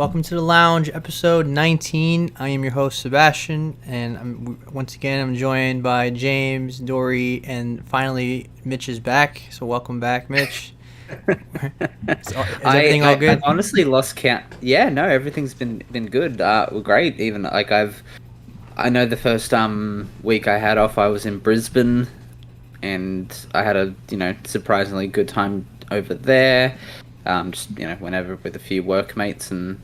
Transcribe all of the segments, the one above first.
Welcome to the lounge, episode 19. I am your host Sebastian, and once again I'm joined by James, Dory, and finally Mitch is back. So welcome back, Mitch. Is everything all good? I've honestly lost count. Yeah, no, everything's been good. Great. Even I know the first week I had off, I was in Brisbane, and I had a surprisingly good time over there. Just went over with a few workmates and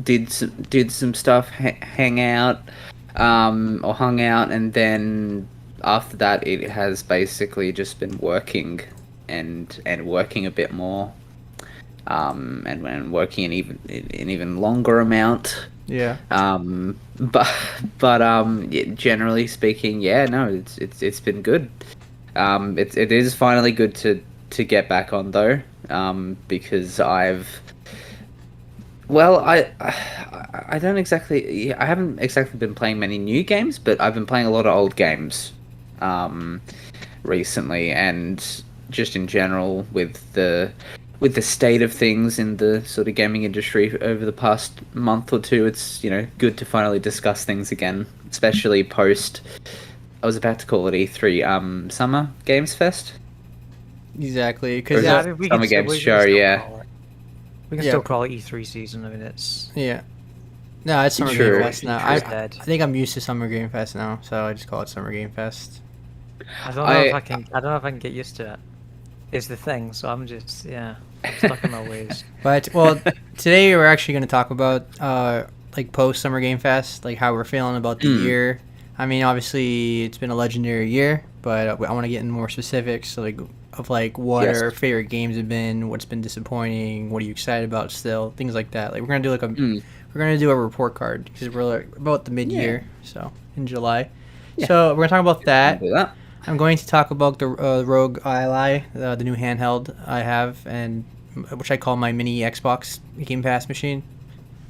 did some stuff, hang out, or hung out, and then after that it has basically just been working and working a bit more, and working an even longer amount. Yeah. But generally speaking, yeah, no, it's been good. It is finally good to get back on though, because I haven't exactly been playing many new games, but I've been playing a lot of old games recently, and just in general with the state of things in the sort of gaming industry over the past month or two, it's good to finally discuss things again, especially post, I was about to call it E3, Summer Games Fest. Exactly, because Summer Games Show, yeah. We can still call it E3 season. I mean, it's no, it's Summer Game Fest now. I think I'm used to Summer Game Fest now, so I just call it Summer Game Fest. I don't know if I can get used to it. Is the thing, so I'm just stuck in my ways. But today we're actually going to talk about like post Summer Game Fest, like how we're feeling about the year. I mean, obviously it's been a legendary year, but I want to get into more specifics, so like what our favorite games have been, what's been disappointing, what are you excited about still, things like that. Like we're gonna do a report card because we're like about the mid-year, so in July. So we're gonna talk about that. I'm going to talk about the ROG Ally, the new handheld I have, and which I call my mini Xbox Game Pass machine.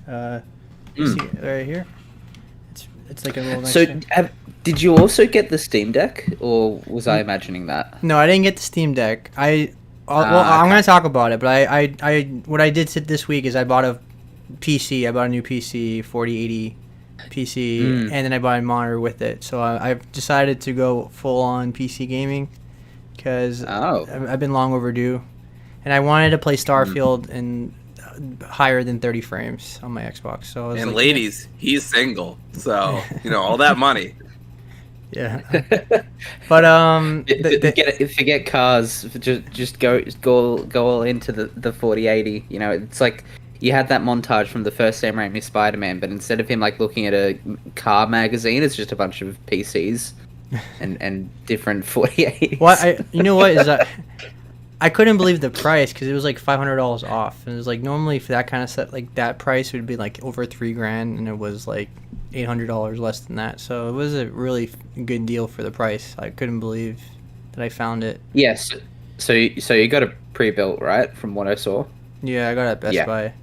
You see it right here. It's like a little nice thing. Did you also get the Steam Deck, or was I imagining that? No, I didn't get the Steam Deck. I'm going to talk about it, but I what I did this week is I bought a PC. I bought a new PC, 4080 PC, and then I bought a monitor with it. So I've decided to go full on PC gaming because I've been long overdue, and I wanted to play Starfield in higher than 30 frames on my Xbox. So ladies, he's single, so all that money. Yeah, but forget cars. Just go all into the 4080. It's like you had that montage from the first Sam Raimi Spider-Man, but instead of him like looking at a car magazine, it's just a bunch of PCs and different 4080s. What is that? I couldn't believe the price because it was like $500 off, and it was like normally for that kind of set, like that price would be like over $3,000, and it was like $800 less than that. So it was a really good deal for the price. I couldn't believe that I found it. Yes. So you got a pre-built, right? From what I saw. Yeah, I got it at Best Buy.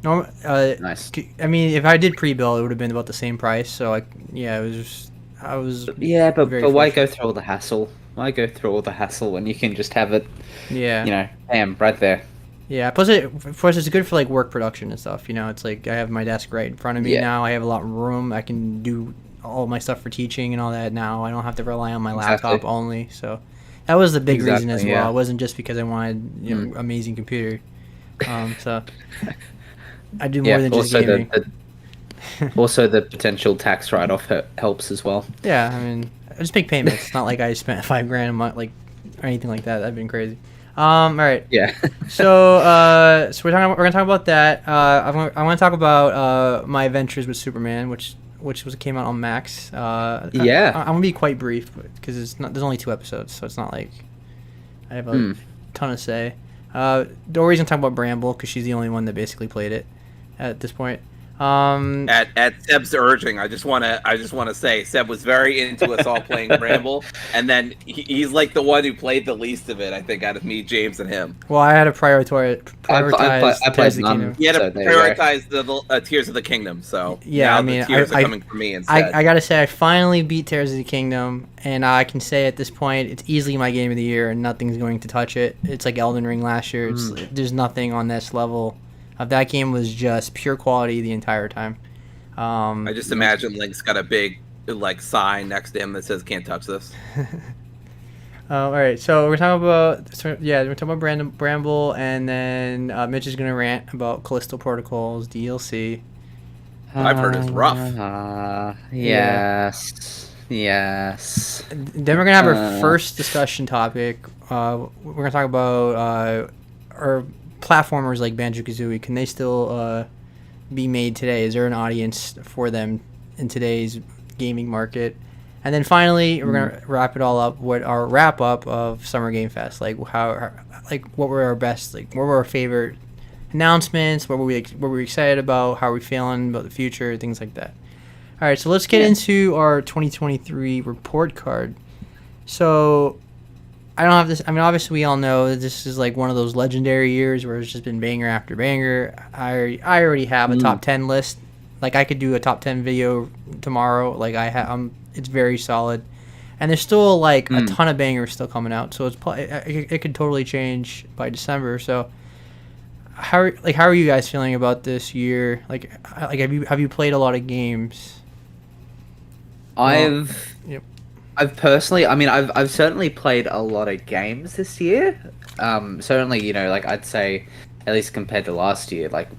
Nice. I mean, if I did pre-built, it would have been about the same price. So it was just, I was. Yeah, but why go through all the hassle? Why go through all the hassle when you can just have it? Yeah. Bam, right there. Yeah. Plus, it's good for like work production and stuff. It's like I have my desk right in front of me now. I have a lot of room. I can do all my stuff for teaching and all that now. I don't have to rely on my laptop only. So that was the big reason as well. It wasn't just because I wanted amazing computer. So I do more than just gaming. Also, the potential tax write-off helps as well. Yeah, I mean, I just make payments. It's not like I spent $5,000 a month, like, or anything like that. That'd been crazy. All right. Yeah. So we're gonna talk about that. I want to talk about my adventures with Superman, which came out on Max. I'm gonna be quite brief because there's only 2 episodes, so it's not like I have a ton to say. Dory's gonna talk about Bramble because she's the only one that basically played it at this point. At Seb's urging, I just want to say Seb was very into us all playing Bramble, and then he's like the one who played the least of it, I think, out of me, James, and him. Well, I had to prioritize Tears of the Kingdom. You had to prioritize the Tears of the Kingdom. So yeah, I mean, the Tears are coming from me instead. I gotta say, I finally beat Tears of the Kingdom, and I can say at this point, it's easily my game of the year, and nothing's going to touch it. It's like Elden Ring last year. There's nothing on this level That game was just pure quality the entire time. I just imagine Link's got a big like sign next to him that says "Can't touch this." All right, so we're talking about Bramble, and then Mitch is gonna rant about Callisto Protocol's DLC. I've heard it's rough. Yes. Then we're gonna have our first discussion topic. We're gonna talk about our platformers like Banjo-Kazooie. Can they still be made today? Is there an audience for them in today's gaming market? And then finally, we're gonna wrap it all up with our wrap up of Summer Game Fest. Like what were our best, what were our favorite announcements? What were we excited about? How are we feeling about the future? Things like that. All right, so let's get into our 2023 report card. So I don't have this. I mean, obviously we all know that this is like one of those legendary years where it's just been banger after banger. I already have a top 10 list. Like I could do a top 10 video tomorrow. Like it's very solid, and there's still like a ton of bangers still coming out. So it could totally change by December. So how are you guys feeling about this year? Like have you played a lot of games? I've personally, I mean, I've certainly played a lot of games this year. Certainly, like I'd say, at least compared to last year, like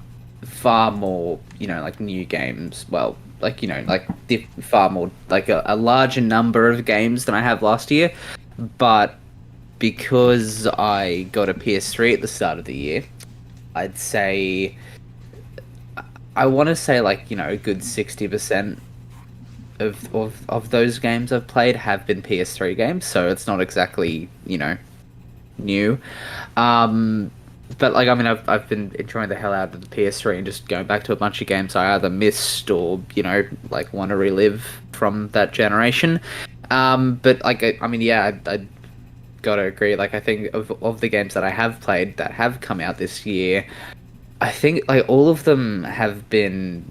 far more, like new games. Well, far more, like a larger number of games than I have last year. But because I got a PS3 at the start of the year, I'd say, I want to say a good 60%. Of those games I've played have been PS3 games, so it's not exactly new. But I've been enjoying the hell out of the PS3 and just going back to a bunch of games I either missed or want to relive from that generation. But I gotta agree. I think of the games that I have played that have come out this year, I think all of them have been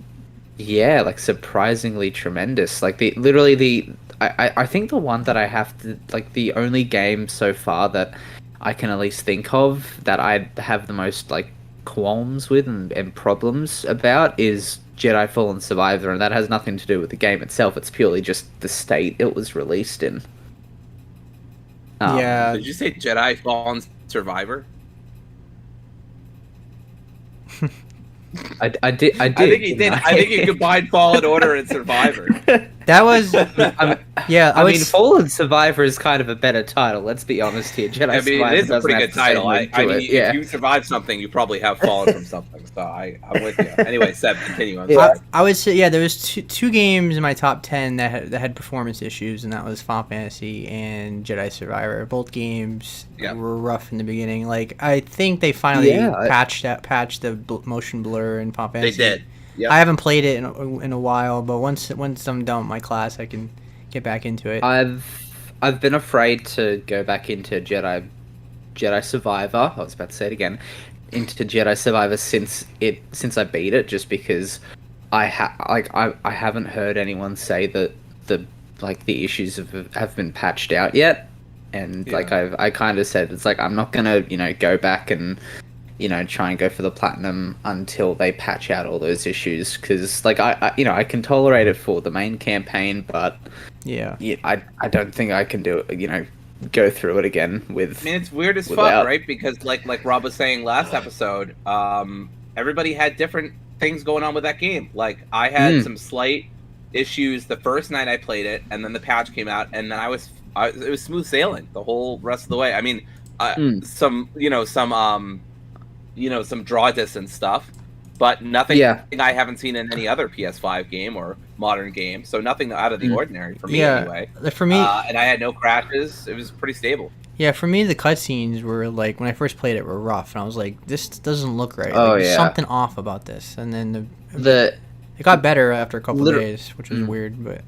surprisingly tremendous. I think the one that I have to the only game so far that I can at least think of that I have the most qualms with and problems about is Jedi Fallen Survivor, and that has nothing to do with the game itself. It's purely just the state it was released in. Yeah. Did you say Jedi Fallen Survivor? I did. I think he did. I think he combined Fallen Order and Survivor. That was, I mean, Fallen Survivor is kind of a better title. Let's be honest here. Jedi Survivor it is a pretty good title. If you survive something, you probably have fallen from something. So I'm with you. Anyway, Seb, continue. I would say, there was two games in my top 10 that had performance issues, and that was Final Fantasy and Jedi Survivor. Both games were rough in the beginning. I think they finally patched the motion blur in Final Fantasy. They did. Yep. I haven't played it in a while, but once I'm done with my class, I can get back into it. I've been afraid to go back into Jedi Survivor. I was about to say it again. Into Jedi Survivor since I beat it, just because I haven't heard anyone say that the issues have been patched out yet, and I kind of said it's I'm not gonna go back and try and go for the platinum until they patch out all those issues, because I can tolerate it for the main campaign, but I don't think I can do it, go through it again with. I mean, it's weird as fuck, right? Because like Rob was saying last episode, everybody had different things going on with that game. I had some slight issues the first night I played it, and then the patch came out, and then it was smooth sailing the whole rest of the way. I mean, some draw distance stuff, but nothing I haven't seen in any other PS5 game or modern game. So nothing out of the ordinary for me anyway. For me, and I had no crashes. It was pretty stable. Yeah, for me the cutscenes were when I first played it were rough, and I was like, this doesn't look right. There's something off about this. And then it got better after a couple of days, which was weird, but.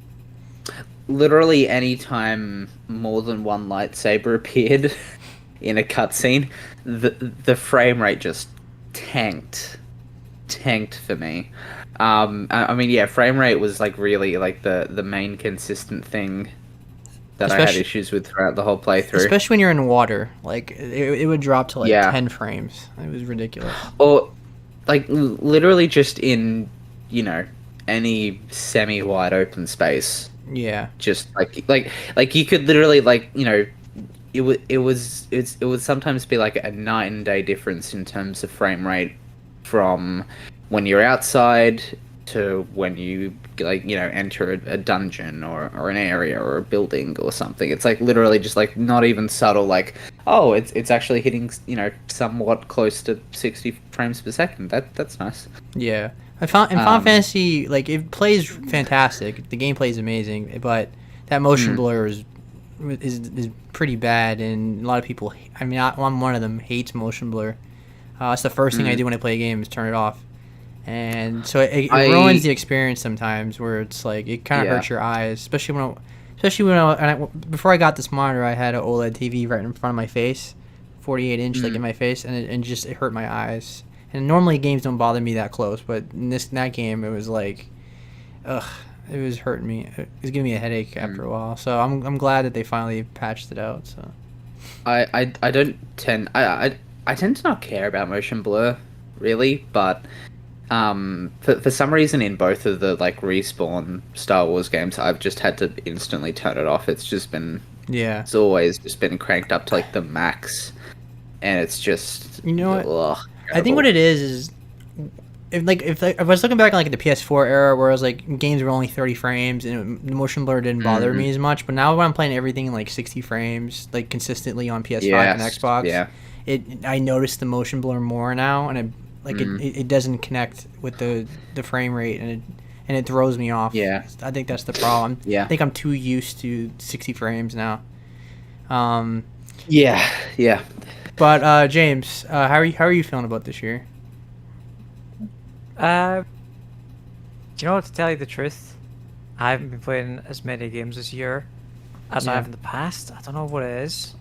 Literally any time more than one lightsaber appeared in a cutscene, the frame rate just tanked for me. Frame rate was really the main consistent thing that I had issues with throughout the whole playthrough. Especially when you're in water, it would drop to 10 frames. It was ridiculous. like literally just in, any semi wide open space. Yeah. Just like you could literally it would sometimes be like a night and day difference in terms of frame rate from when you're outside to when you enter a dungeon or an area or a building or something. It's like literally just like not even subtle, like, oh, it's actually hitting somewhat close to 60 frames per second. That's nice. Yeah. In Final Fantasy, like, it plays fantastic. The gameplay is amazing, but that motion blur is pretty bad, and a lot of people, I mean, I'm one of them, hates motion blur. That's the first thing I do when I play a game is turn it off. And so it ruins the experience sometimes, where it's like it kind of hurts your eyes, especially when before I got this monitor, I had an OLED TV right in front of my face, 48 inch, like in my face, and it hurt my eyes. And normally games don't bother me that close, but in that game it was like, ugh, it was hurting me. It was giving me a headache after a while. So I'm glad that they finally patched it out. So I tend to not care about motion blur really, but for some reason in both of the like Respawn Star Wars games, I've just had to instantly turn it off. It's just been it's always just been cranked up to like the max, and it's just what. I think what it is if I was looking back on like the PS4 era, where it was like games were only 30 frames and the motion blur didn't bother me as much. But now when I'm playing everything in like 60 frames, like consistently on PS5 and Xbox, I notice the motion blur more now, and it doesn't connect with the frame rate, and it throws me off. Yeah, I think that's the problem. Yeah, I think I'm too used to 60 frames now. Yeah. But James, how are you feeling about this year? Do you know what, to tell you the truth, I haven't been playing as many games this year as I have in the past. I don't know what it is.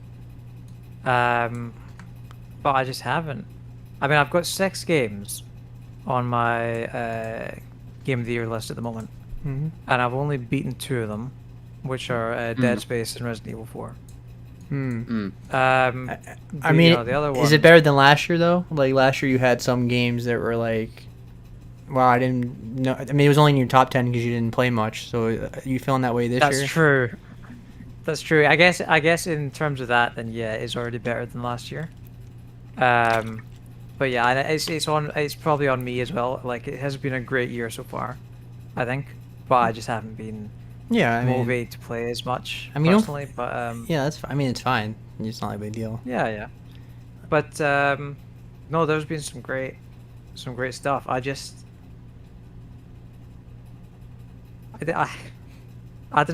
But I just haven't. I mean, I've got 6 games on my Game of the Year list at the moment, and I've only beaten 2 of them, which are Dead Space and Resident Evil 4. I mean, the other one, is it better than last year though? Like last year, you had some games that were like, wow, I didn't know. I mean, it was only in your top 10 because you didn't play much. So, are you feeling that way this year? That's true. That's true. I guess in terms of that, then yeah, it's already better than last year. But yeah, it's probably on me as well. Like, it has been a great year so far, I think, but I just haven't been motivated to play as much. I mean, personally, but yeah, that's. I mean, it's fine. It's not a big deal. Yeah. But no, there's been some great stuff. I don't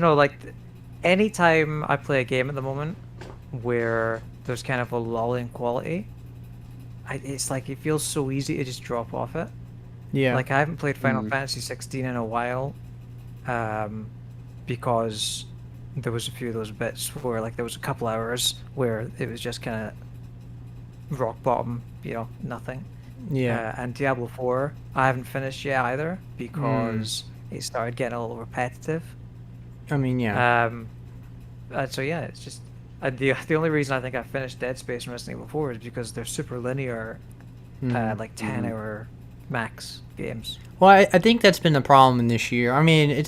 know. Like, anytime I play a game at the moment where there's kind of a lull in quality, it's like it feels so easy to just drop off it. Yeah. Like, I haven't played Final Fantasy 16 in a while, because there was a few of those bits where, like, there was a couple hours where it was just kind of rock bottom, nothing. Yeah. And Diablo 4, I haven't finished yet either because it started getting a little repetitive. I mean, yeah. So yeah, it's just the only reason I think I finished Dead Space and Resident Evil 4 is because they're super linear, like 10-hour max games. Well, I think that's been the problem in this year. I mean,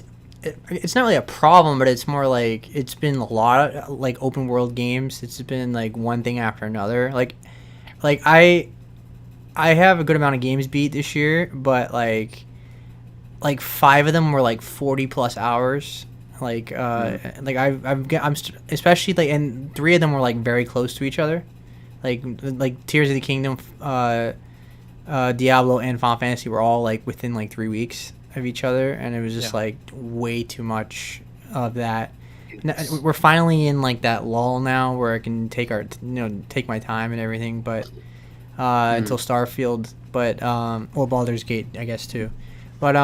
it's not really a problem, but it's more like it's been a lot of like open world games. It's been like one thing after another. Like I have a good amount of games beat this year, but like 5 of them were like 40 plus hours. Like I'm especially like, and 3 of them were like very close to each other. Like Tears of the Kingdom, Diablo, and Final Fantasy were all like within like 3 weeks of each other, and it was just like way too much of that. We're finally in like that lull now where I can take my time and everything, but until Starfield, but or Baldur's Gate, I guess, too. But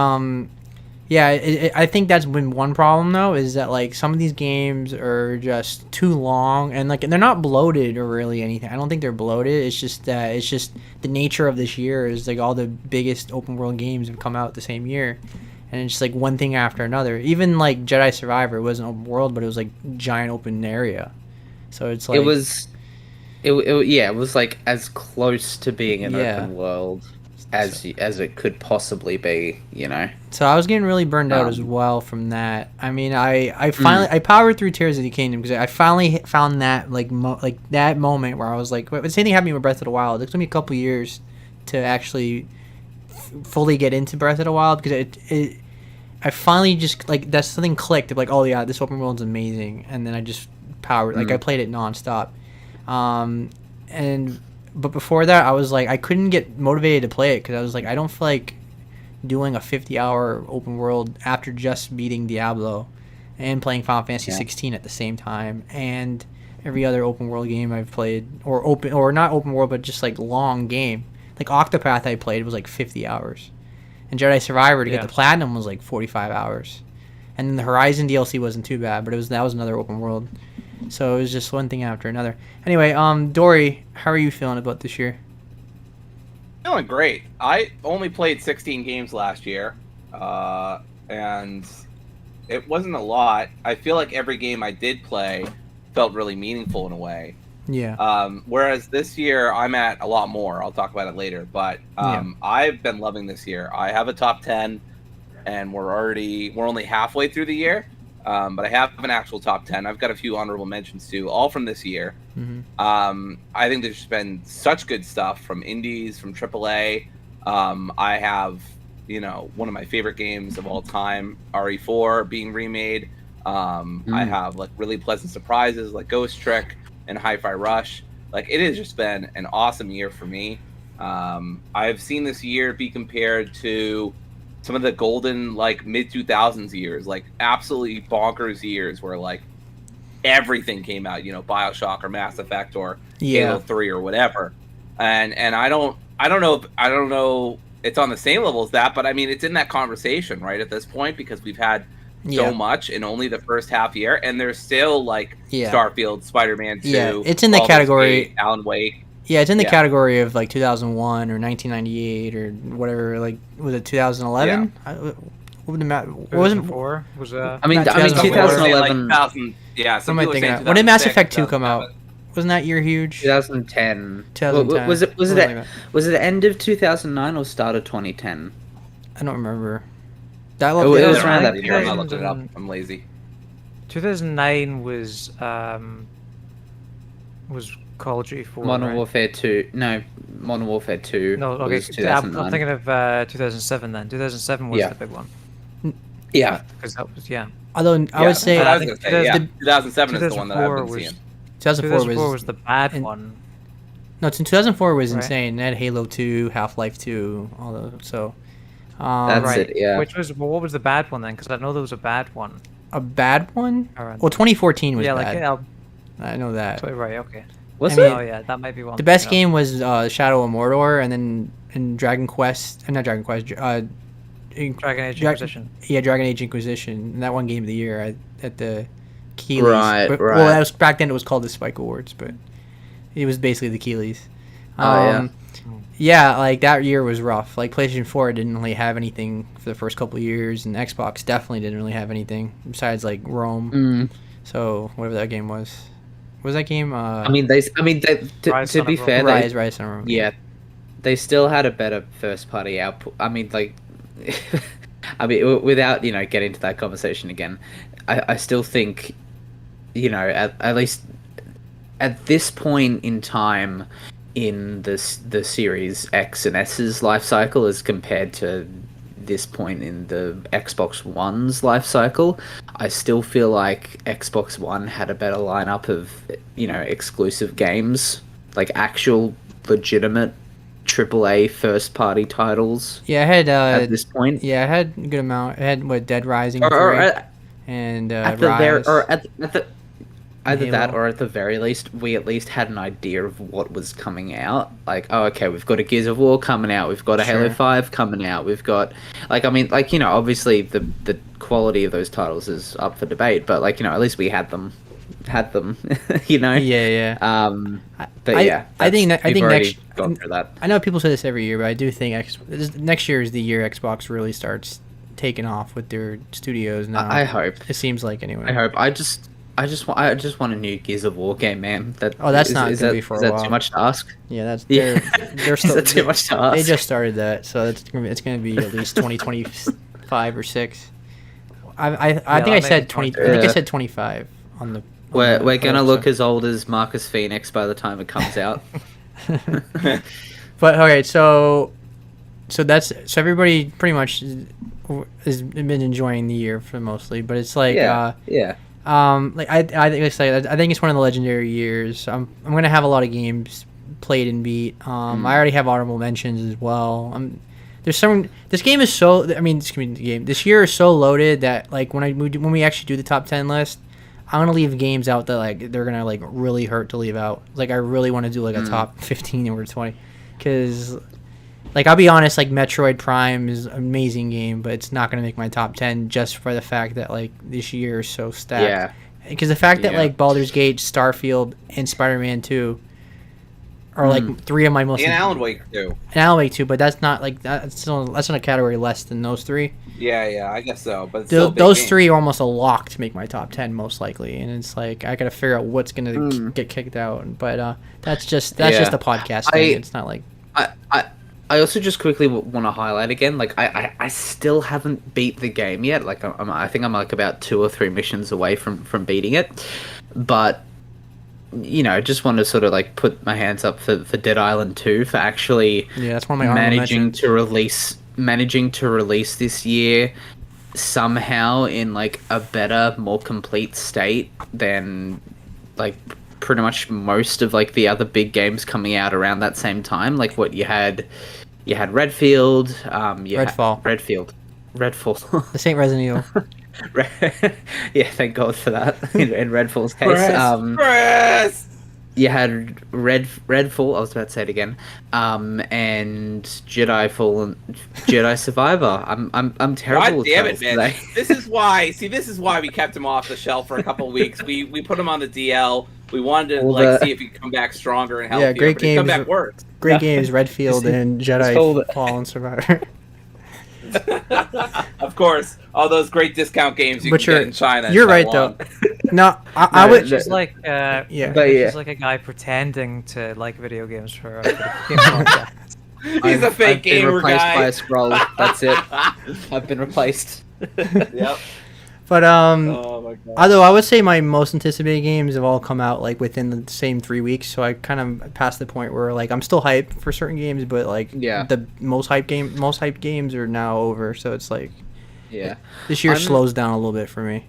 yeah, I think that's been one problem though, is that like some of these games are just too long, and like they're not bloated or really anything. I don't think they're bloated. It's just the nature of this year is like all the biggest open world games have come out the same year, and it's just like one thing after another. Even like Jedi Survivor, it wasn't open world, but it was like giant open area. So it's like it was like as close to being an open world as it could possibly be, you know. So I was getting really burned out as well from that. I mean, I finally I powered through Tears of the Kingdom because I finally found that like that moment where I was like, the same thing happened with Breath of the Wild. It took me a couple years to actually fully get into Breath of the Wild because I finally just like that something clicked of like, oh yeah, this open world's amazing, and then I just powered like I played it nonstop, but before that I was like I couldn't get motivated to play it because I was like I don't feel like doing a 50-hour open world after just beating Diablo and playing Final Fantasy 16 at the same time and every other open world game I've played or not open world but just like long game like Octopath I played was like 50 hours and Jedi Survivor to get the platinum was like 45 hours and then the Horizon DLC wasn't too bad but that was another open world, so it was just one thing after another. Anyway, Dory, how are you feeling about this year? Feeling great. I only played 16 games last year, and it wasn't a lot. I feel like every game I did play felt really meaningful in a way. Yeah. Whereas this year I'm at a lot more. I'll talk about it later. But I've been loving this year. I have a top 10, and we're only halfway through the year. But I have an actual top 10. I've got a few honorable mentions too, all from this year. I think there's been such good stuff from indies, from AAA. I have, one of my favorite games of all time, RE4, being remade. I have like really pleasant surprises like Ghost Trick and Hi-Fi Rush. Like it has just been an awesome year for me. I've seen this year be compared to some of the golden like mid 2000s years, like absolutely bonkers years where like everything came out, BioShock or Mass Effect or Halo 3 or whatever. And I don't know it's on the same level as that, but I mean it's in that conversation right at this point because we've had so much in only the first half year, and there's still like Starfield, Spider-Man 2. Yeah, it's in the category Alan Wake. Yeah, it's in the category of like 2001 or 1998 or whatever. Like, was it 2011? Yeah. What wasn't 2004 was I mean 2011. Yeah, some people saying when did Mass Effect 2 come out? Wasn't that year huge? 2010. 2010. Was it the end of 2009 or start of 2010? I don't remember. That it was around that period. period. I'm not looking it up. I'm lazy. 2009 was Call of Duty 4. Modern Warfare 2. No, Modern Warfare 2. No, okay. Was 2009. I'm thinking of 2007 then. 2007 was the big one. Yeah. Because that was, Although I would say, 2007 is the one that I've been seeing. 2004 was the bad one. No, 2004 was insane. It had Halo 2, Half-Life 2, all those. So, that's it. Yeah. What was the bad one then? Because I know there was a bad one. A bad one? Well, 2014 was bad. Yeah, I know that. Right. Okay. Was it? Oh yeah, that might be one. The best game was Shadow of Mordor, and then in Dragon Quest, not Dragon Quest, Dragon Age Inquisition. Yeah, Dragon Age Inquisition, and that one game of the year at the Keeleys. Right. Well, that was back then. It was called the Spike Awards, but it was basically the Keeleys. Yeah, like that year was rough. Like PlayStation 4 didn't really have anything for the first couple of years, and Xbox definitely didn't really have anything besides like Rome. So whatever that game was. What was that game? To be fair, Rise on Rome. Yeah, they still had a better first party output. I mean, like, without getting into that conversation again, I still think, at least at this point in time in the Series X and S's life cycle as compared to this point in the Xbox One's life cycle, I still feel like Xbox One had a better lineup of exclusive games, like actual legitimate AAA first party titles. Yeah, I had at this point. Yeah, I had a good amount. I had Dead Rising 3 and at the Rise. Either that, or at the very least, we at least had an idea of what was coming out. Like, oh, okay, we've got a Gears of War coming out, we've got a Halo 5 coming out, we've got, obviously the quality of those titles is up for debate, but at least we had them, Yeah. But I think next. Gone through that. I know people say this every year, but I do think next year is the year Xbox really starts taking off with their studios. Now I hope. It seems like anyway. I hope. I just want a new Gears of War game, man. That's not gonna be for a while. Is that too much to ask? Yeah, they're Is that too much to ask? They just started that, so it's gonna be at least 2025 or 6. I think I said 20. I think I said 25 on the. We're gonna look as old as Marcus Phoenix by the time it comes out. But okay, so everybody pretty much has been enjoying the year for mostly, but it's like like I think it's one of the legendary years. I'm gonna have a lot of games played and beat. I already have honorable mentions as well. This game is so. I mean, this year is so loaded that like when we actually do the top 10 list, I'm gonna leave games out that like they're gonna like really hurt to leave out. Like I really want to do like a top 15 or 20, because like I'll be honest, like Metroid Prime is an amazing game, but it's not gonna make my top 10 just for the fact that like this year is so stacked. Yeah. Because the fact that like Baldur's Gate, Starfield, and Spider-Man 2 are like 3 of my most. And Alan Wake 2. And Alan Wake 2, but that's not like that's not a category less than those 3. Yeah, I guess so. But it's still a big those game. 3 are almost a lock to make my top 10 most likely, and it's like I gotta figure out what's gonna get kicked out. But that's just a podcast thing. It's not like I also just quickly want to highlight again, like I still haven't beat the game yet. Like I think I'm like about 2 or 3 missions away from beating it, but you know, just want to sort of like put my hands up for Dead Island 2 for actually that's one of my managing to release this year somehow in like a better, more complete state than like pretty much most of like the other big games coming out around that same time. Like what you had Redfield, Redfall. This ain't Resident Evil. Yeah, thank God for that. In Redfall's case, you had Redfall. I was about to say it again. And Jedi Survivor. I'm terrible. God damn it, with man! today. This is why we kept him off the shelf for a couple of weeks. We put him on the DL. We wanted to see if he could come back stronger and healthier. Yeah, great games. Come back worse. Great games, Redfield and Jedi Fallen Survivor. Of course, all those great discount games you can get in China. You're right, though. No, I would just like just like a guy pretending to like video games for a game podcast. He's a fake gamer guy. I've been replaced guy. by a scroll. That's it. I've been replaced. Yep. But oh my God. Although I would say my most anticipated games have all come out like within the same 3 weeks, so I kind of passed the point where like I'm still hyped for certain games, but like the most hyped games are now over. So it's like this year slows down a little bit for me.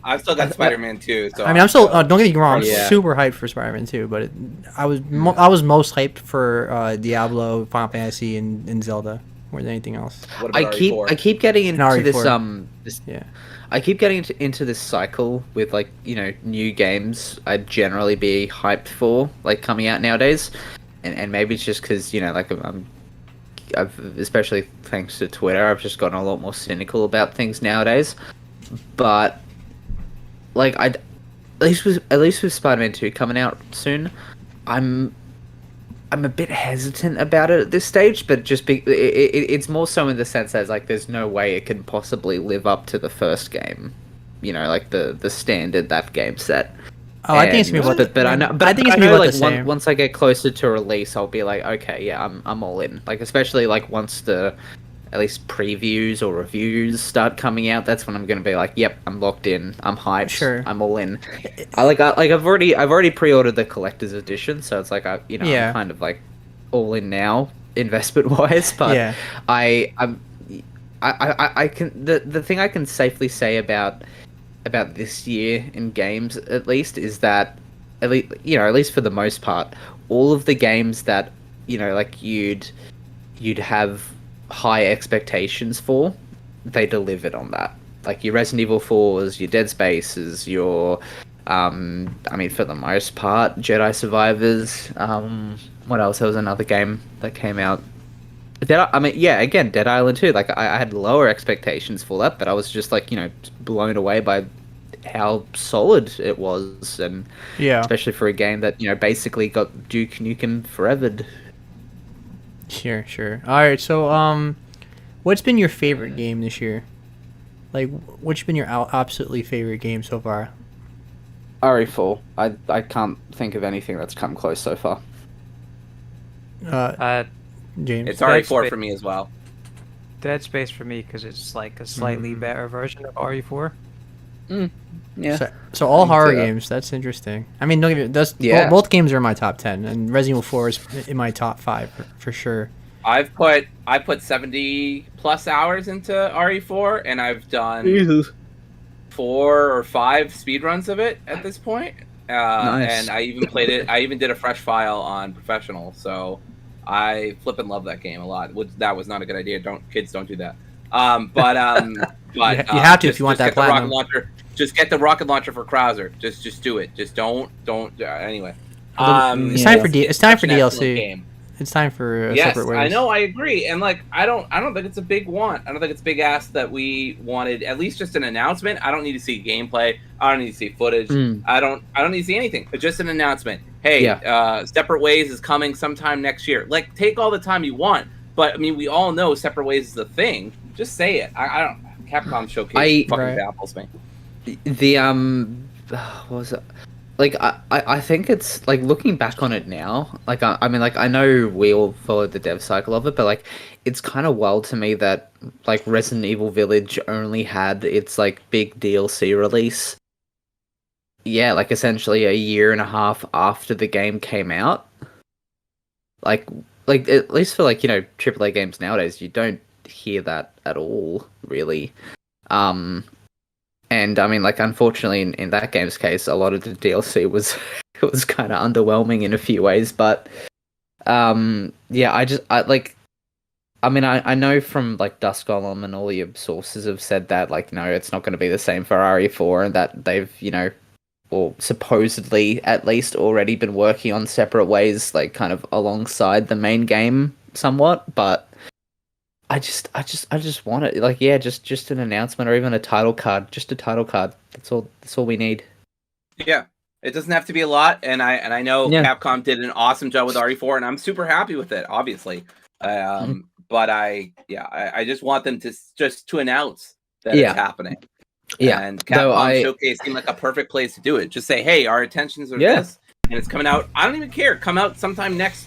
I've still got Spider-Man 2. So I mean, I'm still don't get me wrong, I'm Yeah. super hyped for Spider-Man 2, but I was most hyped for Diablo, Final Fantasy, and Zelda more than anything else. What about I keep getting into RE4. this I keep getting into this cycle with like, you know, new games I'd generally be hyped for like coming out nowadays, and maybe it's just because, you know, like I've especially thanks to Twitter, I've just gotten a lot more cynical about things nowadays. But like at least with Spider-Man 2 coming out soon, I'm a bit hesitant about it at this stage, but it's more so in the sense that like there's no way it can possibly live up to the first game, you know, like the standard that game set. Oh, I think it's gonna be but I know, but I think it's I gonna be know, about the same. Once I get closer to release, I'll be like, okay, yeah, I'm all in. Like especially like once the at least previews or reviews start coming out, that's when I'm gonna be like, yep, I'm locked in, I'm hyped, Sure. I'm all in. I've already pre-ordered the collector's edition, so it's like I'm kind of like all in now, investment wise. But I can the thing I can safely say about this year in games at least is that at least for the most part, all of the games that, you know, like you'd have high expectations for, they delivered on that. Like your Resident Evil 4s, your Dead Spaces, your I mean for the most part, Jedi Survivors, what else? There was another game that came out. Dead Island 2. Like I had lower expectations for that, but I was just like, you know, blown away by how solid it was, and especially for a game that, you know, basically got Duke Nukem forevered. Sure. All right, so what's been your favorite game this year? Like, what's been your absolutely favorite game so far? RE4. I can't think of anything that's come close so far. James. It's RE4 for me as well. Dead Space for me because it's like a slightly better version of RE4. Yeah. So all horror games. That's interesting. I mean, don't get me, both games are in my top 10, and Resident Evil 4 is in my top 5 for sure. I put 70 plus hours into RE4, and I've done 4 or 5 speedruns of it at this point. Nice. And I even played it. I even did a fresh file on professional, so I flippin' love that game a lot. That was not a good idea. Kids don't do that. But you have to if you want that platinum. Just get the rocket launcher for Krauser. Just do it. Just don't. Anyway, it's time for DLC. Game. It's time for separate ways. I know. I agree. And like, I don't think it's a big want. I don't think it's a big ask that we wanted. At least just an announcement. I don't need to see gameplay. I don't need to see footage. I don't need to see anything. But just an announcement. Hey, Separate Ways is coming sometime next year. Like, take all the time you want. But I mean, we all know Separate Ways is the thing. Just say it. I don't. Capcom showcase fucking baffles me. The what was it? Like I think it's like looking back on it now. Like I mean, like I know we all followed the dev cycle of it, but like it's kind of wild to me that like Resident Evil Village only had its like big DLC release. Yeah, like essentially a year and a half after the game came out. Like at least for like, you know, AAA games nowadays, you don't hear that at all, really. And I mean, like, unfortunately, in that game's case, a lot of the DLC was kind of underwhelming in a few ways. But I know from like Dust Golem and all your sources have said that like, no, it's not going to be the same for RE4, and that they've, you know, or supposedly at least already been working on Separate Ways, like kind of alongside the main game somewhat, but. I just want it. Like, yeah, just an announcement or even a title card. Just a title card. That's all we need. Yeah, it doesn't have to be a lot. And I know Capcom did an awesome job with RE4, and I'm super happy with it. Obviously, but I just want them to announce that it's happening. Yeah, and Capcom Showcase seemed like a perfect place to do it. Just say, hey, our intentions are this, and it's coming out. I don't even care. Come out sometime next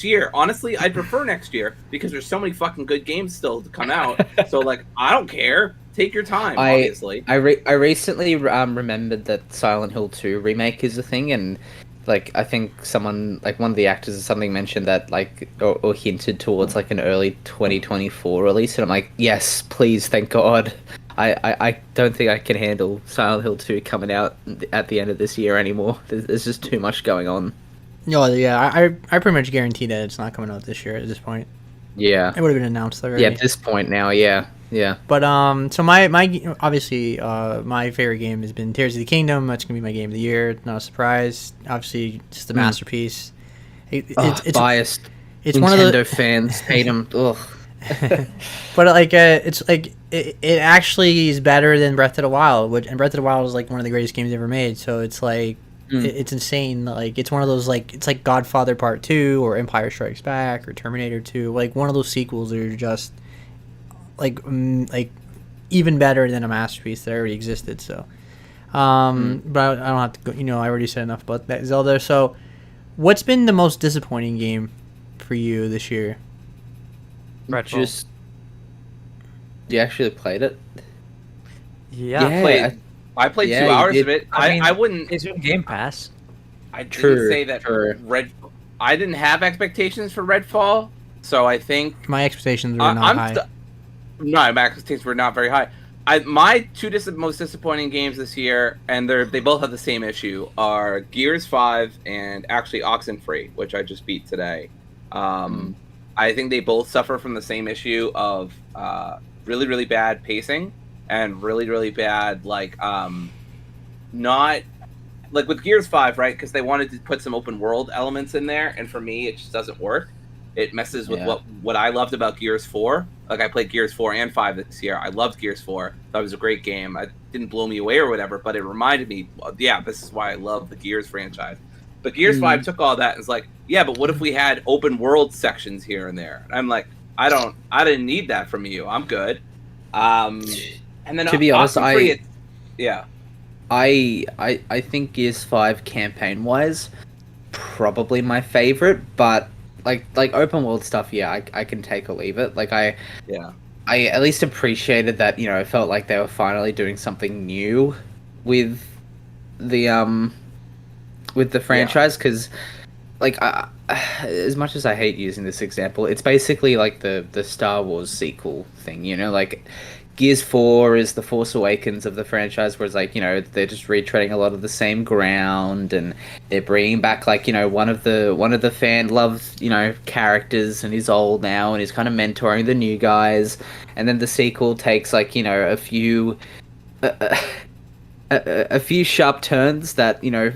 year. Honestly, I'd prefer next year because there's so many fucking good games still to come out. So like, I don't care. Take your time. Obviously, I recently remembered that Silent Hill 2 remake is a thing, and like I think someone, like one of the actors or something, mentioned that like or hinted towards like an early 2024 release, and I'm like, yes, please, thank God. I don't think I can handle Silent Hill 2 coming out at the end of this year anymore. There's just too much going on. No, I pretty much guarantee that it's not coming out this year at this point. Yeah. It would have been announced already. Yeah, at this point now, yeah. But so my obviously my favorite game has been Tears of the Kingdom. That's gonna be my game of the year. Not a surprise. Obviously, just a masterpiece. It's biased. It's Nintendo one of the fans hate them. Ugh. But like it's like it actually is better than Breath of the Wild, and Breath of the Wild is like one of the greatest games ever made. So it's like. It's insane. Like it's one of those like it's like Godfather Part 2 or Empire Strikes Back or Terminator 2. Like one of those sequels that are just like even better than a masterpiece that already existed. So, but I don't have to go. You know, I already said enough about that Zelda. So, what's been the most disappointing game for you this year? Just you actually played it? Yeah. I played 2 hours of it. I wouldn't. It's on Game Pass. I didn't say that I didn't have expectations for Redfall, so I think my expectations were not high. No, my expectations were not very high. My two most disappointing games this year, and they both have the same issue, are Gears 5 and actually Oxenfree, which I just beat today. I think they both suffer from the same issue of really, really bad pacing. And really, really bad, not like with Gears 5, right? Because they wanted to put some open world elements in there, and for me, it just doesn't work. It messes with what I loved about Gears 4. Like I played Gears 4 and 5 this year. I loved Gears 4. Thought it was a great game. It didn't blow me away or whatever, but it reminded me, this is why I love the Gears franchise. But Gears 5 took all that and was like, but what if we had open world sections here and there? And I'm like, I didn't need that from you. I'm good. And then to be honest, I I think Gears 5 campaign wise, probably my favorite, but like open world stuff, yeah, I can take or leave it. Like I at least appreciated that, you know, it felt like they were finally doing something new with the franchise, because like as much as I hate using this example, it's basically like the Star Wars sequel thing, you know, like Gears 4 is the Force Awakens of the franchise, whereas, like, you know, they're just retreading a lot of the same ground, and they're bringing back, like, you know, one of the fan loved, you know, characters, and he's old now, and he's kind of mentoring the new guys, and then the sequel takes, like, you know, a few sharp turns that, you know,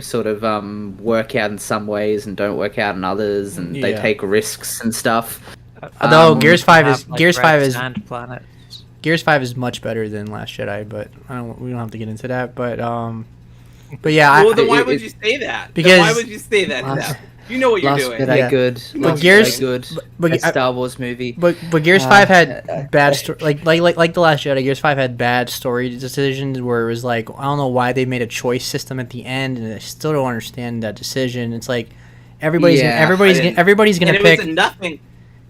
sort of work out in some ways and don't work out in others, and they take risks and stuff. Although Gears 5 is Planet. Gears 5 is much better than Last Jedi, but we don't have to get into that. But yeah. Well, then why would you say that? Because why would you say that? Now? You know what you're doing. Jedi good. But Gears good. But Star Wars movie. But Gears 5 had bad story. Like the Last Jedi. Gears 5 had bad story decisions where it was like, I don't know why they made a choice system at the end, and I still don't understand that decision. It's like everybody's gonna pick. It was nothing.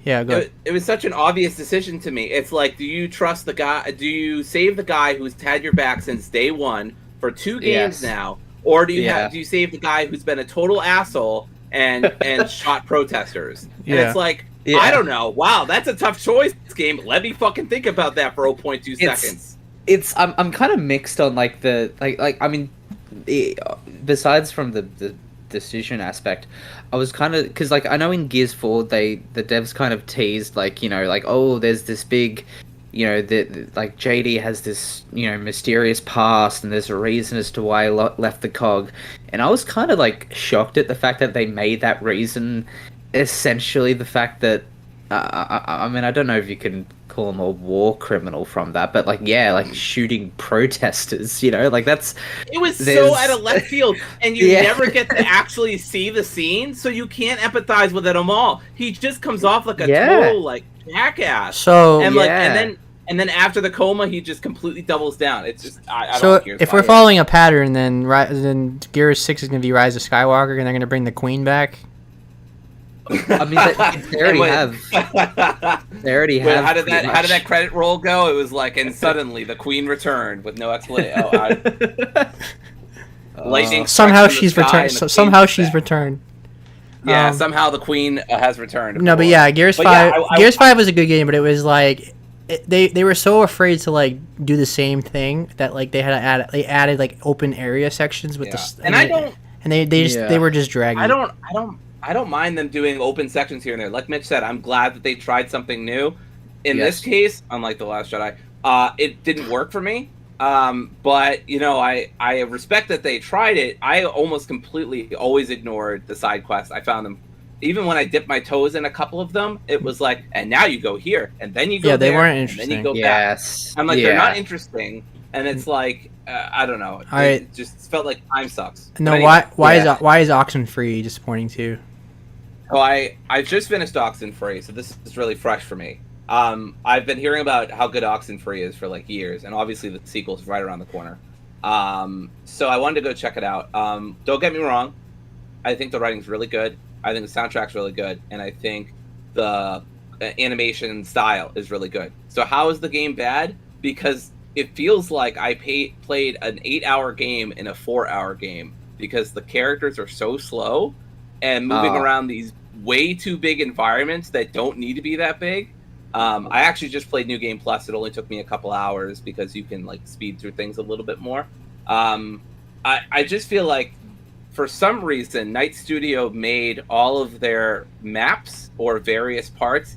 Yeah, go ahead. It was such an obvious decision to me. It's like, do you trust the guy? Do you save the guy who's had your back since day one for 2 games now, or do you save the guy who's been a total asshole and shot protesters? And it's like, I don't know. Wow, that's a tough choice. This game. Let me fucking think about that for 0.2 seconds. I'm kind of mixed on like the like I mean, besides from the decision aspect, I was kind of, because like I know in Gears 4 the devs kind of teased, like, you know, like, oh, there's this big, you know, like JD has this, you know, mysterious past, and there's a reason as to why he left the cog, and I was kind of like shocked at the fact that they made that reason essentially the fact that I mean, I don't know if you can call him a war criminal from that, but like, yeah, like shooting protesters, you know, like so out of left field, and you never get to actually see the scene, so you can't empathize with it at all. He just comes off like a total like jackass. So and like, and then after the coma, he just completely doubles down. It's just I so don't like if we're following a pattern, then Gears 6 is going to be Rise of Skywalker, and they're going to bring the Queen back. I mean, they already have. They already have. How did that credit roll go? It was like, and suddenly the Queen returned with no explanation. Lightning. Somehow she's returned. Somehow she's returned. Yeah, somehow the Queen has returned. No, but yeah, Gears 5. Gears 5 was a good game, but it was like they were so afraid to like do the same thing that like they added like open area sections with they were just dragging. I don't mind them doing open sections here and there. Like Mitch said, I'm glad that they tried something new. In this case, unlike The Last Jedi, it didn't work for me. But, you know, I respect that they tried it. I almost completely always ignored the side quests. I found them, even when I dipped my toes in a couple of them, it was like, and now you go here, and then you go there, they weren't interesting. And then you go back. I'm like, they're not interesting. And it's like, I don't know. It just felt like time sucks. No, anyway, why is Oxenfree disappointing too? Oh, I just finished Oxenfree, so this is really fresh for me. I've been hearing about how good Oxenfree is for like years, and obviously the sequel's right around the corner. So I wanted to go check it out. Don't get me wrong, I think the writing's really good. I think the soundtrack's really good, and I think the animation style is really good. So how is the game bad? Because it feels like I played an 8-hour game in a 4-hour game, because the characters are so slow and moving around these way too big environments that don't need to be that big. I actually just played New Game Plus. It only took me a couple hours because you can like speed through things a little bit more. I just feel like for some reason Night Studio made all of their maps or various parts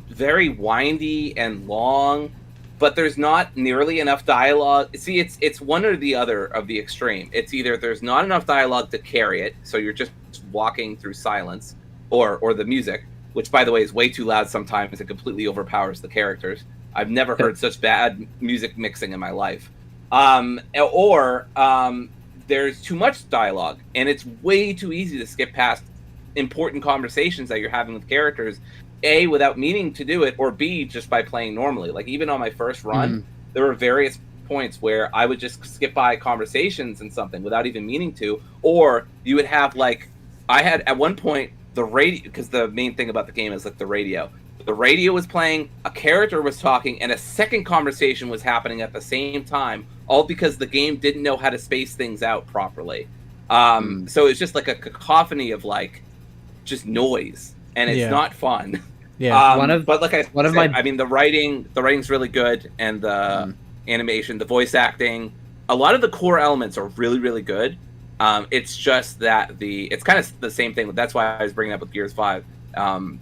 very windy and long, but there's not nearly enough dialogue. See, it's one or the other of the extreme. It's either there's not enough dialogue to carry it, so you're just walking through silence, or the music, which by the way is way too loud sometimes. It completely overpowers the characters. I've never heard such bad music mixing in my life. Or there's too much dialogue, and it's way too easy to skip past important conversations that you're having with characters, A, without meaning to do it, or B, just by playing normally. Like even on my first run, there were various points where I would just skip by conversations and something without even meaning to, or you would have like, I had at one point the radio, because the main thing about the game is like the radio. The radio was playing, a character was talking, and a second conversation was happening at the same time, all because the game didn't know how to space things out properly. So it's just like a cacophony of like just noise, and it's not fun. Yeah. I mean, the writing's really good, and the animation, the voice acting, a lot of the core elements are really, really good. It's just that it's kind of the same thing. That's why I was bringing up with Gears 5.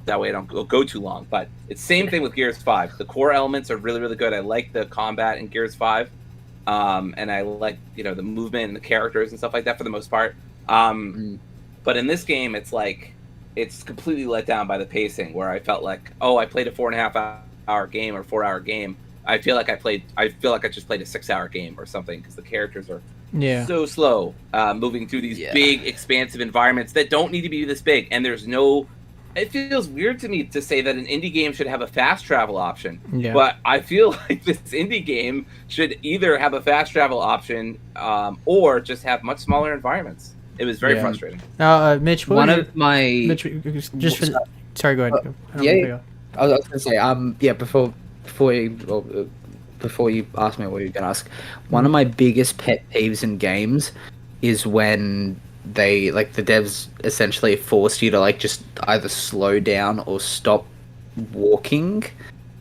That way I don't go too long. But it's same thing with Gears 5. The core elements are really, really good. I like the combat in Gears 5. And I like, the movement and the characters and stuff like that for the most part. But in this game, it's like, it's completely let down by the pacing, where I felt like, I played a 4.5 hour game or 4 hour game. I feel like I just played a 6 hour game or something, because the characters are so slow, moving through these big, expansive environments that don't need to be this big. And there's no, it feels weird to me to say that an indie game should have a fast travel option, but I feel like this indie game should either have a fast travel option, or just have much smaller environments. It was very frustrating. Mitch, sorry, go ahead. I was gonna say, before you ask me what you're gonna ask, one of my biggest pet peeves in games is when they, like, the devs essentially force you to like just either slow down or stop walking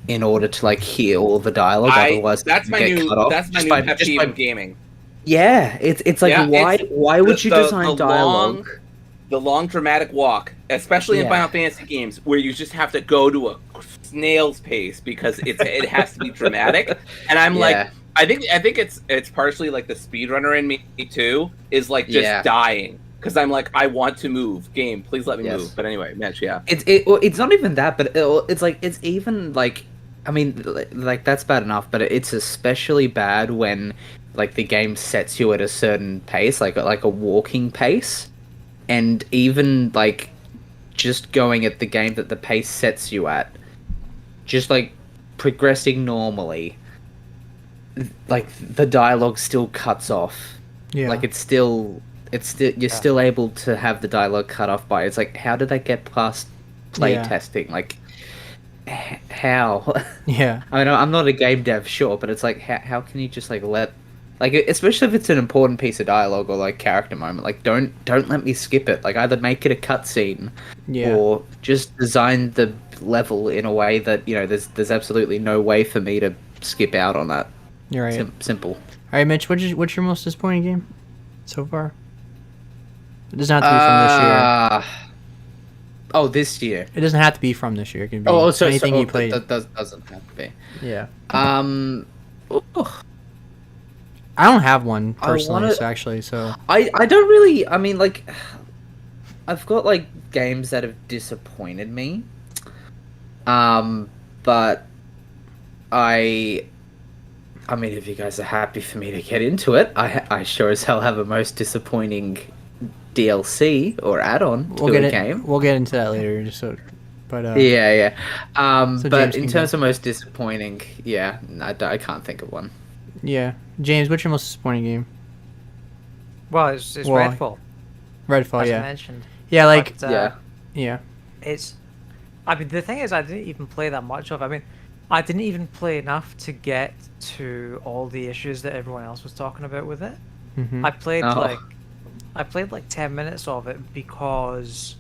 in order to like hear all the dialogue. Otherwise, that's my new pet peeve in gaming. Yeah, it's like, why would you design dialogue? The long dramatic walk, especially in Final Fantasy games, where you just have to go to a snail's pace because it has to be dramatic. And I'm like, I think it's partially like the speedrunner in me too, is like just dying, because I'm like, I want to move. Game, please let me move. But anyway, Mitch, it's not even that, but it's like, it's even like, I mean, like, that's bad enough, but it's especially bad when like the game sets you at a certain pace, like a walking pace. And even, like, just going at the game that the pace sets you at, just, like, progressing normally, like, the dialogue still cuts off. Yeah. Like, you're still able to have the dialogue cut off by, it's like, how did they get past play testing? Like, how? Yeah. I mean, I'm not a game dev, sure, but it's like, how can you just, like, like, especially if it's an important piece of dialogue or like character moment, like don't let me skip it. Like, either make it a cutscene, or just design the level in a way that there's absolutely no way for me to skip out on that. You're right. Simple. All right, Mitch. What's your most disappointing game so far? It doesn't have to be from this year. Oh, this year. It doesn't have to be from this year. It can be anything you played. That doesn't have to be. Yeah. I don't have one personally, so I don't really. I mean, like, I've got like games that have disappointed me. But I mean, if you guys are happy for me to get into it, I sure as hell have a most disappointing DLC or add-on to a game. We'll get into that later, but but in terms of most disappointing, I can't think of one. Yeah, James, what's your most disappointing game? Well, it's Redfall. Redfall, as I mentioned. Yeah, like It's. I mean, the thing is, I didn't even play that much of it. I mean, I didn't even play enough to get to all the issues that everyone else was talking about with it. Mm-hmm. I played like 10 minutes of it because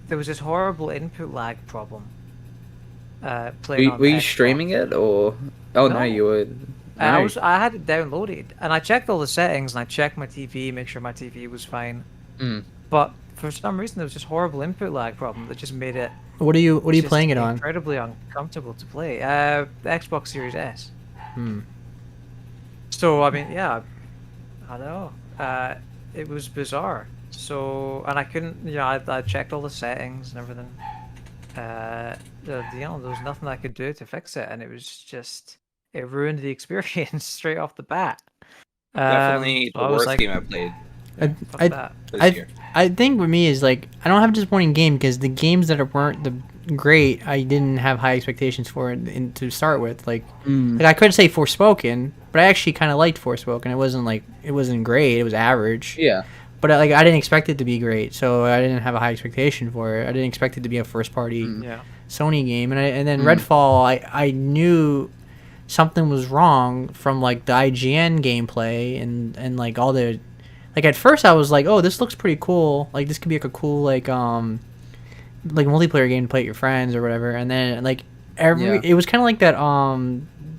there was this horrible input lag problem. Were you streaming it or? Oh no, you were. I had it downloaded, and I checked all the settings, and I checked my TV, make sure my TV was fine. But for some reason, there was this horrible input lag problem that just made it. What are you playing it on? Incredibly uncomfortable to play. The Xbox Series S. So I mean, I don't know. It was bizarre. So, and I couldn't. I checked all the settings and everything. There was nothing I could do to fix it, and it was just. It ruined the experience straight off the bat. Definitely the worst game I've played. Fuck that. this year. I think with me is like I don't have a disappointing game because the games that weren't the great, I didn't have high expectations for it to start with. Like I could say Forspoken, but I actually kind of liked Forspoken. It wasn't great. It was average. Yeah. But I didn't expect it to be great, so I didn't have a high expectation for it. I didn't expect it to be a first party Sony game, and then Redfall, I knew something was wrong from like the IGN gameplay and like all the like at first I was like, oh, this looks pretty cool. Like this could be like a cool like multiplayer game to play with your friends or whatever. And then like it was kind of like that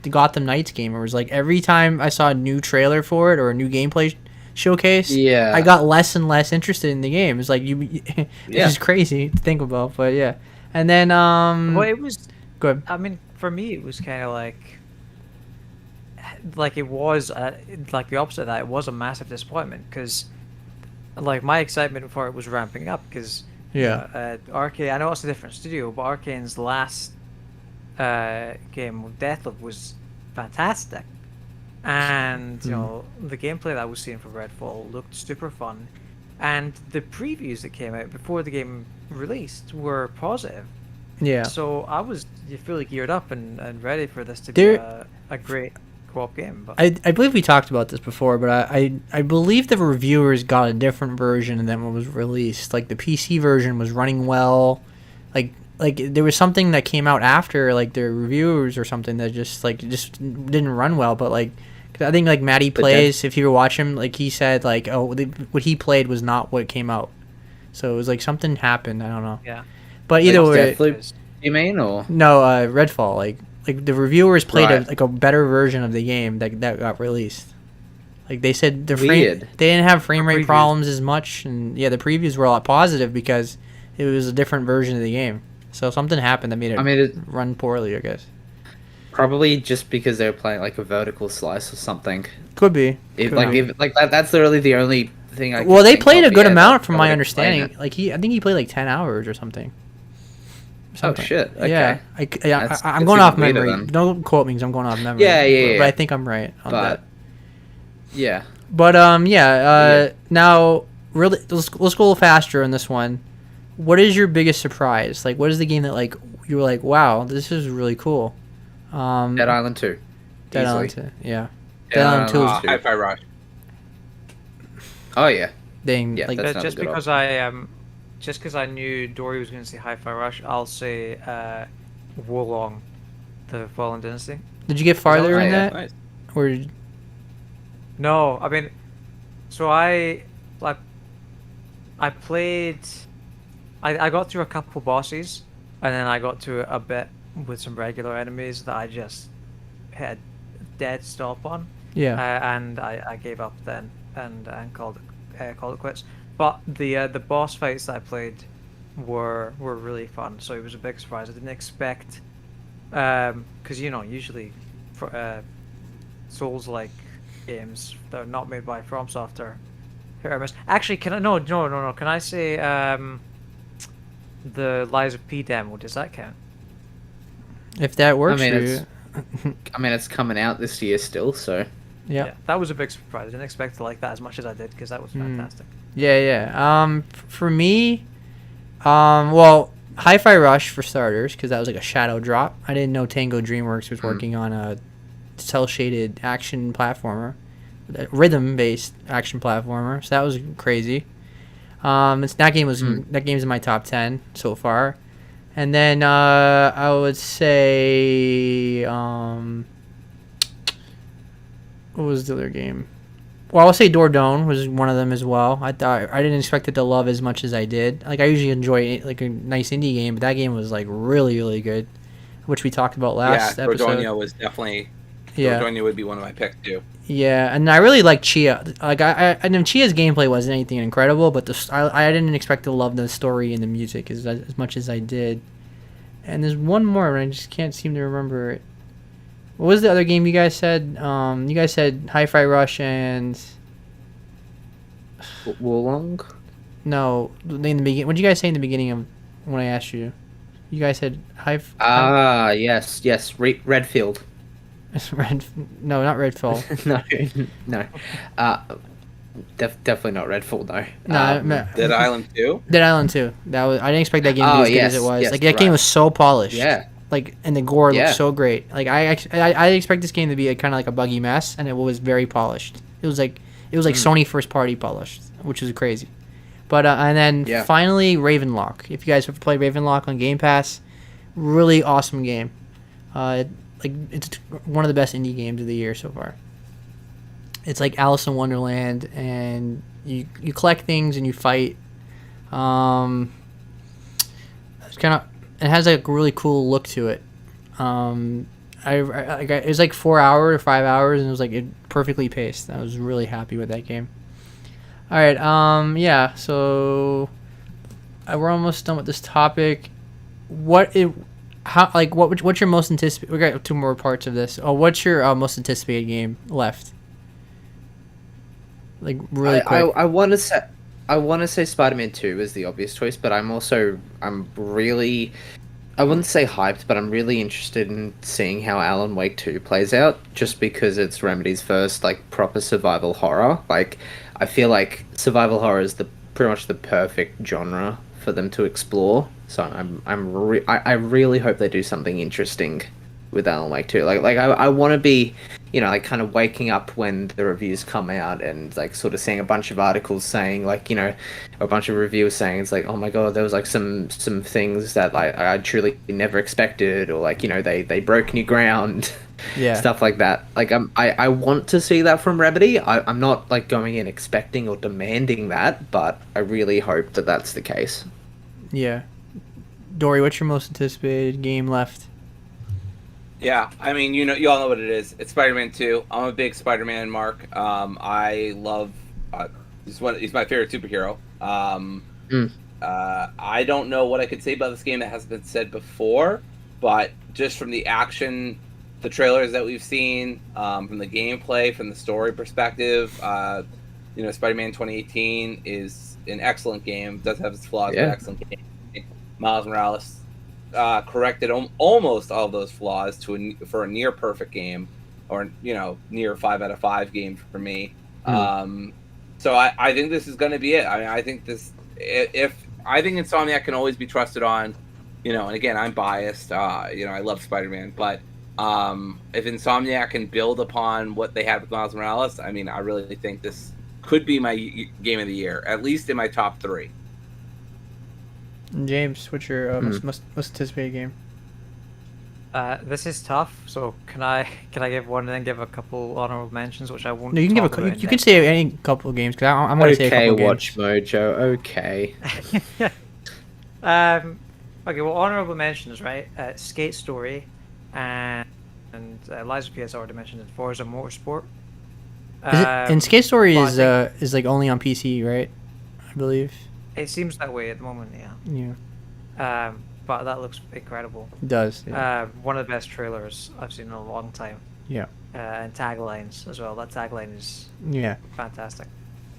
the Gotham Knights game. Where it was like every time I saw a new trailer for it or a new gameplay showcase, I got less and less interested in the game. It's like it's just crazy to think about, but yeah. And then well, it was go ahead. I mean, for me, it was kind of like it was like the opposite of that. It was a massive disappointment because like my excitement for it was ramping up because Arcane. I know it's a different studio, but Arcane's last game, Deathloop, was fantastic. And you know the gameplay that I was seeing for Redfall looked super fun, and the previews that came out before the game released were positive. Yeah. So I was fully geared up and ready for this to be a great co-op game. But I believe we talked about this before, but I believe the reviewers got a different version than what was released. Like the PC version was running well, like there was something that came out after like the reviewers or something that just didn't run well, but like. I think like Matty Plays, if you were watching him, like he said like, oh, what he played was not what came out. So it was like something happened. I don't know. Yeah. But either way, Deathloop, you mean, or no, Redfall. Like the reviewers played a better version of the game that got released. Like they said they didn't have frame rate problems as much, and the previews were a lot positive because it was a different version of the game. So something happened that made it run poorly, I guess. Probably just because they were playing like a vertical slice or something. Could be. That's literally the only thing I. Well, they played a good amount from my understanding. Like I think he played like 10 hours or something. Oh shit! Okay. Yeah, I'm going off memory. Then. Don't quote me because I'm going off memory. Yeah. But I think I'm right on that. Yeah. But now really let's go a little faster on this one. What is your biggest surprise? Like, what is the game that like you were like, wow, this is really cool? Dead Island 2. Dead Island 2, yeah. Dead Island 2 is Hi-Fi Rush. Oh yeah. Dang, yeah, like just because I knew Dory was going to say Hi-Fi Rush, I'll say Wolong, the Fallen Dynasty. Did you get farther in that? Nice. Or no, I mean, so I played. I got through a couple bosses, and then I got to a bit with some regular enemies that I just had dead stop on. Yeah. And I gave up then and called it quits. But the boss fights that I played were really fun. So it was a big surprise. I didn't expect, because usually for Souls-like games that are not made by FromSoft are hit or miss. Actually, can I no? Can I say the Lies of P demo? Does that count? If that works for you. It's coming out this year still, so. Yeah, that was a big surprise. I didn't expect to like that as much as I did because that was fantastic. Yeah. For me, well, Hi-Fi Rush for starters because that was like a shadow drop. I didn't know Tango DreamWorks was working on a cel-shaded action platformer, rhythm-based action platformer. So that was crazy. That game's in my top 10 so far. And then I would say, what was the other game? Well, I'll say Dordogne was one of them as well. I didn't expect it to love as much as I did. Like I usually enjoy like a nice indie game, but that game was like really, really good, which we talked about last episode. Dordogne was definitely. Dordogne would be one of my picks too. Yeah, and I really like Chia. Like I know Chia's gameplay wasn't anything incredible, but I didn't expect to love the story and the music as much as I did. And there's one more, and I just can't seem to remember it. What was the other game you guys said? You guys said Hi-Fi Rush and Wolong? No, in the beginning. What did you guys say in the beginning of when I asked you? You guys said yes, Redfield. No, not Redfall. no. Definitely not Redfall though. No, Dead Island 2? Dead Island 2. I didn't expect that game to be as good as it was. Yes, Like that game was so polished. Yeah. Like, and the gore Yeah. looked so great. Like I expect this game to be kind of like a buggy mess, and it was very polished. It was like Sony first party polished, which was crazy. But and then finally Ravenlock. If you guys have played Ravenlock on Game Pass, really awesome game. It's one of the best indie games of the year so far. It's like Alice in Wonderland, and you collect things and you fight. It's kind of, it has like a really cool look to it. It was like 4 hours or 5 hours, and it was like perfectly paced. I was really happy with that game. All right, yeah. So we're almost done with this topic. What's your most anticipated? We got 2 more parts of this. Oh, what's your most anticipated game left? Like really quick. I want to say Spider-Man 2 is the obvious choice, but I'm really, I wouldn't say hyped, but I'm really interested in seeing how Alan Wake 2 plays out, just because it's Remedy's first like proper survival horror. Like, I feel like survival horror is pretty much the perfect genre for them to explore. So I really hope they do something interesting with Alan Wake 2. Like I want to be, like kind of waking up when the reviews come out and like sort of seeing a bunch of articles saying like, a bunch of reviewers saying it's like, oh my god, there was like some things that like I truly never expected, or like, they broke new ground. Yeah. Stuff like that. Like I want to see that from Remedy. I'm not like going in expecting or demanding that, but I really hope that that's the case. Yeah. Dory, what's your most anticipated game left? Yeah, I mean, you all know what it is. It's Spider-Man 2. I'm a big Spider-Man mark. I love. He's my favorite superhero. I don't know what I could say about this game that hasn't been said before, but just from the action, the trailers that we've seen, from the gameplay, from the story perspective, Spider-Man 2018 is an excellent game. It does have its flaws, but excellent game. Miles Morales corrected almost all those flaws for a near perfect game, or near 5 out of 5 game for me. So I think this is going to be it. I mean, I think Insomniac can always be trusted on, and again, I'm biased. I love Spider-Man, but if Insomniac can build upon what they had with Miles Morales, I mean, I really think this could be my game of the year, at least in my top 3. James, what's your most anticipated game? This is tough. So can I give one and then give a couple honorable mentions, which I won't. No, you can give you can say any couple of games, because I'm going to say a couple Watch games. Mojo. Okay. Okay. Well, honorable mentions, right? Skate Story, and Liza P has already mentioned it. Forza Motorsport. And Skate Story is like only on PC, right? I believe. It seems that way at the moment, yeah. Yeah. But that looks incredible. It does. Yeah. One of the best trailers I've seen in a long time. Yeah. And taglines as well. That tagline is fantastic.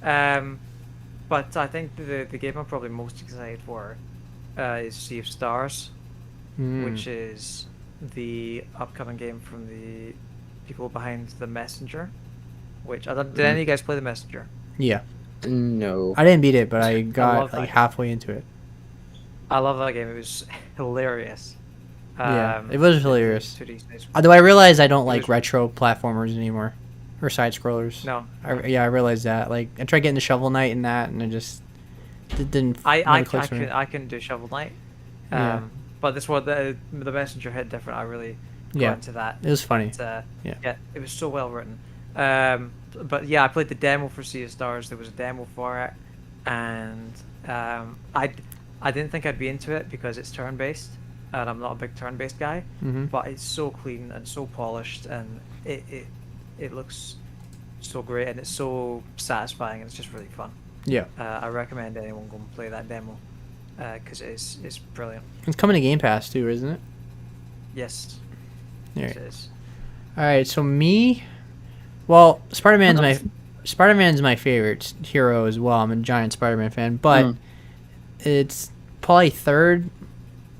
But I think the game I'm probably most excited for is Sea of Stars, which is the upcoming game from the people behind The Messenger. Which did any of you guys play The Messenger? Yeah. No. I didn't beat it, but I got like halfway into it. I love that game. It was hilarious. It was hilarious. Although I realized I don't like retro platformers anymore, or side scrollers. No. I realized that. Like, I tried getting to Shovel Knight and that, and it didn't. I couldn't do Shovel Knight. But this one, the Messenger hit different. I really got into that. It was funny. It was so well written. But yeah, I played the demo for Sea of Stars. There was a demo for it, and I didn't think I'd be into it because it's turn-based, and I'm not a big turn-based guy. But it's so clean and so polished, and it looks so great, and it's so satisfying, and it's just really fun. Yeah. I recommend anyone go and play that demo because it's brilliant. It's coming to Game Pass too, isn't it? Yes. Right. It is. All right. So me. Well, Spider-Man's my favorite hero as well. I'm a giant Spider-Man fan, but it's probably third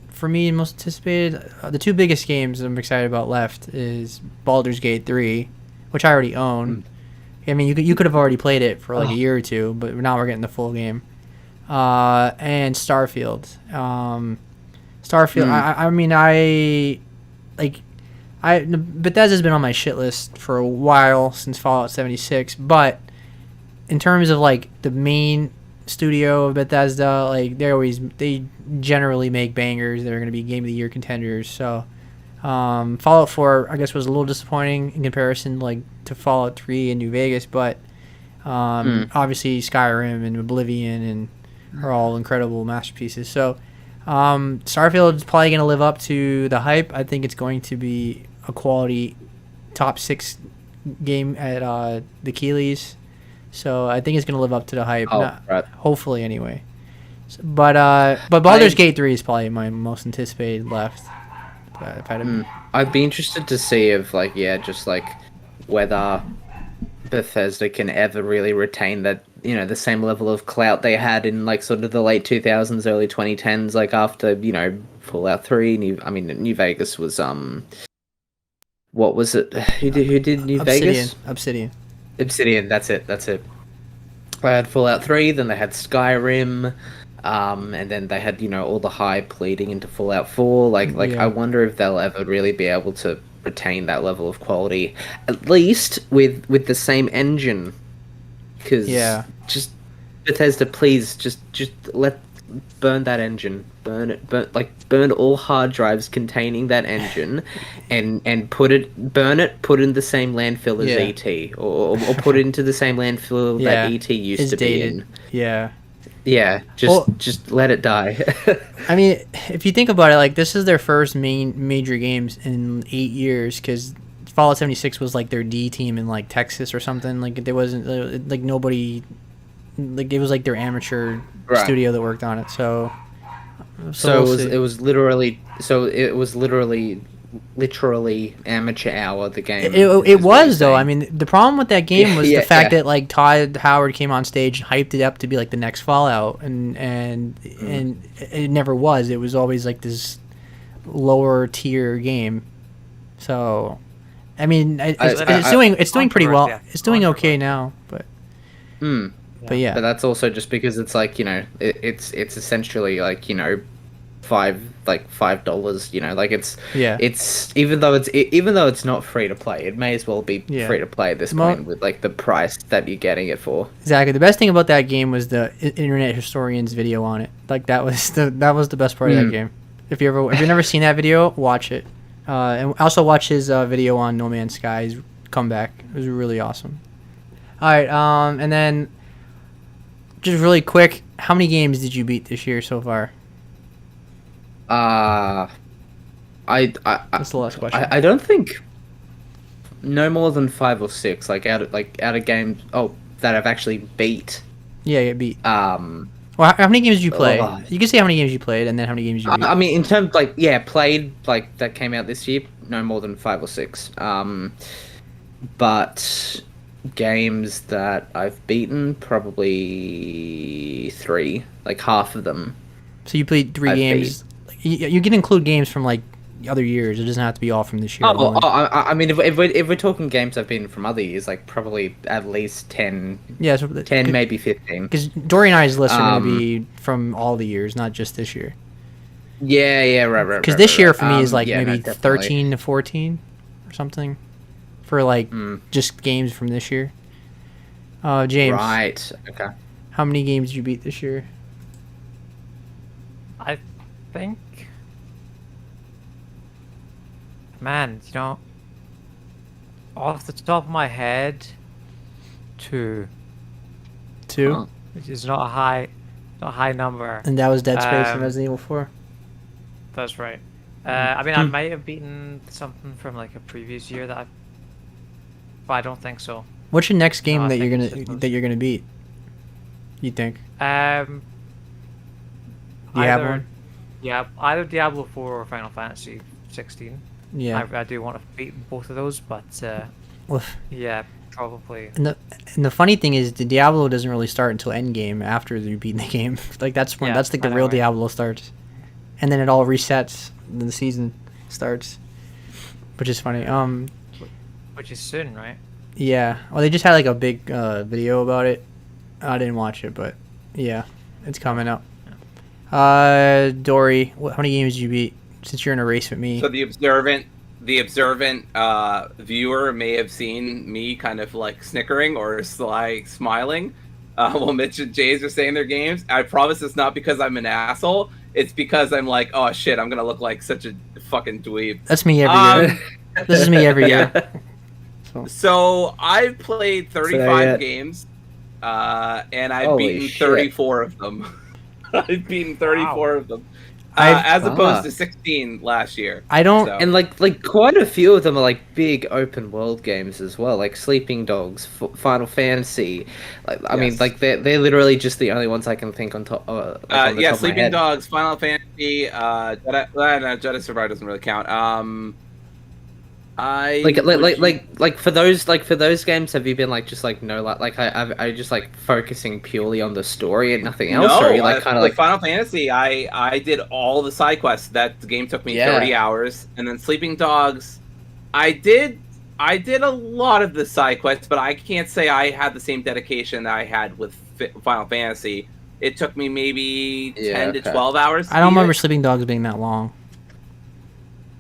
for me, most anticipated. The 2 biggest games I'm excited about left is Baldur's Gate 3, which I already own, I mean, you could have already played it for like a year or two, but now we're getting the full game. And Starfield. Starfield. I mean, Bethesda's been on my shit list for a while since Fallout 76, but in terms of like the main studio of Bethesda, like they generally make bangers that are going to be Game of the Year contenders. So Fallout 4, I guess, was a little disappointing in comparison like to Fallout 3 and New Vegas, but obviously Skyrim and Oblivion and are all incredible masterpieces. So Starfield is probably going to live up to the hype. I think it's going to be a quality top 6 game at the Keeleys. So I think it's going to live up to the hype. Right. Hopefully, anyway. But Baldur's Gate 3 is probably my most anticipated left. I'd be interested to see if, like, just like whether Bethesda can ever really retain that, the same level of clout they had in like sort of the late 2000s, early 2010s, like after, Fallout 3. New Vegas was what was it? Who did New Vegas? Obsidian, that's it. They had Fallout 3, then they had Skyrim, and then they had, all the hype leading into Fallout 4. I wonder if they'll ever really be able to retain that level of quality, at least with the same engine. Because just Bethesda, please just burn that engine, burn all hard drives containing that engine, and put in the same landfill as ET, or put it into the same landfill that ET used to be in. Just let it die. I mean, if you think about it, like, this is their first major games in 8 years, because Fallout 76 was like their D team in like Texas or something. Like, there wasn't like nobody, like, it was like their amateur studio that worked on it. So it was literally amateur hour, the game. It was, though. I mean, the problem with that game was the fact that like Todd Howard came on stage and hyped it up to be like the next Fallout, and it never was. It was always like this lower tier game. So, I mean, it's doing pretty well. Yeah. It's doing okay now, but but that's also just because it's like, it's essentially like, $5, like it's even though it's not free to play, it may as well be free to play at this point with like the price that you're getting it for. Exactly. The best thing about that game was the Internet Historian's video on it. Like, that was the best part of that game. If you've never seen that video, watch it. And also watch his video on No Man's Sky's comeback. It was really awesome. All right, and then just really quick, how many games did you beat this year so far? That's the last question. I don't think no more than 5 or 6, out of games that I've actually beat. Yeah, beat. Well, how many games did you play? You can say how many games you played, and then how many games you beat. I mean, in terms played that came out this year, no more than 5 or 6. But games that I've beaten, probably 3, like half of them. So you played 3 games. You can include games from like other years. It doesn't have to be all from this year. I mean, if we're talking games I've been from other years, like probably at least 10. Yeah, so 10, maybe 15. Because Dory and I's list are going to be from all the years, not just this year. Yeah, right. Because this year for me is like maybe 13 to 14 or something for like just games from this year. James. Right. Okay. How many games did you beat this year? I think, man, off the top of my head, 2. 2? Which is not a high number. And that was Dead Space and Resident Evil 4? That's right. I mean, I might have beaten something from like a previous year but I don't think so. What's your next game that you're gonna beat? You think? Do you have one? Yeah, either Diablo 4 or Final Fantasy 16. Yeah. I do want to beat both of those, but yeah, probably. And the funny thing is, the Diablo doesn't really start until Endgame, after you beat the game. Like, that's when the real Diablo starts, and then it all resets. Then the season starts, which is funny. Which is soon, right? Yeah. Well, they just had like a big video about it. I didn't watch it, but yeah, it's coming up. Dory, how many games did you beat since you're in a race with me? So the observant viewer may have seen me kind of like snickering or like smiling while Mitch and Jays are saying their games. I promise it's not because I'm an asshole. It's because I'm like, oh shit, I'm gonna look like such a fucking dweeb. That's me every year. This is me every year. So I've played 35 games, and I've beaten 34 of them. I've beaten 34 of them. As opposed to 16 last year. I don't, and like quite a few of them are like big open world games as well, like Sleeping Dogs, Final Fantasy. Like I mean, like they're literally just the only ones I can think on top. On the top Sleeping Dogs, Final Fantasy, Jedi Survivor doesn't really count. Like for those games, have you been like just like no I just like focusing purely on the story and nothing else? No, or are you like kind of like Final Fantasy. I did all the side quests. That game took me 30 hours, and then Sleeping Dogs, I did a lot of the side quests, but I can't say I had the same dedication that I had with Final Fantasy. It took me maybe 10 to 12 hours. I don't remember Sleeping Dogs being that long.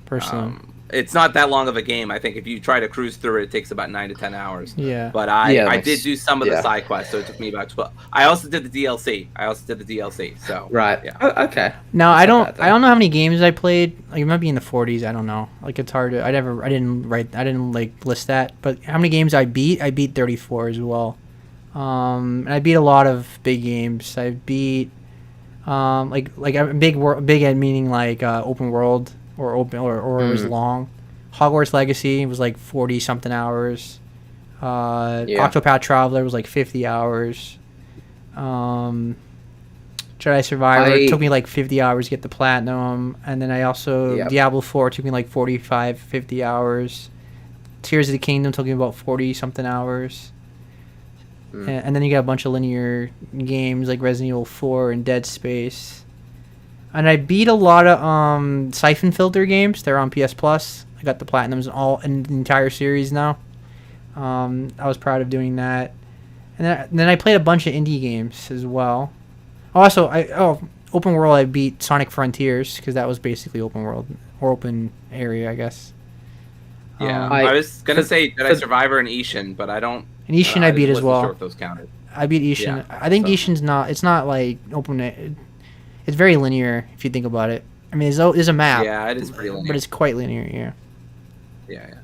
Personally. It's not that long of a game. I think if you try to cruise through it, it takes about 9 to 10 hours. Yeah. But I did do some of the side quests, so it took me about 12. I also did the DLC. So right. Yeah. Oh, okay. No, I don't know how many games I played. Like it might be in the 40s. I don't know. Like it's hard to. I didn't like list that. But how many games I beat? I beat 34 as well. And I beat a lot of big games. I beat like a big meaning like open world. Or open, or it was long. Hogwarts Legacy was like 40 something hours. Octopath Traveler was like 50 hours. Jedi Survivor took me like 50 hours to get the platinum, and then I also Diablo 4 took me like 45, 50 hours. Tears of the Kingdom took me about 40 something hours. And then you got a bunch of linear games like Resident Evil 4 and Dead Space. And I beat a lot of Siphon Filter games. They're on PS Plus. I got the platinums in the entire series now. I was proud of doing that. And then I played a bunch of indie games as well. Also, open world. I beat Sonic Frontiers because that was basically open world or open area, I guess. Yeah, I was gonna say Jedi Survivor and Ishin, but I don't. And Ishin I beat as well. Sure if those counted. I beat Ishin. Yeah, I think Ishin's not. It's not like open. It's very linear if you think about it. I mean, there's a map. Yeah, it is pretty linear. But it's quite linear, yeah. Yeah.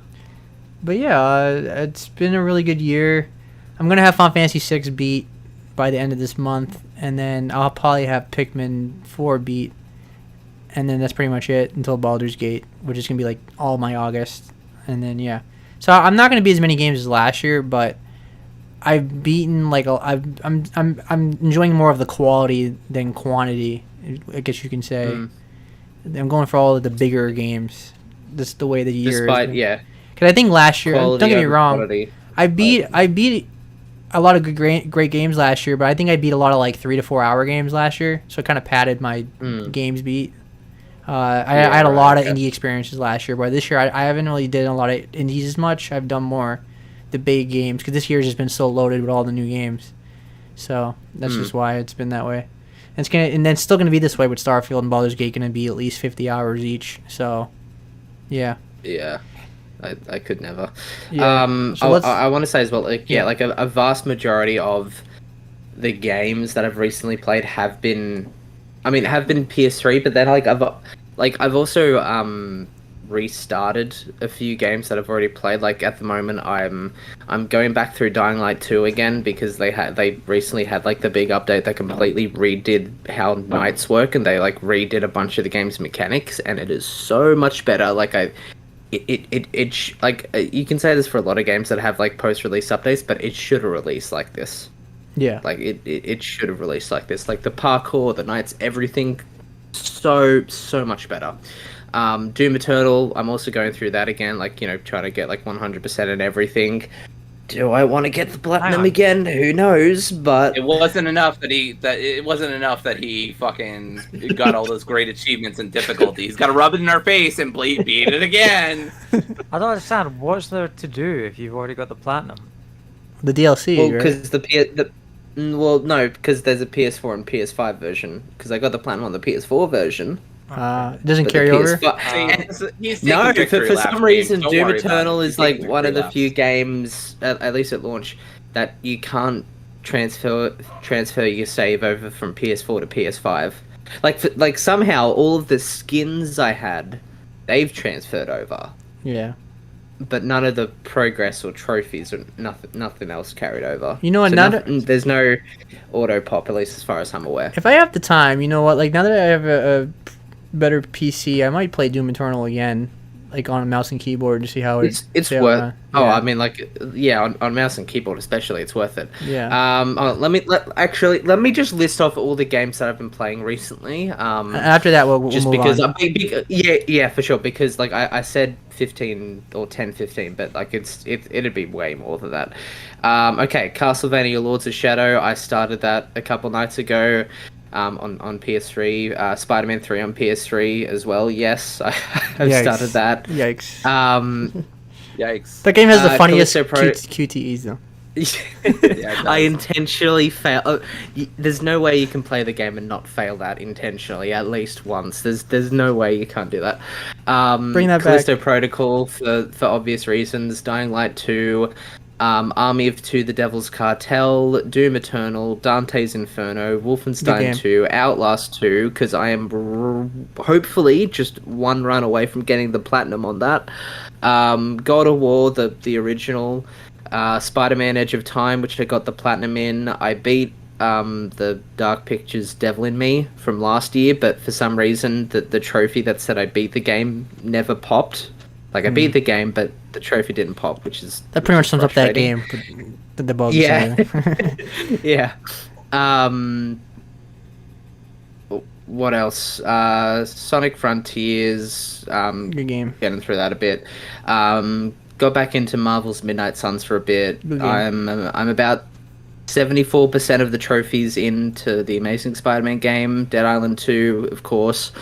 But yeah, it's been a really good year. I'm going to have Final Fantasy 6 beat by the end of this month. And then I'll probably have Pikmin 4 beat. And then that's pretty much it until Baldur's Gate, which is going to be like all my August. And then, yeah. So I'm not going to beat as many games as last year, but I've beaten like I'm enjoying more of the quality than quantity, I guess you can say. I'm going for all of the bigger games. That's the way the year is. Because I think last year, don't get me wrong, quality. I beat a lot of great games last year, but I think I beat a lot of like 3 to 4 hour games last year, so it kind of padded my games beat. I had a lot of indie experiences last year, but this year I haven't really did a lot of indies as much. I've done more the big games because this year's just been so loaded with all the new games, so that's just why it's been that way. And then it's still gonna be this way with Starfield and Baldur's Gate, gonna be at least 50 hours each. So, yeah. I could never. I want to say as well, like a vast majority of the games that I've recently played have been PS3, but then I've also restarted a few games that I've already played. Like at the moment, I'm going back through Dying Light 2 again because they recently had like the big update that completely redid how nights work, and they like redid a bunch of the game's mechanics, and it is so much better. Like you can say this for a lot of games that have like post-release updates, but it should have released like this. Yeah. Like it should have released like this. Like the parkour, the nights, everything, so much better. Doom Eternal, I'm also going through that again, like, trying to get like 100% and everything. Do I want to get the platinum on. again? Who knows? But It wasn't enough that he fucking got all those great achievements and difficulties. He's got to rub it in our face and beat it again. I don't understand. What's there to do if you've already got the platinum? The DLC, well, right? because there's a PS4 and PS5 version. Because I got the platinum on the PS4 version. It doesn't But carry the over. PS5 no, for some reason, Doom Eternal is like one of the few games, at least at launch, that you can't transfer your save over from PS4 to PS5. Like somehow all of the skins I had, they've transferred over, Yeah. but none of the progress or trophies or nothing else carried over. You know what? So there's no auto pop, at least as far as I'm aware. If I have the time, you know what? Like now that I have a better PC, I might play Doom Eternal again, like on a mouse and keyboard to see how it's worth. Oh, I mean, like, yeah, on mouse and keyboard especially, it's worth it. Yeah. Let me just list off all the games that I've been playing recently. After that, we'll just move because on. yeah, for sure. Because like I said 15 or 10-15, but like it'd be way more than that. Okay, Castlevania Lords of Shadow. I started that a couple nights ago. On PS3, Spider-Man 3 on PS3 as well. Yes, I've started that. Yikes. Yikes. That game has the funniest Callisto QTEs though. Yeah, I intentionally fail. There's no way you can play the game and not fail that intentionally at least once. There's no way you can't do that. Bring that Callisto back. Protocol for obvious reasons. Dying Light 2. Army of Two, The Devil's Cartel, Doom Eternal, Dante's Inferno, Wolfenstein 2, Outlast 2, because I am hopefully just one run away from getting the platinum on that. God of War, the original, Spider-Man Edge of Time, which I got the platinum in. I beat the Dark Pictures Devil in Me from last year, but for some reason the trophy that said I beat the game never popped. Like, I beat the game, but the trophy didn't pop, which is... That pretty much sums up that game. The bugs. Yeah. Yeah. What else? Sonic Frontiers. Good game. Getting through that a bit. Got back into Marvel's Midnight Suns for a bit. I'm about 74% of the trophies into the Amazing Spider-Man game. Dead Island 2, of course.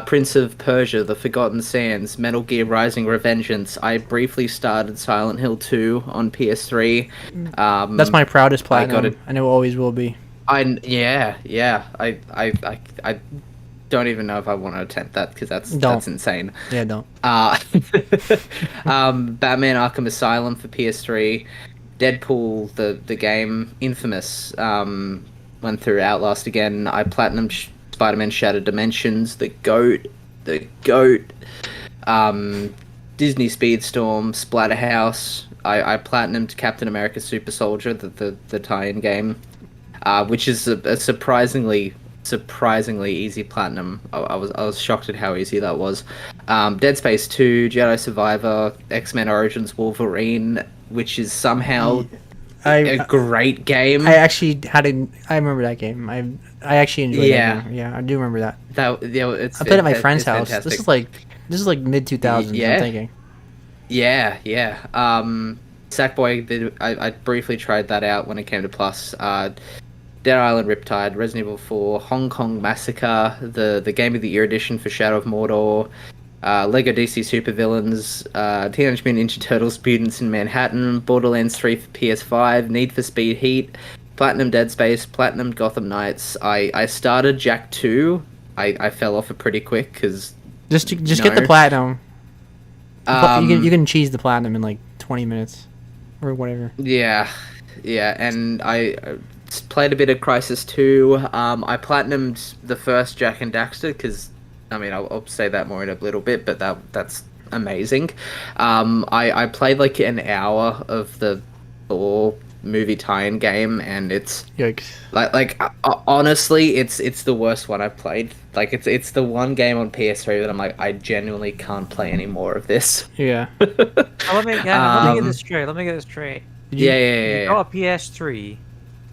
Prince of Persia, The Forgotten Sands, Metal Gear Rising Revengeance. I briefly started Silent Hill 2 on PS3. That's my proudest platinum, and it always will be. I don't even know if I want to attempt that because that's insane. Yeah, don't. Batman Arkham Asylum for PS3. Deadpool, the game. Infamous. Went through Outlast again. I platinumed Spider-Man Shattered Dimensions, the GOAT, Disney Speedstorm, Splatterhouse. I platinumed Captain America Super Soldier, the tie-in game, which is a surprisingly easy platinum. I was shocked at how easy that was. Dead Space 2, Jedi Survivor, X-Men Origins Wolverine, which is somehow a great game. I remember that game. I actually enjoyed that game. Yeah, I do remember that. I played it at my friend's house. Fantastic. This is like mid 2000s. Yeah. I'm thinking. Yeah. Sackboy, I briefly tried that out when it came to Plus. Dead Island Riptide, Resident Evil 4, Hong Kong Massacre, the Game of the Year edition for Shadow of Mordor, Lego DC Supervillains, Teenage Mutant Ninja Turtles Mutants in Manhattan, Borderlands 3 for PS5, Need for Speed Heat, Platinum Dead Space, Platinum Gotham Knights. I started Jack 2. I fell off it pretty quick because... Just get the platinum. You can cheese the platinum in like 20 minutes or whatever. Yeah, and I played a bit of Crisis 2. I platinumed the first Jack and Daxter because, I mean, I'll say that more in a little bit, but that's amazing. I played like an hour of the Thor movie tie-in game, and it's yikes. Honestly, it's the worst one I've played. Like it's the one game on PS3 that I'm like, I genuinely can't play any more of this. Yeah. Let me get this straight. Yeah. You got a PS3.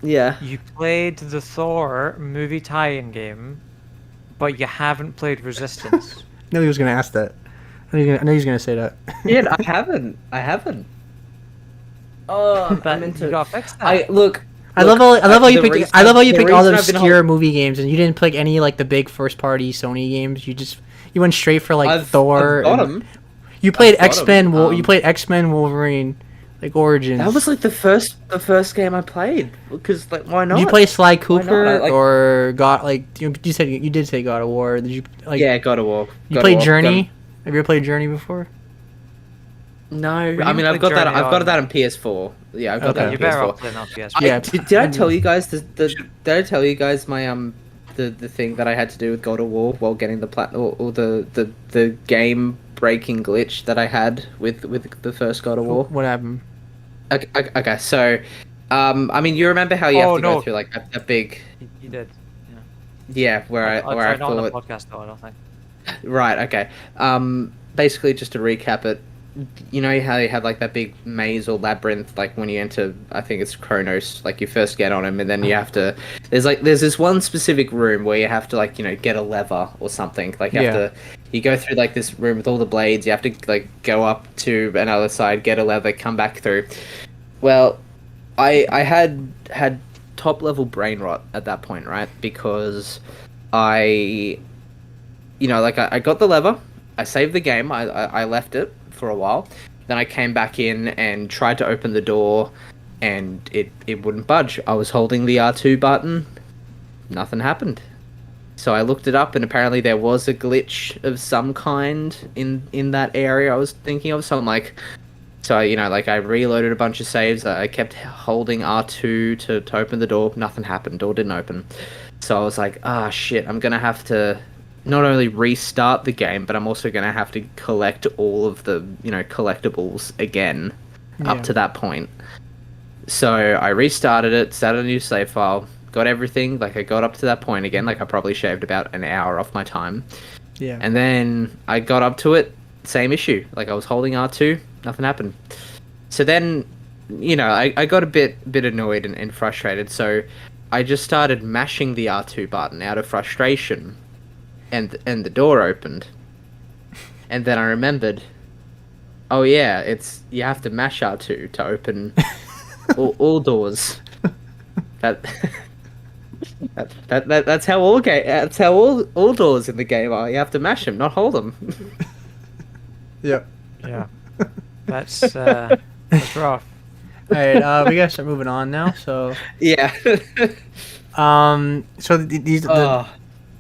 Yeah. You played the Thor movie tie-in game, but you haven't played Resistance. I knew he was gonna ask that. I knew he was gonna say that. Yeah, I haven't. Oh, But you gotta fix that. I love how you picked all the obscure movie games, and you didn't pick any like the big first party Sony games. You went straight for like Thor. I've got 'em. You played X-Men. You played X-Men Wolverine, like Origins. That was like the first game I played. Because like, why not? Did you play Sly Cooper Like, or you said you did say God of War? Did you like? Yeah, God of War. You played Journey? Have you ever played Journey before? No, I mean I've got that. I've got that on PS4. Yeah, I've got that on You better PS4. off playing on PS4. Yeah. Did I tell you guys did I tell you guys my the thing that I had to do with God of War while getting the or the game breaking glitch that I had with the first God of War? What happened? Okay, so I mean you remember how you have to go through like a big. You did. Yeah, where I not on the thought. podcast though. I don't think. Right. Okay. Basically, just to recap it, you know how you have like that big maze or labyrinth, like when you enter, I think it's Kronos, like you first get on him, and then you have to. There's this one specific room where you have to like get a lever or something. Like you go through like this room with all the blades. You have to like go up to another side, get a lever, come back through. Well, I had top level brain rot at that point, right? Because I got the lever, I saved the game, I left it for a while, then I came back in and tried to open the door, and it wouldn't budge. I was holding the R2 button, nothing happened. So I looked it up, and apparently there was a glitch of some kind in that area I was thinking of, so I'm like... So, I reloaded a bunch of saves, I kept holding R2 to open the door, nothing happened, door didn't open. So I was like, shit, I'm gonna have to... not only restart the game, but I'm also going to have to collect all of the, collectibles again up to that point. So I restarted it, started a new save file, got everything, like I got up to that point again, like I probably shaved about an hour off my time. Yeah. And then I got up to it, same issue. Like I was holding R2, nothing happened. So then, I got a bit annoyed and frustrated, so I just started mashing the R2 button out of frustration. And the door opened, and then I remembered. Oh yeah, you have to mash R2 to open all doors. That's how all doors in the game are. You have to mash them, not hold them. Yep. Yeah. That's rough. All right, we gotta start moving on now. So yeah. So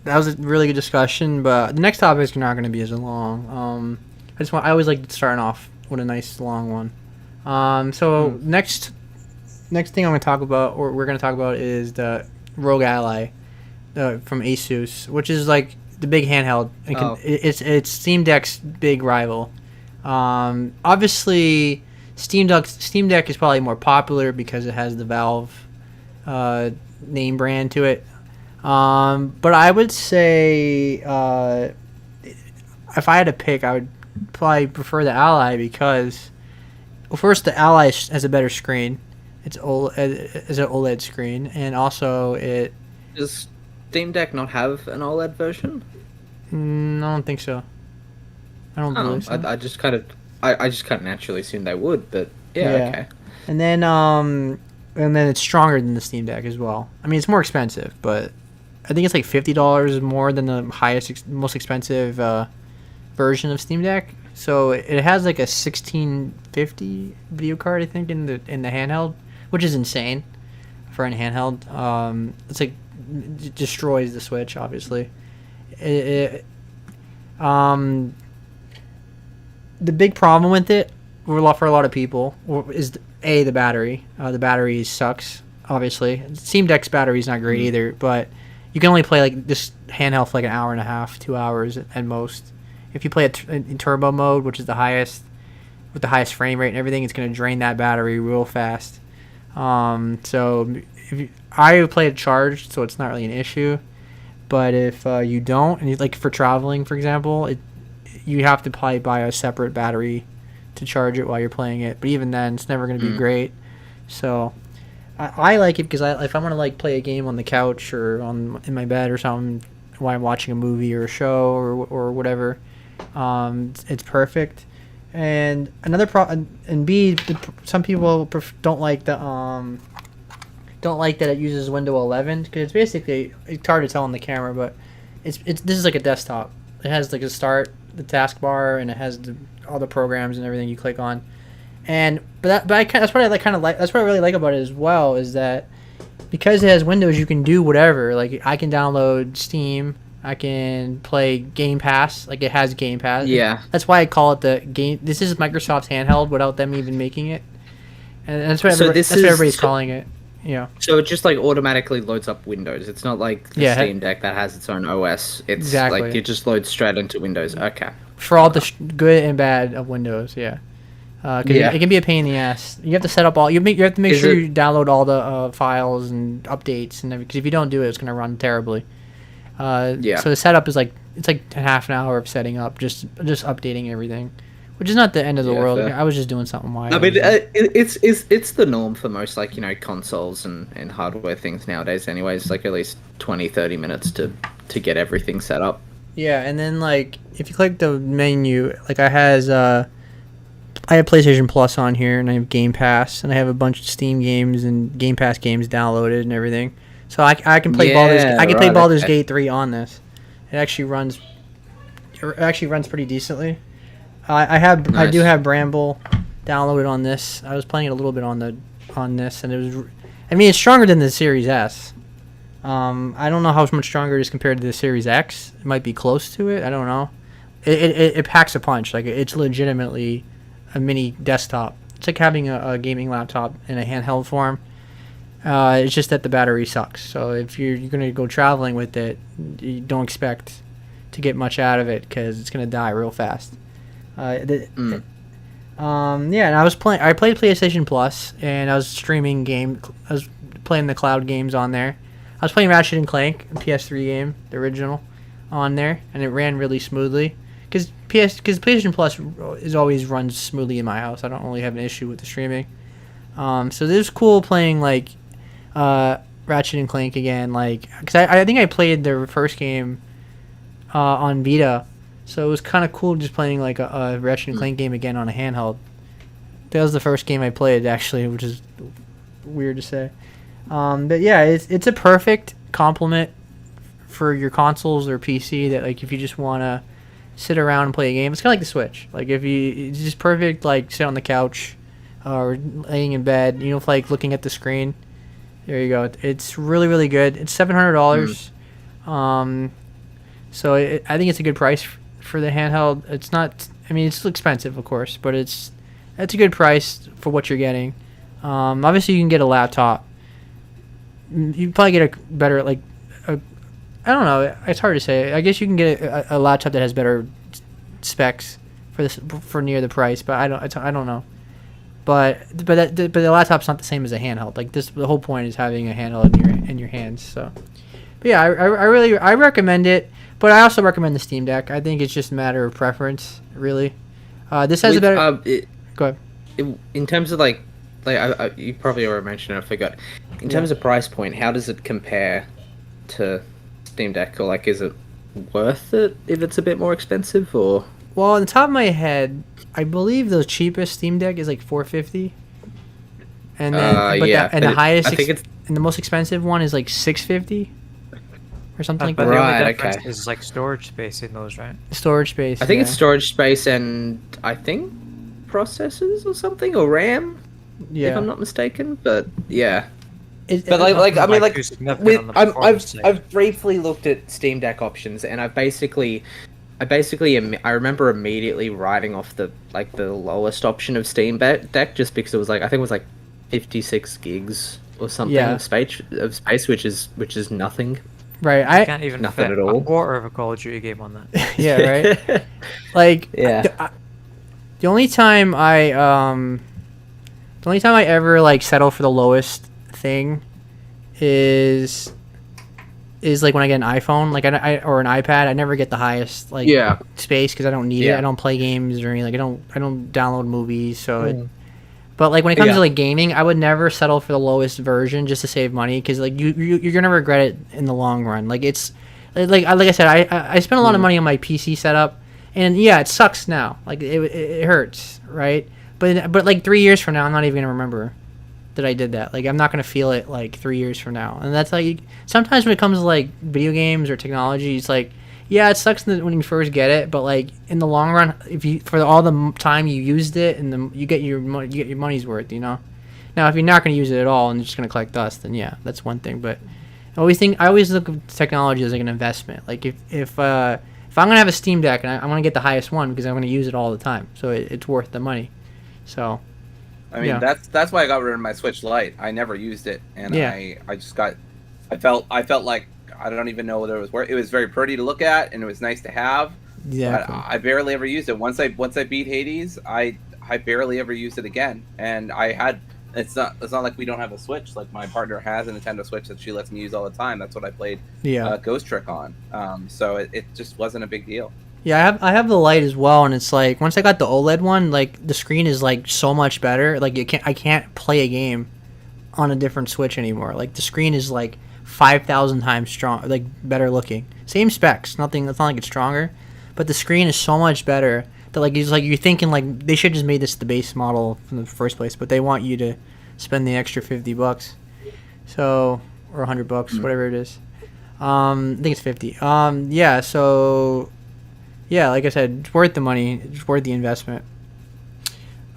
that was a really good discussion, but the next topics are not going to be as long. I always like starting off with a nice long one. So next thing I'm going to talk about, or we're going to talk about, is the ROG Ally from Asus, which is like the big handheld. It's Steam Deck's big rival. Obviously, Steam Deck is probably more popular because it has the Valve name brand to it. But I would say if I had to pick, I would probably prefer the Ally because, well, first, the Ally has a better screen. It's an OLED screen, and also it... Does Steam Deck not have an OLED version? I don't think so. I don't believe so. I just kind of naturally assumed they would, but yeah, okay. And then it's stronger than the Steam Deck as well. I mean, it's more expensive, but I think it's like $50 more than the most expensive version of Steam Deck. So it has like a 1650 video card, I think, in the handheld, which is insane for a handheld. It's like it destroys the Switch, obviously. The big problem with it for a lot of people is the battery. The battery sucks, obviously. Steam Deck's battery is not great either, but you can only play like this handheld for like an hour and a half, 2 hours at most. If you play it in turbo mode, which is the highest, with the highest frame rate and everything, it's going to drain that battery real fast. So I play it charged, so it's not really an issue. But if you don't, and like for traveling, for example, you have to probably buy a separate battery to charge it while you're playing it. But even then, it's never going to be great. So I like it because if I want to like play a game on the couch or in my bed or something while I'm watching a movie or a show or whatever, it's perfect. And another and B, some people don't like the don't like that it uses Windows 11 because it's basically, it's hard to tell on the camera, but this is like a desktop. It has like a start, the taskbar, and it has all the programs and everything you click on. And that's what I that's what I really like about it as well, is that because it has Windows, you can do whatever. Like I can download Steam, I can play Game Pass. Like it has Game Pass. Yeah. That's why I call it the game. This is Microsoft's handheld without them even making it, and that's what everybody's calling it. Yeah. So it just like automatically loads up Windows. It's not like the Steam Deck that has its own OS. It's exactly. like it just loads straight into Windows. Okay. For all the good and bad of Windows, yeah. Because it can be a pain in the ass. You have to set up all. You have to make sure you download all the files and updates, and because if you don't do it, it's going to run terribly. So the setup is like a half an hour of setting up, just updating everything, which is not the end of the world. Fair. I was just doing something. I mean, it's the norm for most consoles and hardware things nowadays. Anyways, like at least 20-30 minutes to get everything set up. Yeah, and then like if you click the menu, like I have PlayStation Plus on here, and I have Game Pass, and I have a bunch of Steam games and Game Pass games downloaded and everything. So I can play Baldur's Gate 3 on this. It actually runs pretty decently. I do have Bramble downloaded on this. I was playing it a little bit on this, and it's stronger than the Series S. I don't know how much stronger it is compared to the Series X. It might be close to it. I don't know. It packs a punch. Like it's legitimately a mini desktop. It's like having a gaming laptop in a handheld form. It's just that the battery sucks. So if you're going to go traveling with it, you don't expect to get much out of it because it's going to die real fast. And I played PlayStation Plus, and I was streaming I was playing the cloud games on there. I was playing Ratchet and Clank, a PS3 game, the original, on there, and it ran really smoothly. Because PlayStation Plus always runs smoothly in my house. I don't really have an issue with the streaming. So this was cool playing like Ratchet and Clank again, like because I think I played the first game on Vita, so it was kind of cool just playing like a Ratchet and Clank game again on a handheld. That was the first game I played actually, which is weird to say. But yeah, it's a perfect complement for your consoles or PC. That like if you just want to sit around and play a game, it's kind of like the Switch. Like it's just perfect. Like sit on the couch or laying in bed. Like looking at the screen. There you go. It's really really good. It's $700. So I think it's a good price for the handheld. It's not. I mean, it's expensive, of course, but it's a good price for what you're getting. Obviously, you can get a laptop. You probably get a better I don't know. It's hard to say. I guess you can get a laptop that has better specs for near the price, but I don't know. But the laptop's not the same as a handheld. Like this, the whole point is having a handheld in your hands. So, but yeah, I recommend it. But I also recommend the Steam Deck. I think it's just a matter of preference, really. This has a better. Go ahead. In terms of you probably already mentioned it. I forgot. In terms of price point, how does it compare to Steam Deck, or is it worth it if it's a bit more expensive, or? Well, on the top of my head, I believe the cheapest Steam Deck is like $450, and then the highest and the most expensive one is like $650 or something like that. Right, okay. Is like storage space in those, right? Storage space. I think it's storage space and I think processors or something, or RAM. Yeah, if I'm not mistaken, but yeah. I've briefly looked at Steam Deck options, and I remember immediately writing off the lowest option of Steam Deck just because it was I think it was 56 gigs or something of space, which is nothing. Right, I can't even nothing fit at all. A quarter of a Call of Duty game on that. Yeah, right. The only time I ever settle for the lowest thing is when I get an iPhone, or an iPad. I never get the highest space because I don't need it. I don't play games or anything. I don't download movies. So, but when it comes to gaming, I would never settle for the lowest version just to save money because you're gonna regret it in the long run. It's like I said, I spent a lot of money on my PC setup, And yeah, it sucks now. Like it hurts, right? But like 3 years from now, I'm not even gonna remember that I did that. Like I'm not gonna feel it like 3 years from now. And that's like sometimes when it comes to like video games or technology, it's like yeah, it sucks when you first get it, but like in the long run, if you for all the time you used it and you get your money's worth, you know. Now if you're not gonna use it at all and you're just gonna collect dust, then yeah, that's one thing. But I always look at technology as like an investment. Like if I'm gonna have a Steam Deck and I'm gonna get the highest one because I'm gonna use it all the time, so it's worth the money. So, I mean, that's why I got rid of my Switch Lite. I never used it, and I felt like I don't even know whether it was worth. It was very pretty to look at, and it was nice to have. Yeah, but I barely ever used it. Once I beat Hades, I barely ever used it again, and I had. It's not like we don't have a Switch. Like my partner has a Nintendo Switch that she lets me use all the time. That's what I played Ghost Trick on. So it just wasn't a big deal. Yeah, I have the Lite as well, and it's like once I got the OLED one, like the screen is like so much better. Like I can't play a game on a different Switch anymore. Like the screen is like 5,000 times strong, like better looking. Same specs, it's not like it's stronger, but the screen is so much better that like it's like you're thinking like they should just made this the base model in the first place, but they want you to spend the extra $50, so or $100, whatever it is. I think it's 50. Yeah, so. Yeah, like I said, it's worth the money. It's worth the investment.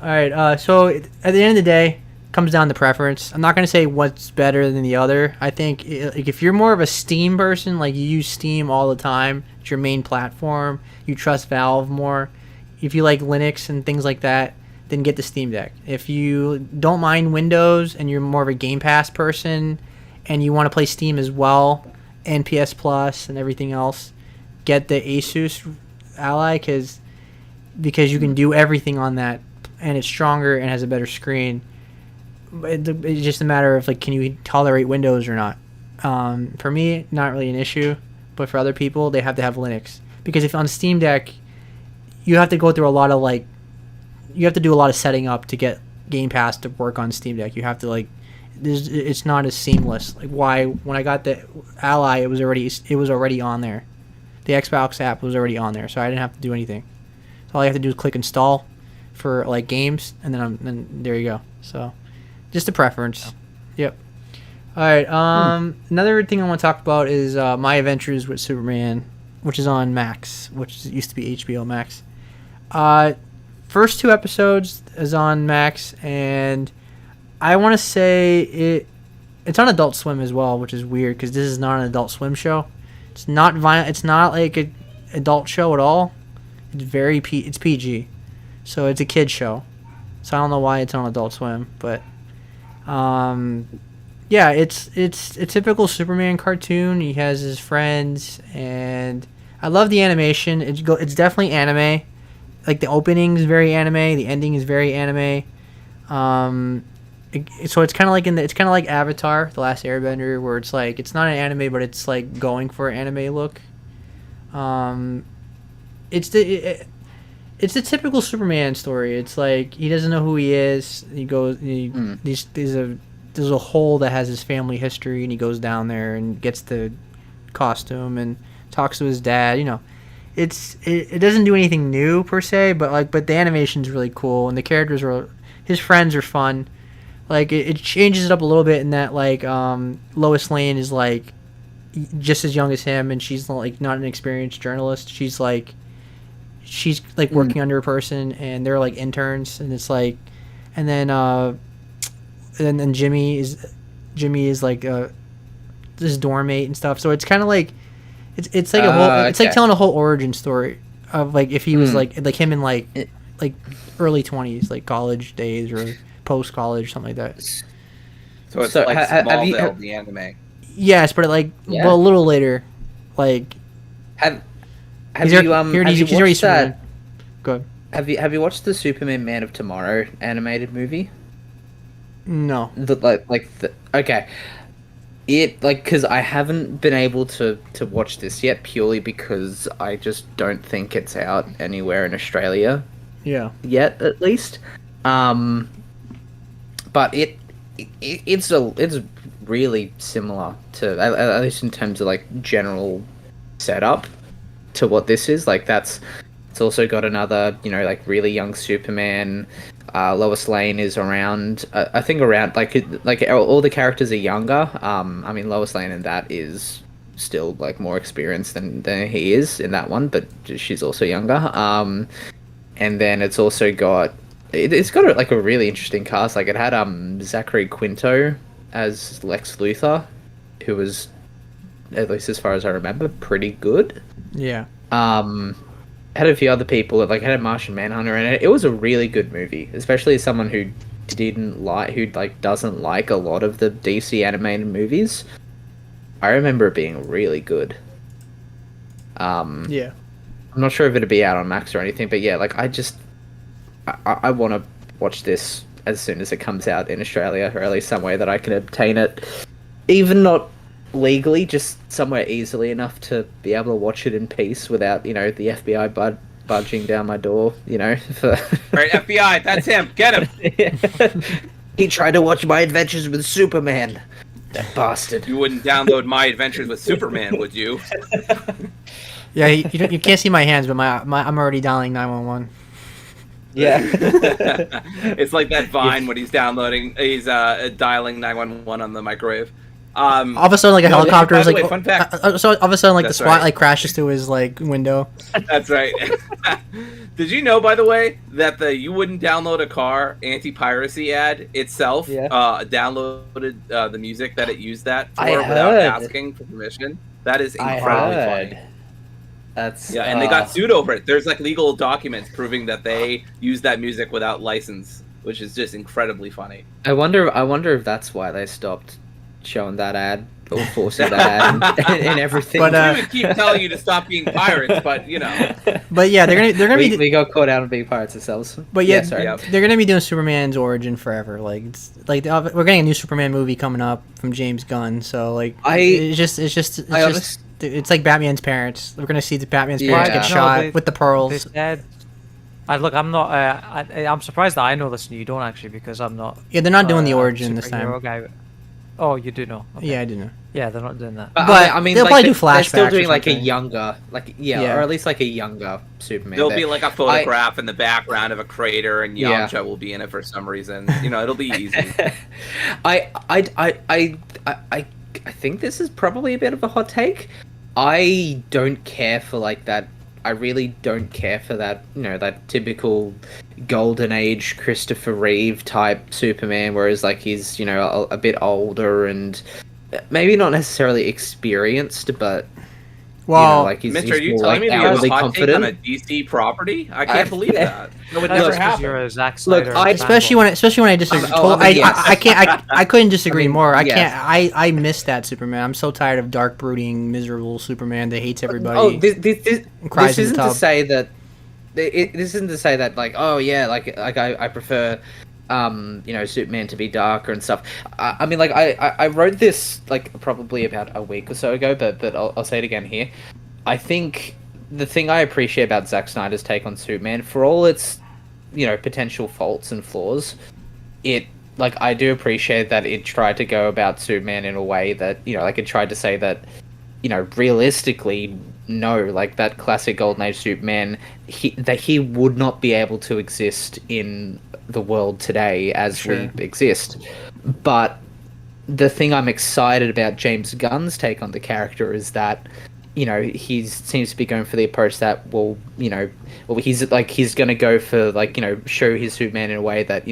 All right, so at the end of the day, it comes down to preference. I'm not going to say what's better than the other. I think like if you're more of a Steam person, like you use Steam all the time, it's your main platform, you trust Valve more. If you like Linux and things like that, then get the Steam Deck. If you don't mind Windows and you're more of a Game Pass person and you want to play Steam as well and PS Plus and everything else, get the Asus Ally because you can do everything on that and it's stronger and has a better screen. It's just a matter of like, can you tolerate Windows or not? For me, not really an issue, but for other people, they have to have Linux because if on Steam Deck, you have to go through a lot of like, you have to do a lot of setting up to get Game Pass to work on Steam Deck. You have to like, it's not as seamless. Like why when I got the Ally, it was already on there. The Xbox app was already on there, so I didn't have to do anything. So all I have to do is click install for like games, and then there you go. So just a preference. Yep. All right. Another thing I want to talk about is My Adventures with Superman, which is on Max, which used to be HBO Max. First 2 episodes is on Max, and I want to say it's on Adult Swim as well, which is weird because this is not an Adult Swim show. It's not violent. It's not like an adult show at all. It's it's PG, so it's a kid show. So I don't know why it's on Adult Swim, but yeah, it's a typical Superman cartoon. He has his friends, and I love the animation. It's definitely anime. Like the opening is very anime. The ending is very anime. So it's kind of like it's kind of like Avatar: The Last Airbender, where it's like it's not an anime, but it's like going for an anime look. It's the typical Superman story. It's like he doesn't know who he is. He goes there's a hole that has his family history, and he goes down there and gets the costume and talks to his dad. You know, it doesn't do anything new per se, but the animation's really cool, and the characters his friends are fun. Like it changes it up a little bit in that like Lois Lane is like just as young as him, and she's like not an experienced journalist. She's like working under a person, and they're like interns, and it's like, and then Jimmy is like this dorm mate and stuff. So it's kind of like it's like a whole it's like telling a whole origin story of like if he was like him in like early 20s, like college days or post college, something like that. So it's like Smallville, the anime. Yes, but well, a little later, like he's already Superman. Go ahead. Have you watched the Superman Man of Tomorrow animated movie? No. Okay. It because I haven't been able to watch this yet purely because I just don't think it's out anywhere in Australia. Yeah. Yet at least. But it's really similar to at least in terms of like general setup to what this is. Like it's It's also got another, like really young Superman. Lois Lane is around. I think around like all the characters are younger. I mean, Lois Lane in that is still like more experienced than he is in that one, but she's also younger. And then it's also got it's got like a really interesting cast. Like it had Zachary Quinto as Lex Luthor, who was, at least as far as I remember, pretty good. Yeah. Had a few other people, like had a Martian Manhunter in it. It was a really good movie, especially as someone who doesn't like a lot of the DC animated movies. I remember it being really good. Yeah. I'm not sure if it'd be out on Max or anything, but yeah, like I want to watch this as soon as it comes out in Australia, or at least some way that I can obtain it, even not legally, just somewhere easily enough to be able to watch it in peace without, the FBI budging down my door, for... Right, FBI, that's him, get him! He tried to watch My Adventures with Superman. That bastard. You wouldn't download My Adventures with Superman, would you? Yeah, you can't see my hands, but I'm already dialing 911. Yeah. It's like that Vine when he's dialing 911 on the microwave. All of a sudden, like a helicopter is like. Fun fact. So all of a sudden, like That's the SWAT right. like crashes to his like window. That's right. Did you know, by the way, that the "You Wouldn't Download a Car" anti-piracy ad itself downloaded the music that it used that for without asking for permission? That is incredibly funny. That's and they got sued over it. There's like legal documents proving that they used that music without license, which is just incredibly funny. I wonder if that's why they stopped showing that ad or forcing that ad and everything. But we would keep telling you to stop being pirates, but But yeah, they're gonna we got caught out of being pirates ourselves. But yeah, sorry. they're gonna be doing Superman's origin forever. Like it's like we're getting a new Superman movie coming up from James Gunn. So like it's like Batman's parents. We're gonna see the Batman's parents get shot with the pearls. Look, I'm not. I'm surprised that I know this and you don't actually, because I'm not. Yeah, they're not doing the origin this time. Guy. Oh, you do know. Okay. Yeah, I do know. Yeah, they're not doing that. But I mean, they'll like, probably do flashbacks. They're still doing or like a something. younger, or at least like a younger Superman. There'll be like a photograph in the background of a crater, and Yamcha will be in it for some reason. It'll be easy. I think this is probably a bit of a hot take. I don't care for like that. I really don't care for that, that typical golden age Christopher Reeve type Superman, whereas like he's, a bit older and maybe not necessarily experienced, but like he's Mitch, are you more, telling me like, that you have outwardly a hot confident. take on a DC property? I can't believe that. That would never happen. You're a Zack Snyder especially when I disagree. I couldn't disagree more. I can't. I miss that Superman. I'm so tired of dark, brooding, miserable Superman that hates everybody. Oh, this isn't to say that. This isn't to say that like, oh yeah, like I prefer Superman to be darker and stuff. I mean, like I wrote this like probably about a week or so ago, but I'll say it again here. I think the thing I appreciate about Zack Snyder's take on Superman, for all its potential faults and flaws, I do appreciate that it tried to go about Superman in a way that it tried to say that realistically, no, like that classic Golden Age Superman, he would not be able to exist in the world today as we exist. But the thing I'm excited about James Gunn's take on the character is that he seems to be going for the approach that he's going to go for show his Superman in a way that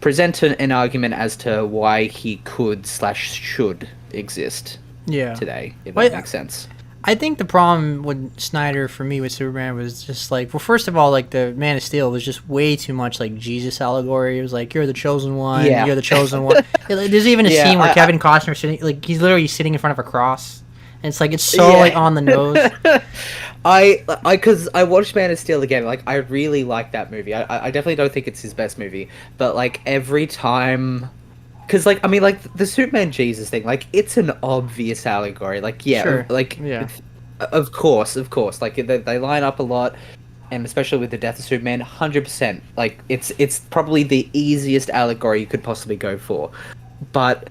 present an argument as to why he could/should exist today, if that makes sense. I think the problem with Snyder for me with Superman was just like, well, first of all, like the Man of Steel was just way too much like Jesus allegory. It was like, you're the chosen one, you're the chosen one. There's even a scene where Kevin Costner sitting, like he's literally sitting in front of a cross, and it's like it's so like on the nose. Because I watched Man of Steel again. Like I really like that movie. I definitely don't think it's his best movie, but like every time. Because, like, I mean, like, the Superman Jesus thing, like, it's an obvious allegory. Like, of course. Like, they line up a lot, and especially with the death of Superman, 100%. Like, it's probably the easiest allegory you could possibly go for. But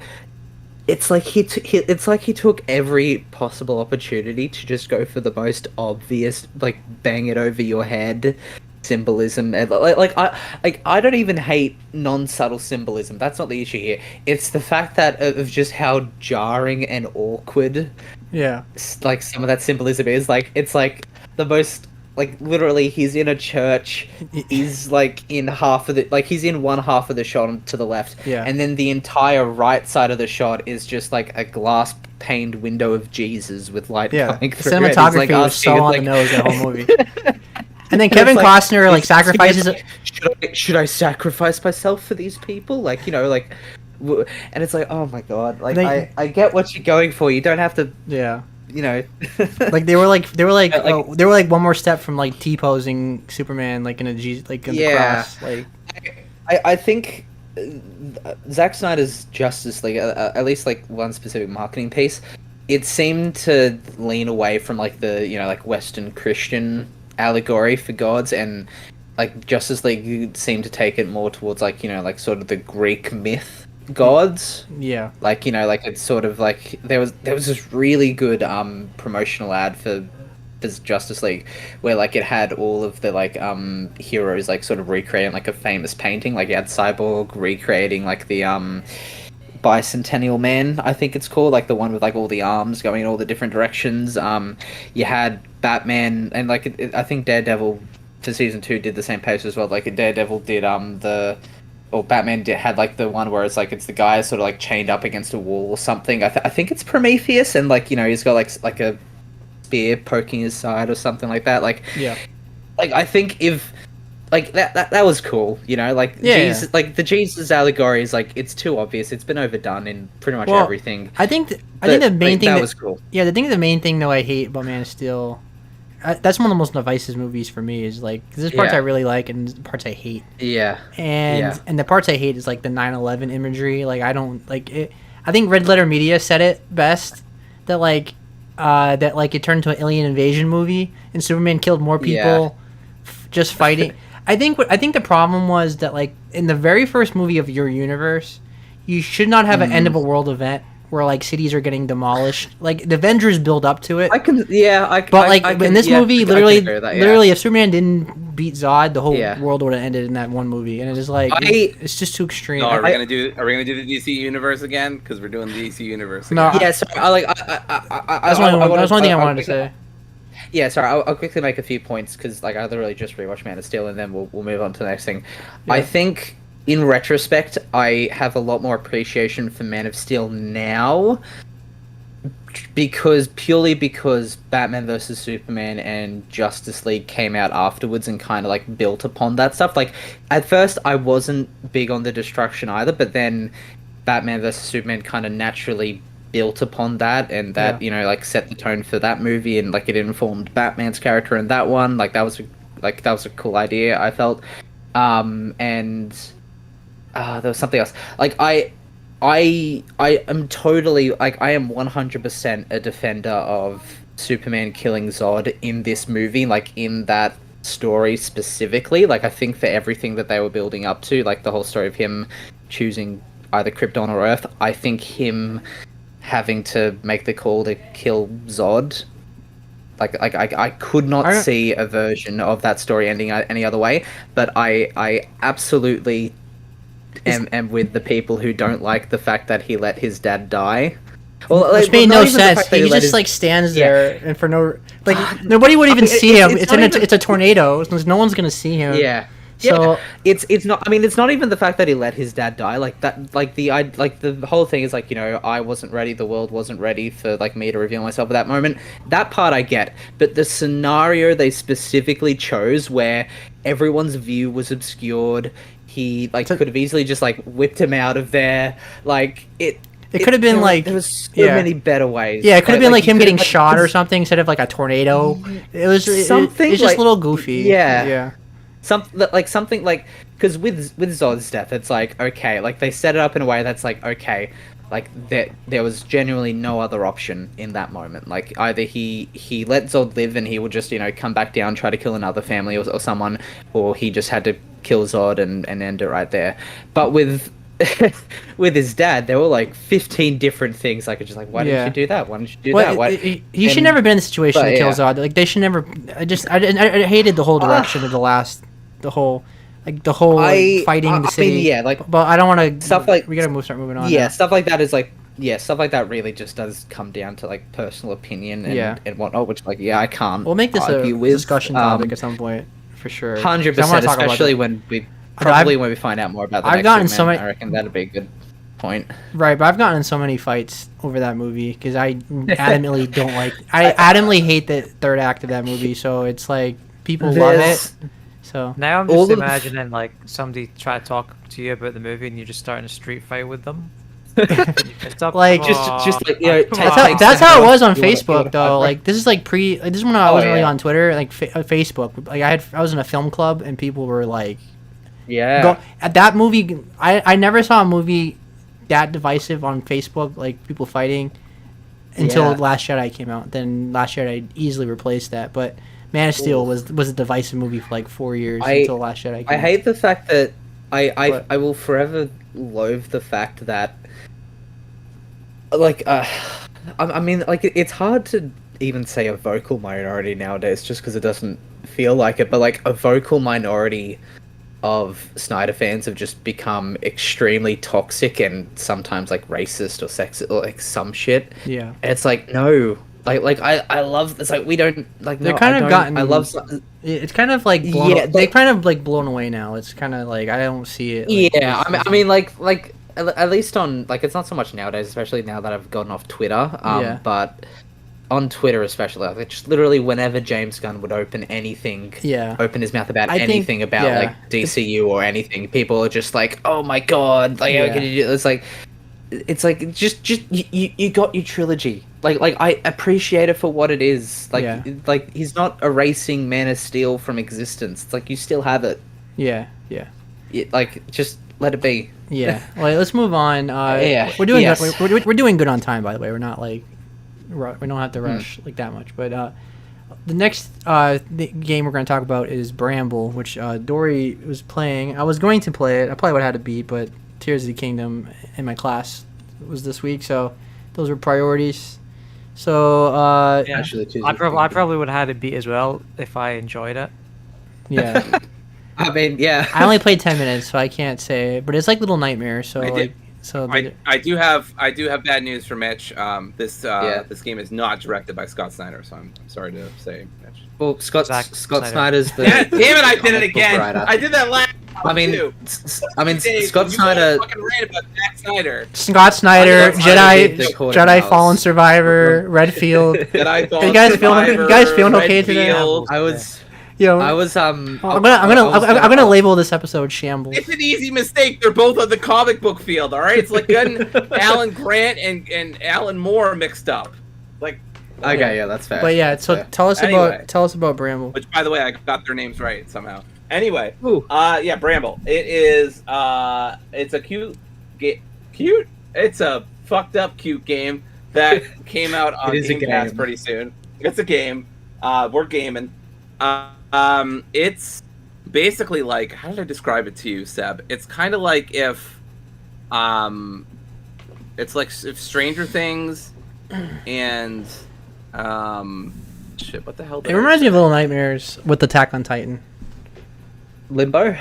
it's like it's like he took every possible opportunity to just go for the most obvious, like bang it over your head symbolism, and I don't even hate non-subtle symbolism. That's not the issue here. It's the fact that of just how jarring and awkward, Yeah. like some of that symbolism is. Like it's like the most, like literally he's in a church, he's like in half of the, like he's in one half of the shot to the left, Yeah. and then the entire right side of the shot is just like a glass paned window of Jesus with light Yeah. coming The through. And he's, cinematography like, was asking, so on like- the nose that whole movie. And then It's Kevin like- Costner like it's- sacrifices. should I sacrifice myself for these people? Like, you know, like, and it's like, oh my god, like I get what you're going for. You don't have to, Yeah. you know, Like they were like Yeah, like- they were like one more step from like T-posing Superman like in a G, like in the Yeah. cross. Like I think Zack Snyder's Justice League, at least like one specific marketing piece, it seemed to lean away from like the, you know, like Western Christian allegory for gods, and like Justice League seemed to take it more towards like, you know, like sort of the Greek myth gods. yeah. Like, you know, like it's sort of like there was this really good promotional ad for Justice League where like it had all of the like heroes like sort of recreating like a famous painting. Like you had Cyborg recreating like the Bicentennial Man, I think it's called, like the one with like all the arms going in all the different directions. You had Batman, and like I think Daredevil for season 2 did the same poster as well. Like Daredevil did Batman had like the one where it's like it's the guy sort of like chained up against a wall or something. I think it's Prometheus, and like, you know, he's got like a spear poking his side or something like that. Like, Yeah. like I think if like that was cool, you know, like Yeah. Jesus, like the Jesus allegory is like, it's too obvious. It's been overdone in pretty much Well, everything. I think the But, main like, thing that was cool. Yeah, the main thing though I hate about Man of Steel, that's one of the most divisive movies for me. Is like, 'cause there's parts Yeah. I really like and there's parts I hate, Yeah. and Yeah. and the parts I hate is like the 9/11 imagery. Like I don't like it. I think Red Letter Media said it best that like it turned into an alien invasion movie and Superman killed more people just fighting. I think the problem was that like in the very first movie of your universe, you should not have an end of a world event where like cities are getting demolished. Like the Avengers build up to it. I can, yeah, But like in this movie, I can literally, agree with that, yeah. literally, if Superman didn't beat Zod, the whole Yeah. world would have ended in that one movie, and it is like it's just too extreme. No, are we I- gonna do the DC universe again? Because we're doing the DC universe. No, Again. Yeah, so I like That's one thing I wanted to say. Yeah, sorry, I'll quickly make a few points because like I literally just rewatched Man of Steel, and then we'll move on to the next thing. Yeah. I think in retrospect, I have a lot more appreciation for Man of Steel now, because Batman vs Superman and Justice League came out afterwards and kind of like built upon that stuff. Like at first, I wasn't big on the destruction either, but then Batman vs Superman kind of naturally built upon that, and that, Yeah. you know, like set the tone for that movie, and like it informed Batman's character in that one. Like that was a cool idea, I felt. And there was something else. Like I am totally, like, I am 100% a defender of Superman killing Zod in this movie, like in that story specifically. Like I think for everything that they were building up to, like the whole story of him choosing either Krypton or Earth, I think him having to make the call to kill Zod, like I could not see a version of that story ending any other way. But I absolutely am with the people who don't like the fact that he let his dad die. Well, Which like, made not no even the sense. fact that He let just his- like stands Yeah. there, and for no like nobody would even see him. it's It's not in even- it's a tornado. So no one's gonna see him. Yeah. So It's not. I mean, it's not even the fact that he let his dad die. Like that. Like the whole thing is like, you know, I wasn't ready. The world wasn't ready for like me to reveal myself at that moment. That part I get. But the scenario they specifically chose, where everyone's view was obscured, he like could have easily just like whipped him out of there. Like it could have been like there was so yeah. many better ways. Yeah, it could have been like you him could getting have, shot or cause- something instead of like a tornado. It was Something it's just like- a little goofy. yeah. Yeah. Something like, because with Zod's death, it's like, okay, like they set it up in a way that's like, okay, like there was genuinely no other option in that moment. Like either he let Zod live and he would just, you know, come back down, try to kill another family or someone, or he just had to kill Zod and end it right there. But with with his dad, there were like 15 different things. Like, just like, why didn't you do that? Why didn't you do that? Why? He should never been in the situation to kill Zod. Like, they should never. I hated the whole direction of the whole fighting the city. But I don't want to. Stuff like we gotta start moving on. Yeah, now. stuff like that is like. Yeah, stuff like that really just does come down to like personal opinion and whatnot, which like I can't. We'll make this a discussion topic at some point for sure. 100%, especially when we find out more about the next shipment, I reckon that'd be a good point. Right, but I've gotten in so many fights over that movie because I adamantly don't like. I adamantly hate the third act of that movie, so it's like people love it. So now I'm just imagining like somebody try to talk to you about the movie and you're just starting a street fight with them. Like just like, you know, that's how it was on Facebook though. Like this is like this is when I wasn't really on Twitter, like Facebook. Like I was in a film club and people were like, at that movie. I never saw a movie that divisive on Facebook, like people fighting, until Last Jedi came out. Then Last Jedi easily replaced that. But Man of Steel was a divisive movie for like 4 years until Last Jedi came out. I hate the fact that I will forever loathe the fact that. Like, I mean, like, it's hard to even say a vocal minority nowadays just because it doesn't feel like it, but, like, a vocal minority of Snyder fans have just become extremely toxic and sometimes, like, racist or sexist or, like, some shit. Yeah. And it's like, no. Like, I love... It's like, we don't... Like, they're no, kind of gotten... I love... It's kind of, like, they're kind of, like, blown away now. It's kind of, like, I don't see it. Like, I mean, like... At least on, like, it's not so much nowadays, especially now that I've gotten off Twitter, but on Twitter especially, like, just literally whenever James Gunn would open anything, open his mouth about anything about, like, DCU or anything, people are just like, oh my god, like, how can you do this? It's like, just you got your trilogy. Like, I appreciate it for what it is. Like, he's not erasing Man of Steel from existence. It's like, you still have it. Like, just let it be. Yeah. Well, let's move on. We're doing good. We're doing good on time, by the way. We're not like we don't have to rush like that much. But the next game we're going to talk about is Bramble, which Dory was playing. I was going to play it. I probably would have had to beat, but Tears of the Kingdom in my class was this week, so those were priorities. So actually, I probably would have had to beat as well if I enjoyed it. Yeah. I mean, yeah. I only played 10 minutes, so I can't say. But it's like Little Nightmares. So I do have bad news for Mitch. This game is not directed by Scott Snyder, so I'm sorry to say, Mitch. Well, Scott Snyder's the. Yeah, damn it! I did it again. I did that last. I mean, Dave, Scott Snyder. Fucking rant about Zack Snyder. Scott Snyder, Jedi Fallen Survivor, Redfield. You guys feeling okay today? I was I'm gonna label this episode Shambles. It's an easy mistake. They're both on the comic book field, all right? It's like getting Alan Grant and Alan Moore mixed up. Like, okay, yeah, that's fair. But yeah, so tell us about Bramble. Which, by the way, I got their names right somehow. Anyway, Bramble. It is it's a cute. It's a fucked up cute game that came out on Game Pass pretty soon. It's a game. We're gaming. It's basically like, how did I describe it to you, Seb? It's kind of like if Stranger Things and shit, what the hell? It reminds me of Little Nightmares with Attack on Titan. Limbo.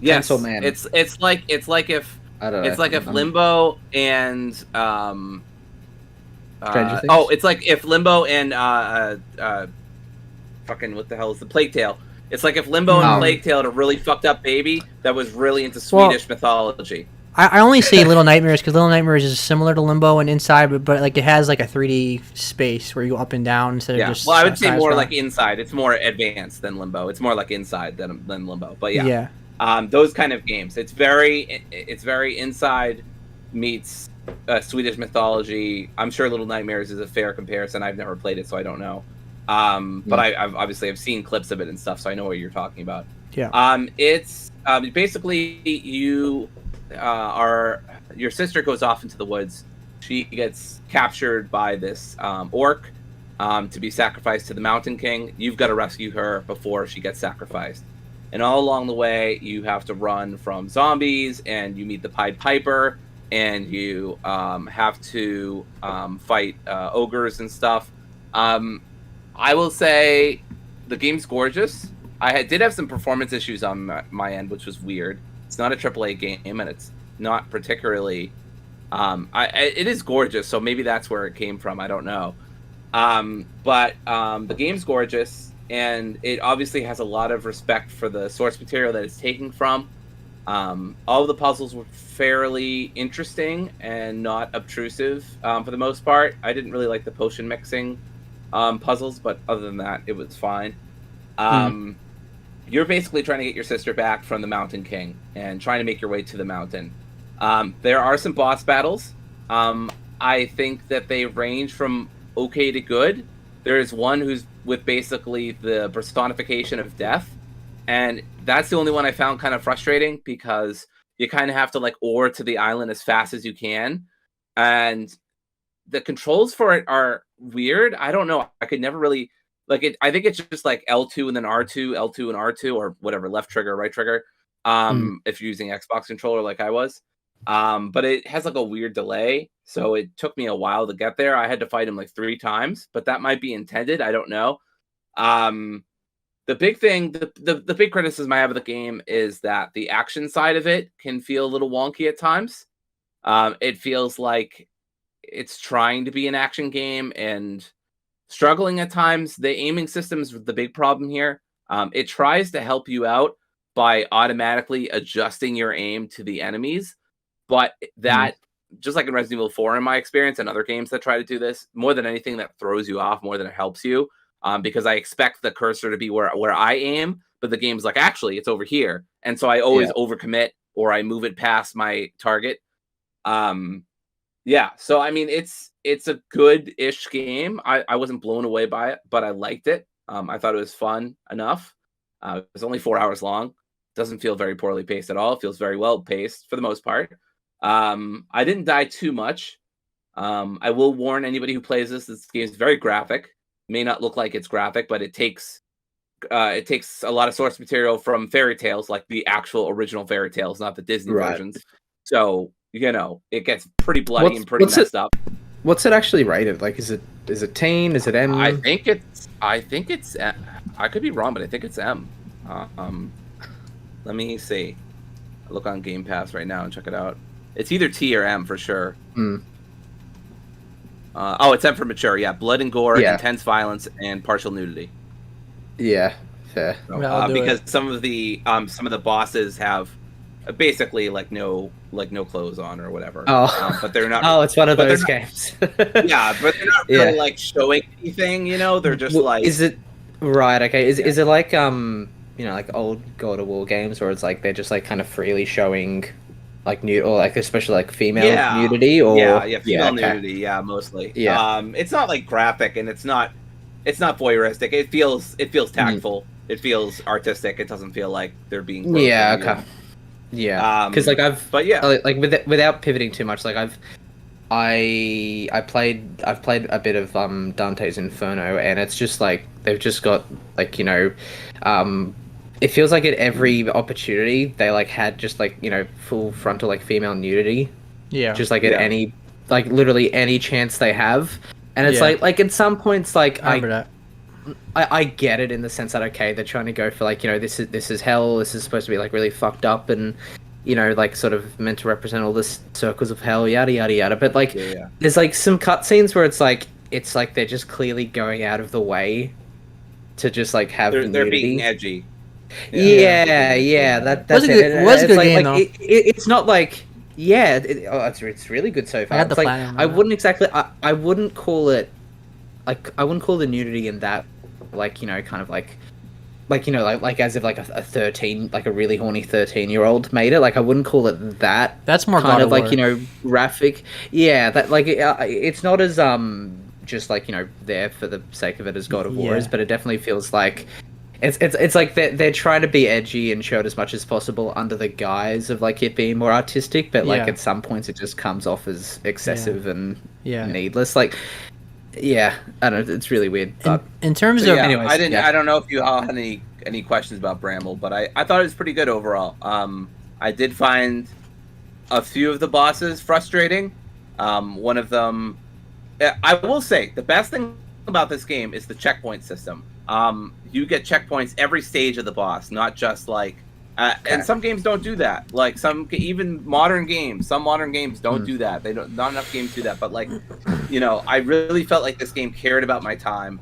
Yes, Pencil Man. It's like if Limbo and Stranger Things? it's like if Limbo and fucking what the hell is the Plague Tale? It's like if Limbo and Plague Tale had a really fucked up baby that was really into Swedish mythology. I only say Little Nightmares because Little Nightmares is similar to Limbo and Inside, but like it has like a 3D space where you go up and down instead of just. Well, I would say more like Inside. It's more advanced than Limbo. It's more like Inside than Limbo. But yeah. Those kind of games. It's very Inside meets Swedish mythology. I'm sure Little Nightmares is a fair comparison. I've never played it, so I don't know. But I've seen clips of it and stuff, so I know what you're talking about. Yeah. It's basically your sister goes off into the woods. She gets captured by this orc to be sacrificed to the Mountain King. You've got to rescue her before she gets sacrificed. And all along the way, you have to run from zombies, and you meet the Pied Piper, and you have to fight ogres and stuff. I will say the game's gorgeous. Did have some performance issues on my end, which was weird. It's not a AAA game, and it's not particularly... it is gorgeous, so maybe that's where it came from. I don't know. But the game's gorgeous. And it obviously has a lot of respect for the source material that it's taking from. All of the puzzles were fairly interesting and not obtrusive for the most part. I didn't really like the potion mixing puzzles, but other than that, it was fine. You're basically trying to get your sister back from the Mountain King and trying to make your way to the mountain. There are some boss battles. I think that they range from okay to good. There is one who's with basically the personification of death, and that's the only one I found kind of frustrating because you kind of have to like oar to the island as fast as you can, and the controls for it are weird. I don't know. I could never really like it. I think it's just like L2 and then R2, L2 and R2, or whatever, left trigger, right trigger. If you're using Xbox controller like I was. But it has like a weird delay, so it took me a while to get there. I had to fight him like 3 times, but that might be intended. I don't know. The big thing, the big criticism I have of the game is that the action side of it can feel a little wonky at times. It feels like it's trying to be an action game and struggling at times. The aiming system is the big problem here. It tries to help you out by automatically adjusting your aim to the enemies. But that, just like in Resident Evil 4, in my experience, and other games that try to do this, more than anything, that throws you off more than it helps you. Because I expect the cursor to be where I aim, but the game's like, actually, it's over here. And so I always overcommit, or I move it past my target. So I mean, it's a good-ish game. I wasn't blown away by it, but I liked it. I thought it was fun enough. It was only 4 hours long. Doesn't feel very poorly paced at all. It feels very well paced for the most part. I didn't die too much. I will warn anybody who plays this game is very graphic. May not look like it's graphic, but it takes a lot of source material from fairy tales, like the actual original fairy tales, not the Disney versions. So, it gets pretty bloody and pretty messed up. What's it actually rated? Like, is it teen? Is it M? I think it's I could be wrong, but I think it's M. Let me see. I look on Game Pass right now and check it out. It's either T or M for sure. It's M for mature. Yeah, blood and gore, intense violence, and partial nudity. Yeah, fair. So, because some of the bosses have basically no clothes on or whatever. But they're not. Oh, it's one of those games. Yeah, but they're not really like showing anything. They're just like. Is it right? Okay. Is it like like old God of War games, where it's like they're just like kind of freely showing like nude, or like especially like female nudity, or female nudity, mostly. It's not like graphic, and it's not voyeuristic. It feels tactful. It feels artistic. It doesn't feel like they're being okay. Because like without pivoting too much, like I've played a bit of Dante's Inferno, and it's just like they've just got like it feels like at every opportunity they like had just like full frontal like female nudity, just like at any like literally any chance they have, and it's like at some points like I get it in the sense that okay, they're trying to go for like this is hell, this is supposed to be like really fucked up and like sort of meant to represent all this circles of hell, yada yada yada, but like there's like some cutscenes where it's like they're just clearly going out of the way to just like have they're being edgy. That's was it. It was a good game though. It's not like it's really good so far. I had the it's like platinum. I wouldn't call it like I wouldn't call the nudity in that like kind of like as if like a 13 like a really horny 13-year-old made it. Like I wouldn't call it that. That's more kind God of like War. Graphic. Yeah, that like it's not as just like there for the sake of it as God of War is, but it definitely feels like it's like they're trying to be edgy and show it as much as possible under the guise of like it being more artistic, but like at some points it just comes off as excessive and needless. Like I don't know, it's really weird. But in terms of anyways, I don't know if you had any any questions about Bramble, but I thought it was pretty good overall. I did find a few of the bosses frustrating. One of them, I will say, the best thing about this game is the checkpoint system. You get checkpoints every stage of the boss, not just like. And some games don't do that. Like even modern games, some modern games don't do that. They don't. Not enough games do that. But like, I really felt like this game cared about my time.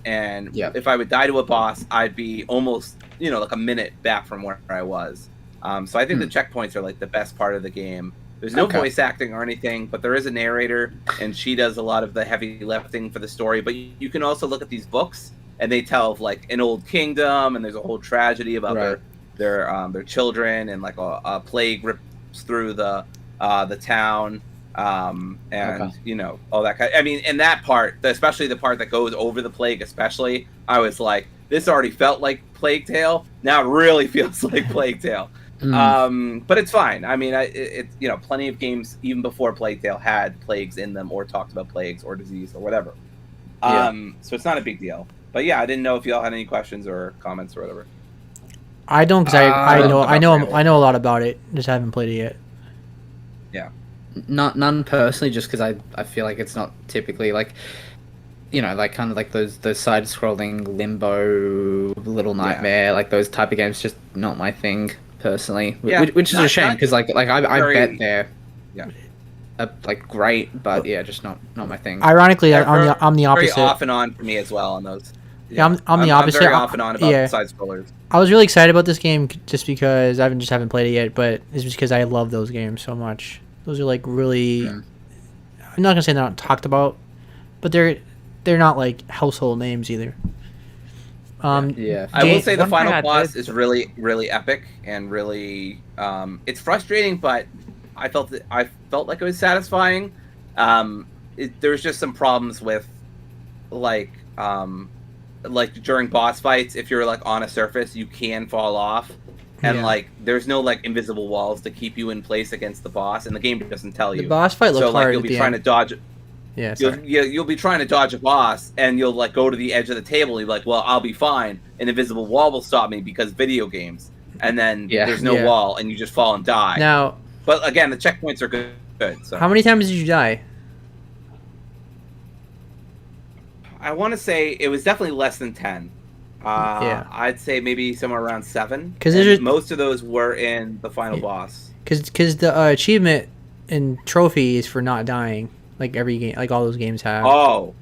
And if I would die to a boss, I'd be almost, like a minute back from where I was. So I think the checkpoints are like the best part of the game. There's no voice acting or anything, but there is a narrator, and she does a lot of the heavy lifting for the story. But you can also look at these books, and they tell of like an old kingdom, and there's a whole tragedy about their children, and like a plague rips through the town. And all that kind. I mean, in that part, especially the part that goes over the plague, especially, I was like, this already felt like Plague Tale. Now it really feels like Plague Tale. But it's fine. I mean, it's plenty of games even before Plague Tale had plagues in them or talked about plagues or disease or whatever. So it's not a big deal. But yeah, I didn't know if y'all had any questions or comments or whatever. I don't, because I know a lot about it. Just haven't played it yet. Yeah. None personally, just because I feel like it's not typically like, like kind of like those side-scrolling Limbo, Little Nightmare, like those type of games, just not my thing personally. Yeah, which is a shame, because like I bet they're yeah, like great, but yeah, just not my thing. Ironically, I'm the opposite. Very off and on for me as well on those. Yeah, I'm the opposite. I'm very off and on about side scrollers. I was really excited about this game just because I haven't played it yet, but it's just because I love those games so much. Those are like really. I'm not gonna say they're not talked about, but they're not like household names either. Yeah. I will say the final boss is really, really epic and really. It's frustrating, but I felt like it was satisfying. There's just some problems with, like during boss fights, if you're like on a surface, you can fall off. And like, there's no like invisible walls to keep you in place against the boss, and the game doesn't tell you. The boss fight looked hard. So like, you'll be trying to dodge. Yeah, you'll be trying to dodge a boss, and you'll like go to the edge of the table. And you're like, well, I'll be fine. An invisible wall will stop me because video games. And then there's no wall, and you just fall and die. Now, but again, the checkpoints are good. So. How many times did you die? I want to say it was definitely less than 10. I'd say maybe somewhere around 7. Because most of those were in the final boss. Because the achievement and trophy is for not dying, like every game, like all those games have. Oh,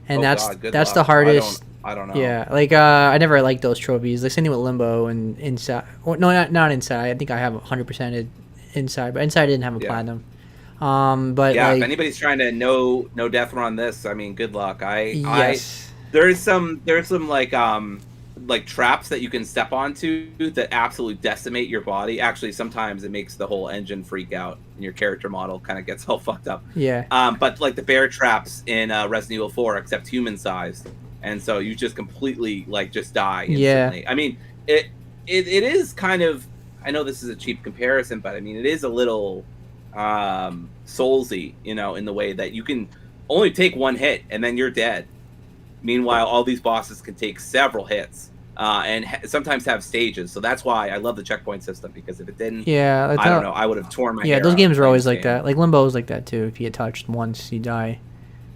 and that's the hardest. I don't know. Yeah, like I never liked those trophies. Like same thing with Limbo and Inside. Well, no, not Inside. I think I have 100% Inside, but Inside didn't have a platinum. But yeah, like, if anybody's trying to no death run this, I mean, good luck. Yes. There's some like traps that you can step onto that absolutely decimate your body. Actually, sometimes it makes the whole engine freak out, and your character model kind of gets all fucked up. Yeah. But like the bear traps in Resident Evil 4, except human sized, and so you just completely like just die instantly. Yeah. I mean, it is kind of. I know this is a cheap comparison, but I mean, it is a little Soulsy, in the way that you can only take one hit and then you're dead. Meanwhile, all these bosses can take several hits and sometimes have stages. So that's why I love the checkpoint system, because if it didn't, I don't know, I would have torn my hair those out games are always playing like that. Like Limbo is like that too. If you get touched once, you die.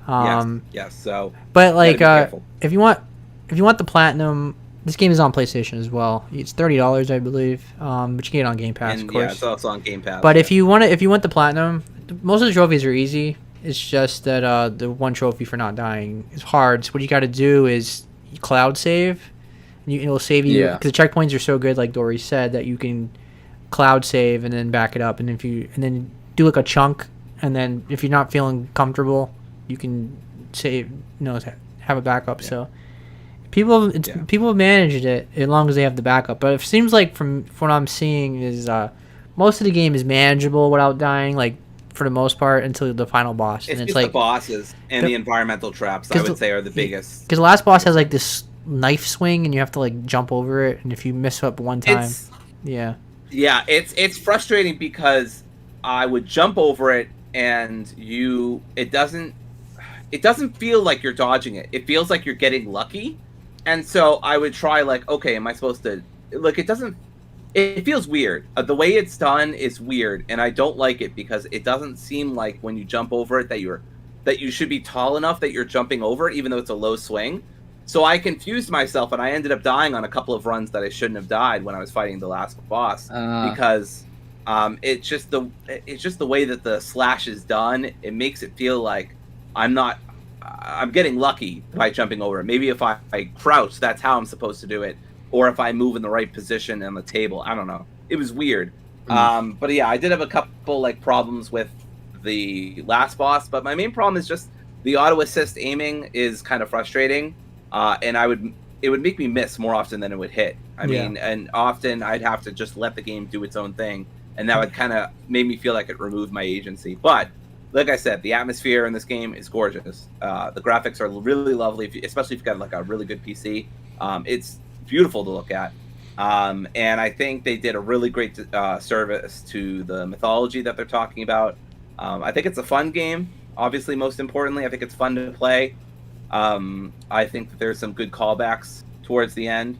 Yes. So, but like, if you want the platinum, this game is on PlayStation as well. It's $30, I believe. But you can get it on Game Pass, of course. Yeah, it's also on Game Pass. But if you want the platinum, most of the trophies are easy. It's just that the one trophy for not dying is hard. So what you got to do is cloud save. It'll save you because the checkpoints are so good, like Dory said, that you can cloud save and then back it up, and then do like a chunk, and then if you're not feeling comfortable, you can save. Have a backup. Yeah. So people have managed it as long as they have the backup. But it seems like from what I'm seeing is most of the game is manageable without dying. Like, for the most part, until the final boss. It's just like the bosses and the environmental traps, I would say, are the biggest. Because the last boss has like this knife swing, and you have to like jump over it, and if you miss up one time, it's frustrating because I would jump over it, and it doesn't feel like you're dodging it. It feels like you're getting lucky, And so I would try like, okay, am I supposed to like? It feels weird. The way it's done is weird, and I don't like it because it doesn't seem like when you jump over it that you should be tall enough that you're jumping over it, even though it's a low swing. So I confused myself, and I ended up dying on a couple of runs that I shouldn't have died when I was fighting the last boss because it's just the way that the slash is done. It makes it feel like I'm getting lucky by jumping over it. Maybe if I crouch, that's how I'm supposed to do it, or if I move in the right position on the table. I don't know. It was weird. But yeah, I did have a couple like problems with the last boss, but my main problem is just the auto assist aiming is kind of frustrating. And it would make me miss more often than it would hit. I mean, and often I'd have to just let the game do its own thing, and that would kind of make me feel like it removed my agency. But like I said, the atmosphere in this game is gorgeous. The graphics are really lovely, especially if you've got like a really good PC. It's beautiful to look at. And I think they did a really great service to the mythology that they're talking about. I think it's a fun game. Obviously, most importantly, I think it's fun to play. I think that there's some good callbacks towards the end.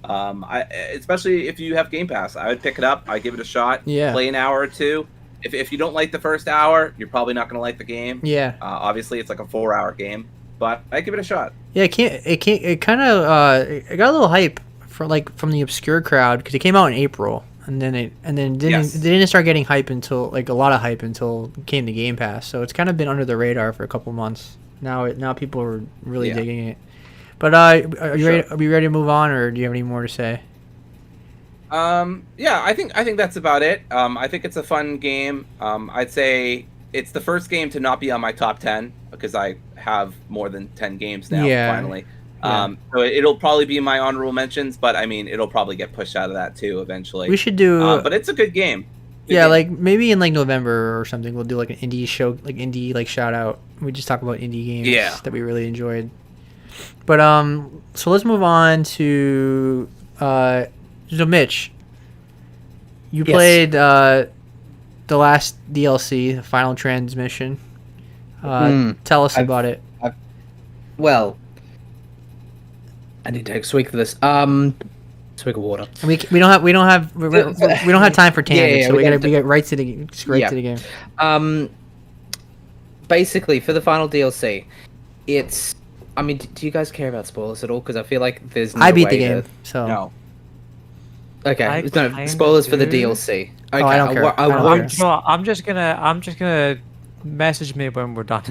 Especially if you have Game Pass, I would pick it up. I'd give it a shot. Yeah. Play an hour or two. If you don't like the first hour, you're probably not going to like the game. Yeah. Obviously, it's like a 4-hour game, but I'd give it a shot. Yeah, it kind of it got a little hype from the obscure crowd because it came out in April, and then didn't start getting hype until like a lot of hype until it came to Game Pass. So it's kind of been under the radar for a couple months. Now people are really digging it. But are you ready? Are we ready to move on, or do you have any more to say? Yeah, I think that's about it. I think it's a fun game. I'd say it's the first game to not be on my top 10 because I have more than 10 games now. Finally. So it'll probably be my honorable mentions, but I mean, it'll probably get pushed out of that too eventually. We should do. But it's a good game. Like maybe in like November or something, we'll do like an indie show, like indie like shout out. We just talk about indie games that we really enjoyed. But so let's move on to so Mitch, you played the last DLC, the Final Transmission. Tell us about it. Well, I need to take a swig for this. Swig of water. We don't have time for tangents, so we get right to the game. Basically, for the final DLC, it's. I mean, do you guys care about spoilers at all? Because I feel like there's no I beat way the game, so no. Okay, no spoilers for the DLC. Okay, I don't care. I'm just gonna message me when we're done.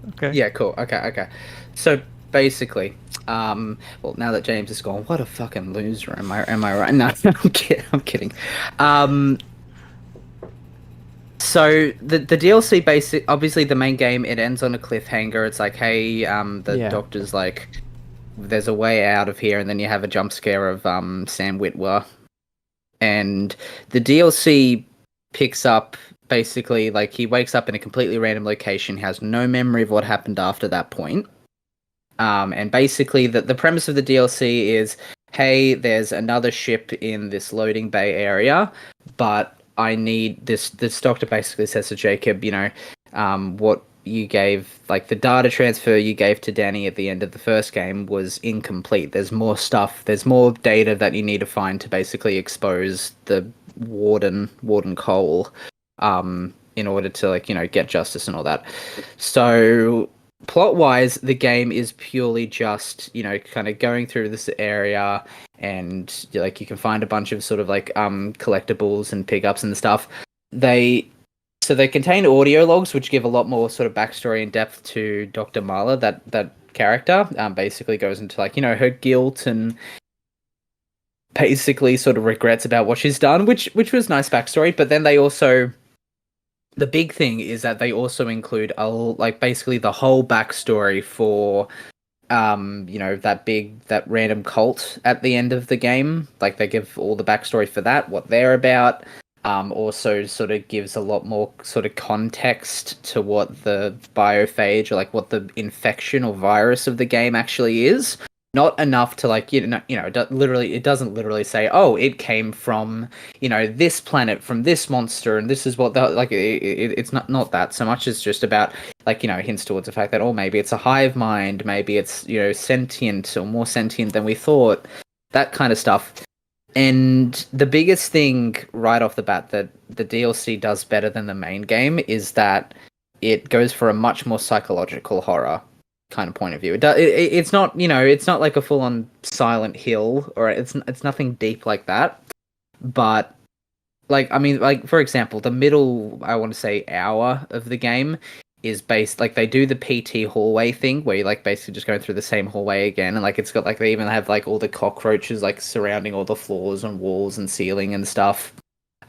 Okay. Yeah, cool. Okay. So basically, well, now that James is gone, what a fucking loser. Am I right? No, I'm kidding. So the DLC obviously the main game, it ends on a cliffhanger. It's like, hey, the doctor's like, there's a way out of here, and then you have a jump scare of Sam Witwer, and the DLC picks up basically like he wakes up in a completely random location, has no memory of what happened after that point. And basically the premise of the DLC is, hey, there's another ship in this loading bay area, but I need this doctor basically says to Jacob, what you gave, like the data transfer you gave to Danny at the end of the first game was incomplete. There's more stuff, there's more data that you need to find to basically expose the Warden Cole, in order to get justice and all that. So plot-wise, the game is purely just, kind of going through this area, and you can find a bunch of sort of collectibles and pickups and stuff. They contain audio logs, which give a lot more sort of backstory and depth to Dr. Marla, that character. Basically goes into her guilt and basically sort of regrets about what she's done, which was nice backstory. But then they also, the big thing is that they also include basically the whole backstory for that random cult at the end of the game. They give all the backstory for that, what they're about. Also sort of gives a lot more sort of context to what the biophage, or what the infection or virus of the game actually is. not enough to like literally it doesn't literally say, oh, it came from this planet from this monster and this is what it's not that so much. It's just about like hints towards the fact that maybe it's a hive mind, maybe it's sentient or more sentient than we thought, that kind of stuff. And the biggest thing right off the bat that the DLC does better than the main game is that it goes for a much more psychological horror kind of point of view. It's not it's not like a full on Silent Hill, or it's nothing deep like that. But like for example, the middle, I want to say, hour of the game is based like they do the PT hallway thing where you like basically just going through the same hallway again, and like it's got like they even have like all the cockroaches like surrounding all the floors and walls and ceiling and stuff.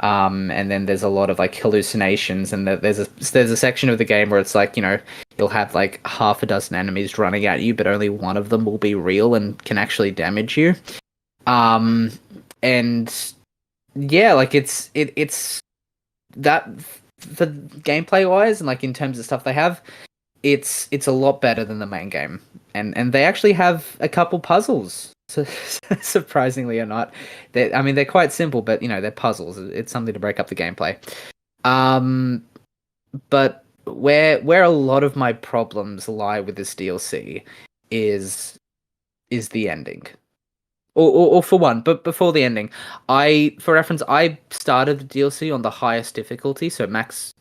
And then there's a lot of like hallucinations, and there's a section of the game where it's like you'll have like half a dozen enemies running at you, but only one of them will be real and can actually damage you. And yeah, like it's that for gameplay wise and like in terms of stuff they have, it's a lot better than the main game, and they actually have a couple puzzles. Surprisingly or not, they're quite simple, but they're puzzles. It's something to break up the gameplay. But where a lot of my problems lie with this DLC is the ending. Or for one, but before the ending, for reference, I started the DLC on the highest difficulty, so max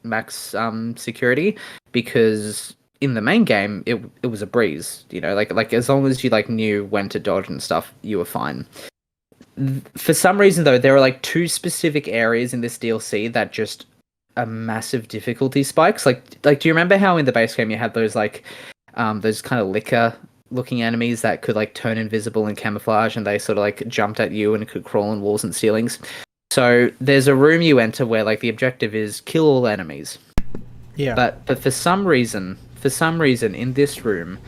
security, because in the main game it was a breeze, like as long as you like knew when to dodge and stuff, you were fine. For some reason though, there are like two specific areas in this DLC that just are massive difficulty spikes. Like do you remember how in the base game you had those like those kind of licker looking enemies that could like turn invisible and camouflage, and they sort of like jumped at you and could crawl on walls and ceilings? So there's a room you enter where like the objective is kill all enemies. Yeah. But for some reason in this room,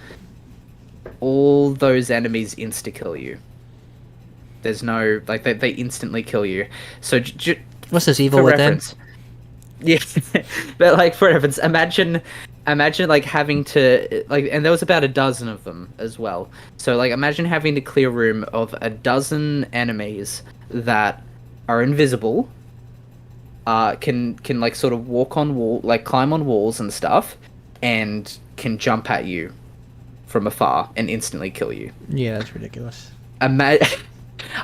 all those enemies insta-kill you. There's no like they instantly kill you. So what's this, Evil Within? Yeah, but like for reference, imagine like having to like, and there was about a dozen of them as well. So like imagine having to clear a room of a dozen enemies that are invisible, can like sort of walk on like climb on walls and stuff, and can jump at you from afar and instantly kill you. Yeah, that's ridiculous.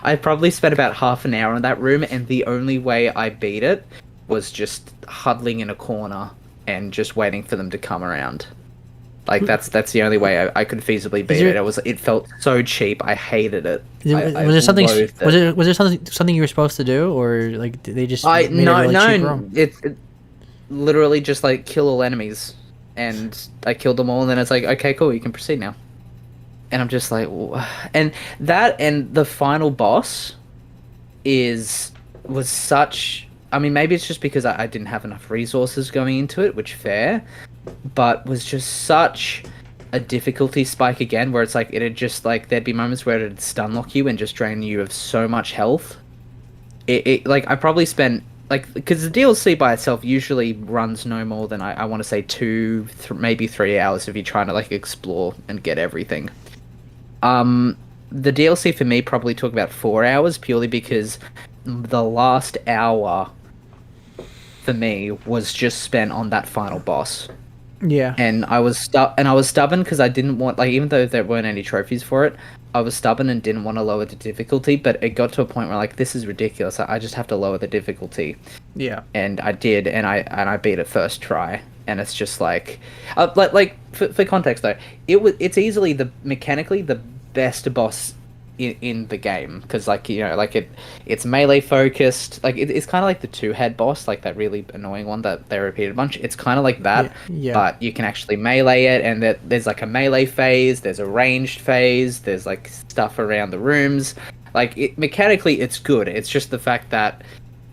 I probably spent about half an hour in that room, and the only way I beat it was just huddling in a corner and just waiting for them to come around. Like that's the only way I could feasibly beat it. It felt so cheap. I hated it. Was there something? Was there something you were supposed to do, or like did they just? It's literally just like kill all enemies, and I killed them all, and then it's like, okay, cool, you can proceed now. And I'm just like, and the final boss was such. I mean, maybe it's just because I didn't have enough resources going into it, which fair, but was just such a difficulty spike again, where it's like it'd just like there'd be moments where it'd stun lock you and just drain you of so much health. It like I probably spent like, because the DLC by itself usually runs no more than I want to say maybe 3 hours if you're trying to like explore and get everything. The DLC for me probably took about 4 hours, purely because the last hour for me was just spent on that final boss. Yeah. And I was stubborn because I didn't want, like, even though there weren't any trophies for it, I was stubborn and didn't want to lower the difficulty, but it got to a point where like, this is ridiculous. I just have to lower the difficulty. Yeah. And I did, and I beat it first try. And it's just like for context though, it's easily mechanically the best boss in the game, because like, you know, like it's melee focused. Like it's kind of like the two-head boss, like that really annoying one that they repeated a bunch. It's kind of like that, yeah. But you can actually melee it, and there's like a melee phase, there's a ranged phase, there's like stuff around the rooms. Like mechanically it's good. It's just the fact that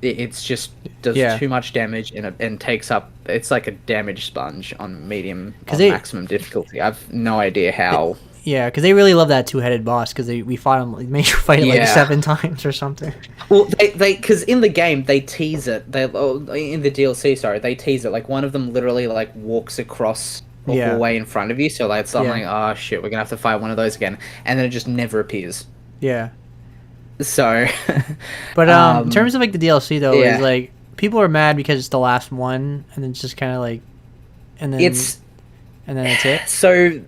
it's just does too much damage and takes up. It's like a damage sponge on medium maximum difficulty. I've no idea how. Yeah, because they really love that two-headed boss, because we fought him, like, made you fight it like 7 times or something. Well, because in the game they tease it. In the DLC, sorry, they tease it. Like one of them literally like walks across Yeah. hallway in front of you. So like, I'm Yeah. like, oh shit, we're gonna have to fight one of those again, and then it just never appears. Yeah. So, But in terms of like the DLC though, yeah. is like people are mad because it's the last one, and then it's just kind of like, and then it's that's it. so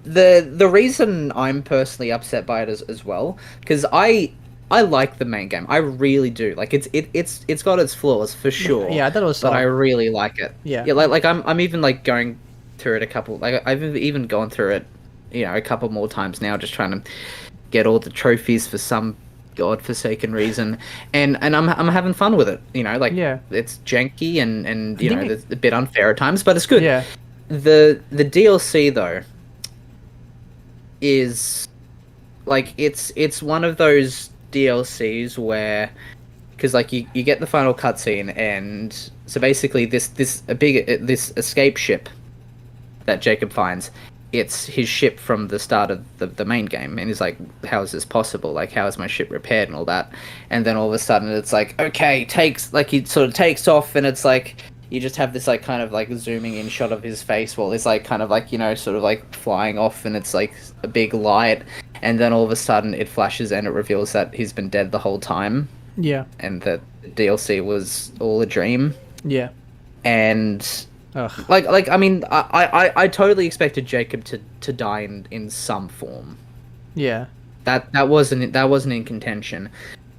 the reason I'm personally upset by it as well, because I like the main game. I really do. Like it's got its flaws for sure. Yeah, I thought it was but solid. I really like it. Yeah. Yeah, like I'm even like going through it a couple. Like I've even gone through it, a couple more times now, just trying to get all the trophies for some godforsaken reason, and I'm having fun with it. Like it's janky and it's a bit unfair at times, but it's good. Yeah. The DLC though is like it's one of those DLCs where, because like you get the final cutscene, and so basically this escape ship that Jacob finds, it's his ship from the start of the main game, and he's like, how is this possible? Like, how is my ship repaired and all that? And then all of a sudden it's like, okay, he sort of takes off, and it's like you just have this like kind of like zooming in shot of his face while he's like kind of like sort of like flying off, and it's like a big light, and then all of a sudden it flashes and it reveals that he's been dead the whole time. Yeah. And that the DLC was all a dream. Yeah. And like I mean, I totally expected Jacob to die in some form. Yeah. That wasn't in contention,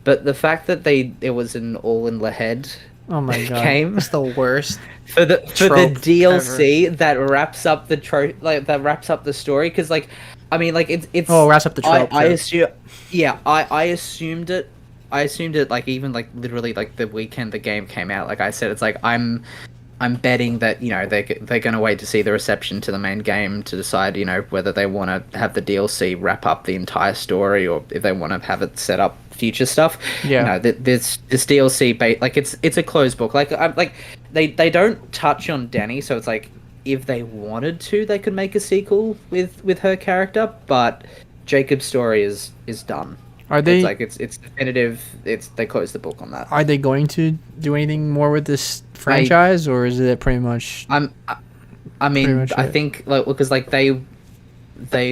but the fact that it was an all in the head. Oh my god! Game it's the worst for the DLC ever. that wraps up that wraps up the story, because like, I mean, like it's wraps up the trope. I assume, yeah, I assumed it. I assumed it like even like literally like the weekend the game came out. Like I said, it's like I'm betting that they're going to wait to see the reception to the main game to decide whether they want to have the DLC wrap up the entire story, or if they want to have it set up future stuff. Yeah. This DLC like it's a closed book. Like they don't touch on Danny, so it's like if they wanted to, they could make a sequel with her character, but Jacob's story is done. Are they? It's definitive. They closed the book on that. Are they going to do anything more with this franchise, or is it pretty much? I think like because like they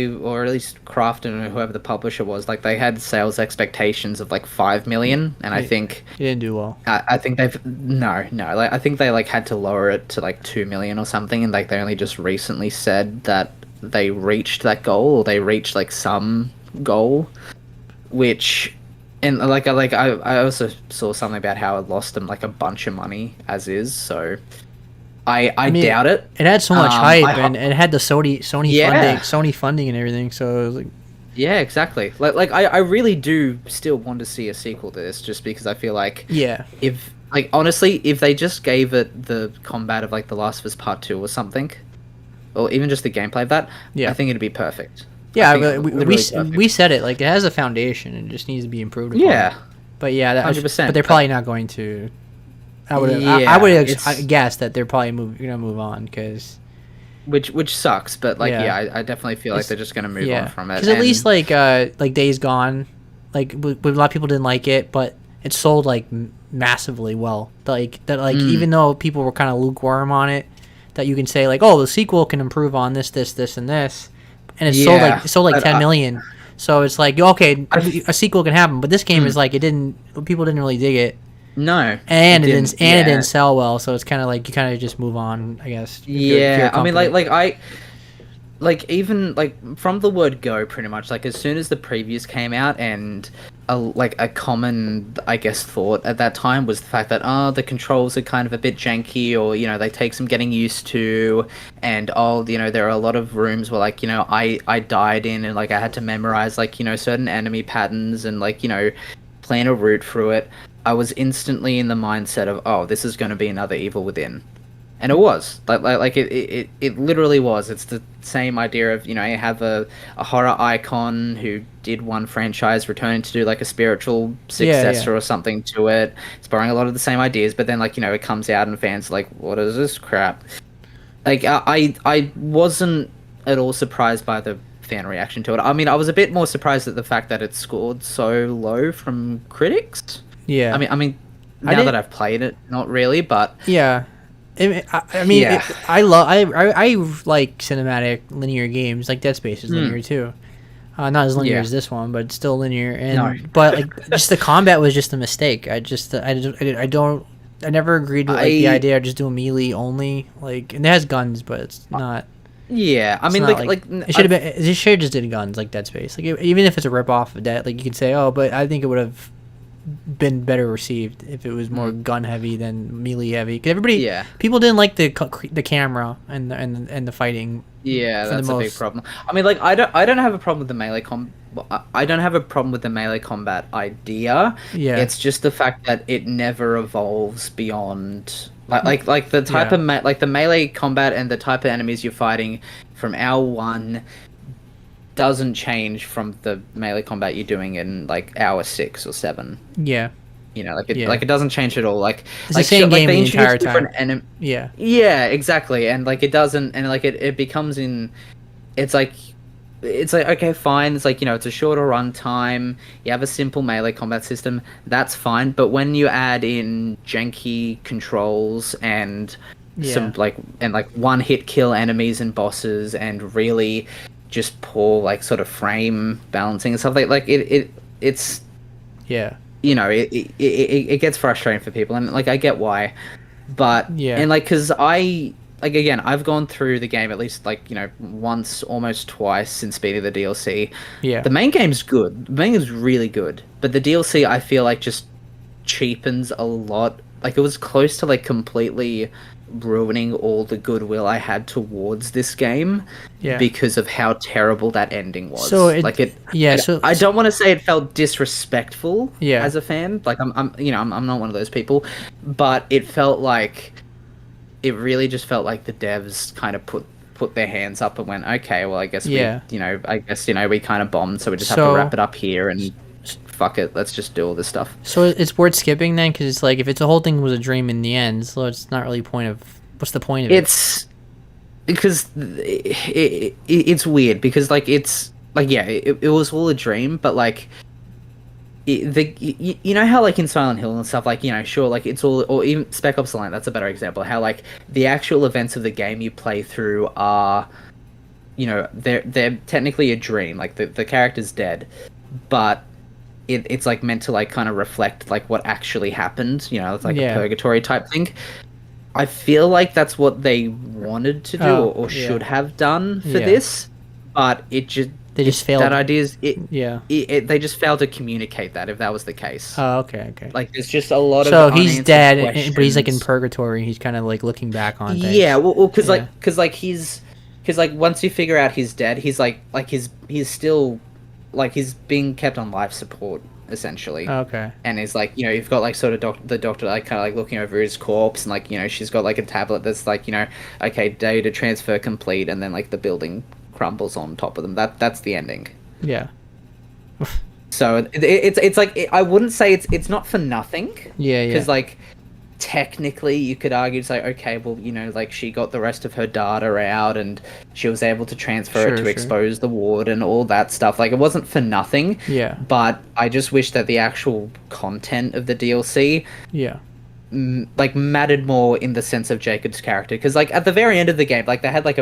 or at least Crafton or whoever the publisher was, like they had sales expectations of like 5 million, and I think it didn't do well. I think they've like I think they like had to lower it to like 2 million or something, and like they only just recently said that they reached that goal, or they reached like some goal. Which, and like I also saw something about how it lost them like a bunch of money as is. So, I mean, doubt it. It had so much hype, and it had the Sony funding and everything. So it was like, yeah, exactly. Like I really do still want to see a sequel to this, just because I feel like if like honestly, if they just gave it the combat of like The Last of Us Part 2 or something, or even just the gameplay of that, I think it'd be perfect. Yeah, we said it, like it has a foundation and it just needs to be improved upon. Yeah, but yeah, 100%. But they're probably not going to. I would guess that they're probably gonna move on, because which sucks. But like I definitely feel like they're just gonna move on from it. Because at least like Days Gone, like a lot of people didn't like it, but it sold like massively well. Like that, like even though people were kind of lukewarm on it, that you can say like, oh, the sequel can improve on this, and this. And it sold like 10 million. So it's like, okay, a sequel can happen, but this game is like people didn't really dig it. No. And it didn't sell well, so it's kind of like you kind of just move on, I guess. If you're I mean even like from the word go, pretty much like as soon as the previews came out, and a common, I guess, thought at that time was the fact that the controls are kind of a bit janky, or they take some getting used to, and there are a lot of rooms where like I died in, and like I had to memorize like certain enemy patterns, and like plan a route through it. I was instantly in the mindset of, oh, this is going to be another Evil Within. And it was like it literally was. It's the same idea of you have a horror icon who did one franchise returning to do like a spiritual successor or something to it. It's borrowing a lot of the same ideas, but then like it comes out and fans are like, what is this crap? Like I wasn't at all surprised by the fan reaction to it. I mean, I was a bit more surprised at the fact that it scored so low from critics. Yeah. I mean now that I've played it, not really, but yeah. I mean, Yeah. I like cinematic linear games. Like Dead Space is linear too. Not as linear Yeah. as this one, but still linear. And No. but like just the combat was just a mistake. I never agreed with like the idea of just doing melee only. Like, and it has guns, but it's not. Yeah, I It's mean, not like it should have been. It should have just did guns like Dead Space. Like even if it's a rip off of that, like you could say, oh, but I think it would have been better received if it was more gun heavy than melee heavy. Because people didn't like the camera and the fighting. Yeah, for the that's a big most. problem. I mean, like I don't have a problem with the melee I don't have a problem with the melee combat idea. Yeah. It's just the fact that it never evolves beyond like the type of like the melee combat and the type of enemies you're fighting from hour 1 doesn't change from the melee combat you're doing in like hour 6 or 7. Yeah. You know, like it doesn't change at all. Like It's the same game they the entire introduce time. different Yeah. Yeah, exactly. And like it doesn't, and like it becomes in, it's like okay, fine. It's like, you know, it's a shorter run time. You have a simple melee combat system. That's fine. But when you add in janky controls and some like one hit kill enemies and bosses and really just poor like sort of frame balancing and stuff like it's Yeah. you know, it gets frustrating for people, and like I get why, but and like because I've gone through the game at least like, you know, once, almost twice since beating the DLC. Yeah. The main game's good. The main game's really good, but the DLC I feel like just cheapens a lot. Like it was close to like completely ruining all the goodwill I had towards this game because of how terrible that ending was. So I don't want to say it felt disrespectful Yeah. as a fan. Like I'm not one of those people, but it felt like it really just felt like the devs kind of put their hands up and went, okay, well I guess we kind of bombed, so we just have to wrap it up here and fuck it, let's just do all this stuff. So it's worth skipping then, because it's like if it's a whole thing was a dream in the end, so it's not really what's the point of it? It's because it's weird because like it's like it was all a dream, but like you know how like in Silent Hill and stuff, like, you know, sure, like it's all, or even Spec Ops The Line, that's a better example, how like the actual events of the game you play through are, you know, they're technically a dream, like the character's dead, but it's like meant to like kind of reflect like what actually happened, you know, it's like a purgatory type thing. I feel like that's what they wanted to do or should have done for this, but they just failed. That idea is they just failed to communicate that, if that was the case. Oh, okay. Like there's just a lot of so he's dead, but he's like in questions. purgatory. He's kind of like looking back on things. Yeah, well, because once you figure out he's dead, he's he's still like he's being kept on life support essentially. Okay. And it's like, you know, you've got like sort of the doctor like kind of like looking over his corpse, and like, you know, she's got like a tablet that's like, you know, okay, data transfer complete, and then like the building crumbles on top of them. That's the ending. Yeah. So it's like I wouldn't say it's not for nothing. Yeah. Because like technically you could argue it's like, okay, well, you know, like she got the rest of her data out and she was able to transfer it to expose the ward and all that stuff. Like it wasn't for nothing. Yeah. But I just wish that the actual content of the DLC like mattered more in the sense of Jacob's character, because like at the very end of the game, like they had like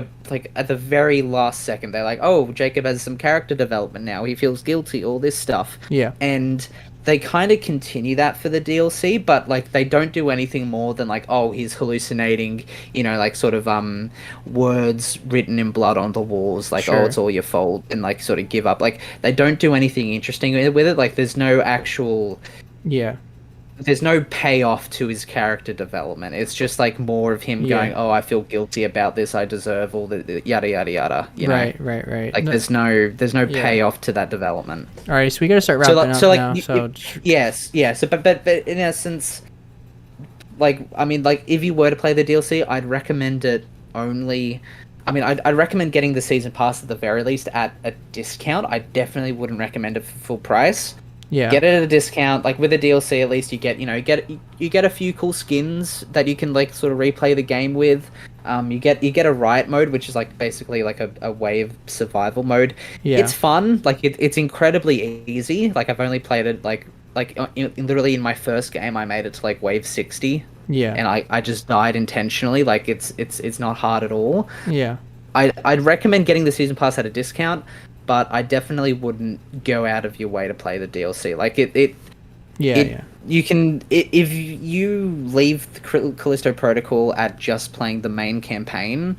at the very last second they're like, oh, Jacob has some character development now, he feels guilty, all this stuff. And they kind of continue that for the DLC, but like they don't do anything more than like, oh, he's hallucinating, you know, like sort of words written in blood on the walls, like oh, it's all your fault, and like sort of give up. Like they don't do anything interesting with it. Like there's no actual there's no payoff to his character development. It's just like more of him going, oh, I feel guilty about this, I deserve all the yada yada yada, you know? Right. Like there's no payoff to that development. All right, so we gotta start wrapping up now. Yes. So but in essence, like, I mean, like if you were to play the DLC, I'd recommend it only. I mean, I'd recommend getting the season pass at the very least at a discount. I definitely wouldn't recommend it for full price. Yeah. Get it at a discount. Like with a DLC, at least you get, you know, you get a few cool skins that you can like sort of replay the game with. You get a riot mode, which is like basically like a wave survival mode. Yeah. It's fun. Like it's incredibly easy. Like I've only played it like literally in my first game, I made it to like wave 60 Yeah. and I just died intentionally. Like it's not hard at all. Yeah. I'd recommend getting the season pass at a discount, but I definitely wouldn't go out of your way to play the DLC. Like Yeah. you can if you leave the Callisto Protocol at just playing the main campaign,